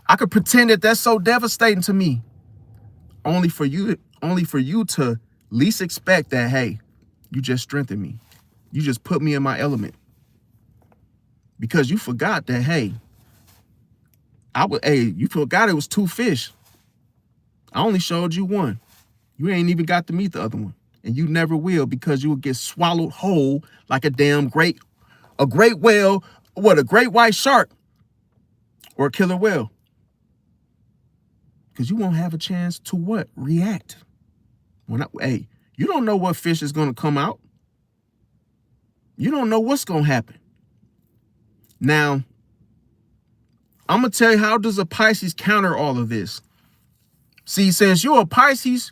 I could pretend that that's so devastating to me. Only for you to least expect that, hey, you just strengthened me. You just put me in my element. Because you forgot that, hey, you forgot it was 2 fish. I only showed you one. You ain't even got to meet the other one. And you never will, because you will get swallowed whole like a great whale, a great white shark or a killer whale. Because you won't have a chance to react. You don't know what fish is going to come out. You don't know what's going to happen. Now, I'm going to tell you, how does a Pisces counter all of this? See, since you're a Pisces,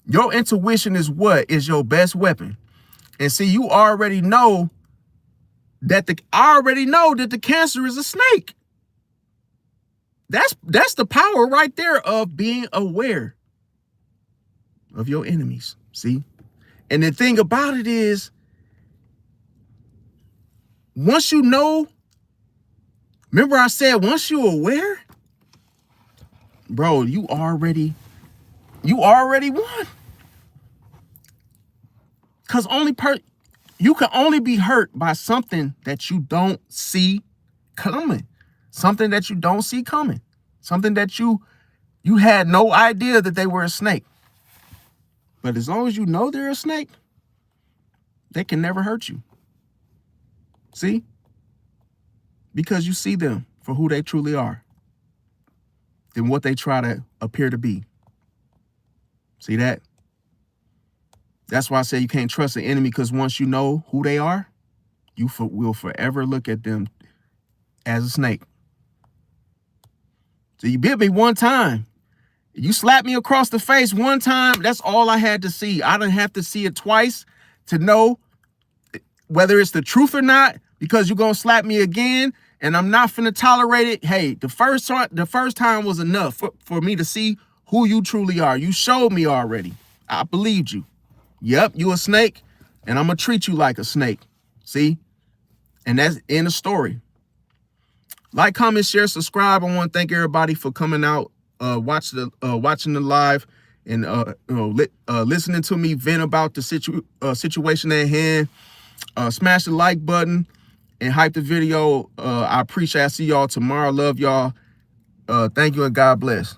your intuition is your best weapon. And see, you already know that the Cancer is a snake. That's the power right there of being aware of your enemies. See? And the thing about it is, once you know, remember I said, once you're aware, bro, you already won. Because you can only be hurt by something that you don't see coming. Something that you don't see coming. Something that you had no idea that they were a snake. But as long as you know they're a snake, they can never hurt you. See? Because you see them for who they truly are, than what they try to appear to be. See that? That's why I say you can't trust an enemy, because once you know who they are, you will forever look at them as a snake. So you bit me one time. You slapped me across the face one time. That's all I had to see. I didn't have to see it twice to know whether it's the truth or not, because you're gonna slap me again and I'm not finna tolerate it. Hey, the first time was enough for me to see who you truly are. You showed me already. I believed you. Yep, you a snake, and I'm gonna treat you like a snake. See? And that's in the story. Like, comment, share, subscribe. I want to thank everybody for coming out, watching the live, and listening to me vent about the situation at hand. Smash the like button and hype the video. I appreciate it. I see y'all tomorrow. Love y'all. Thank you and God bless.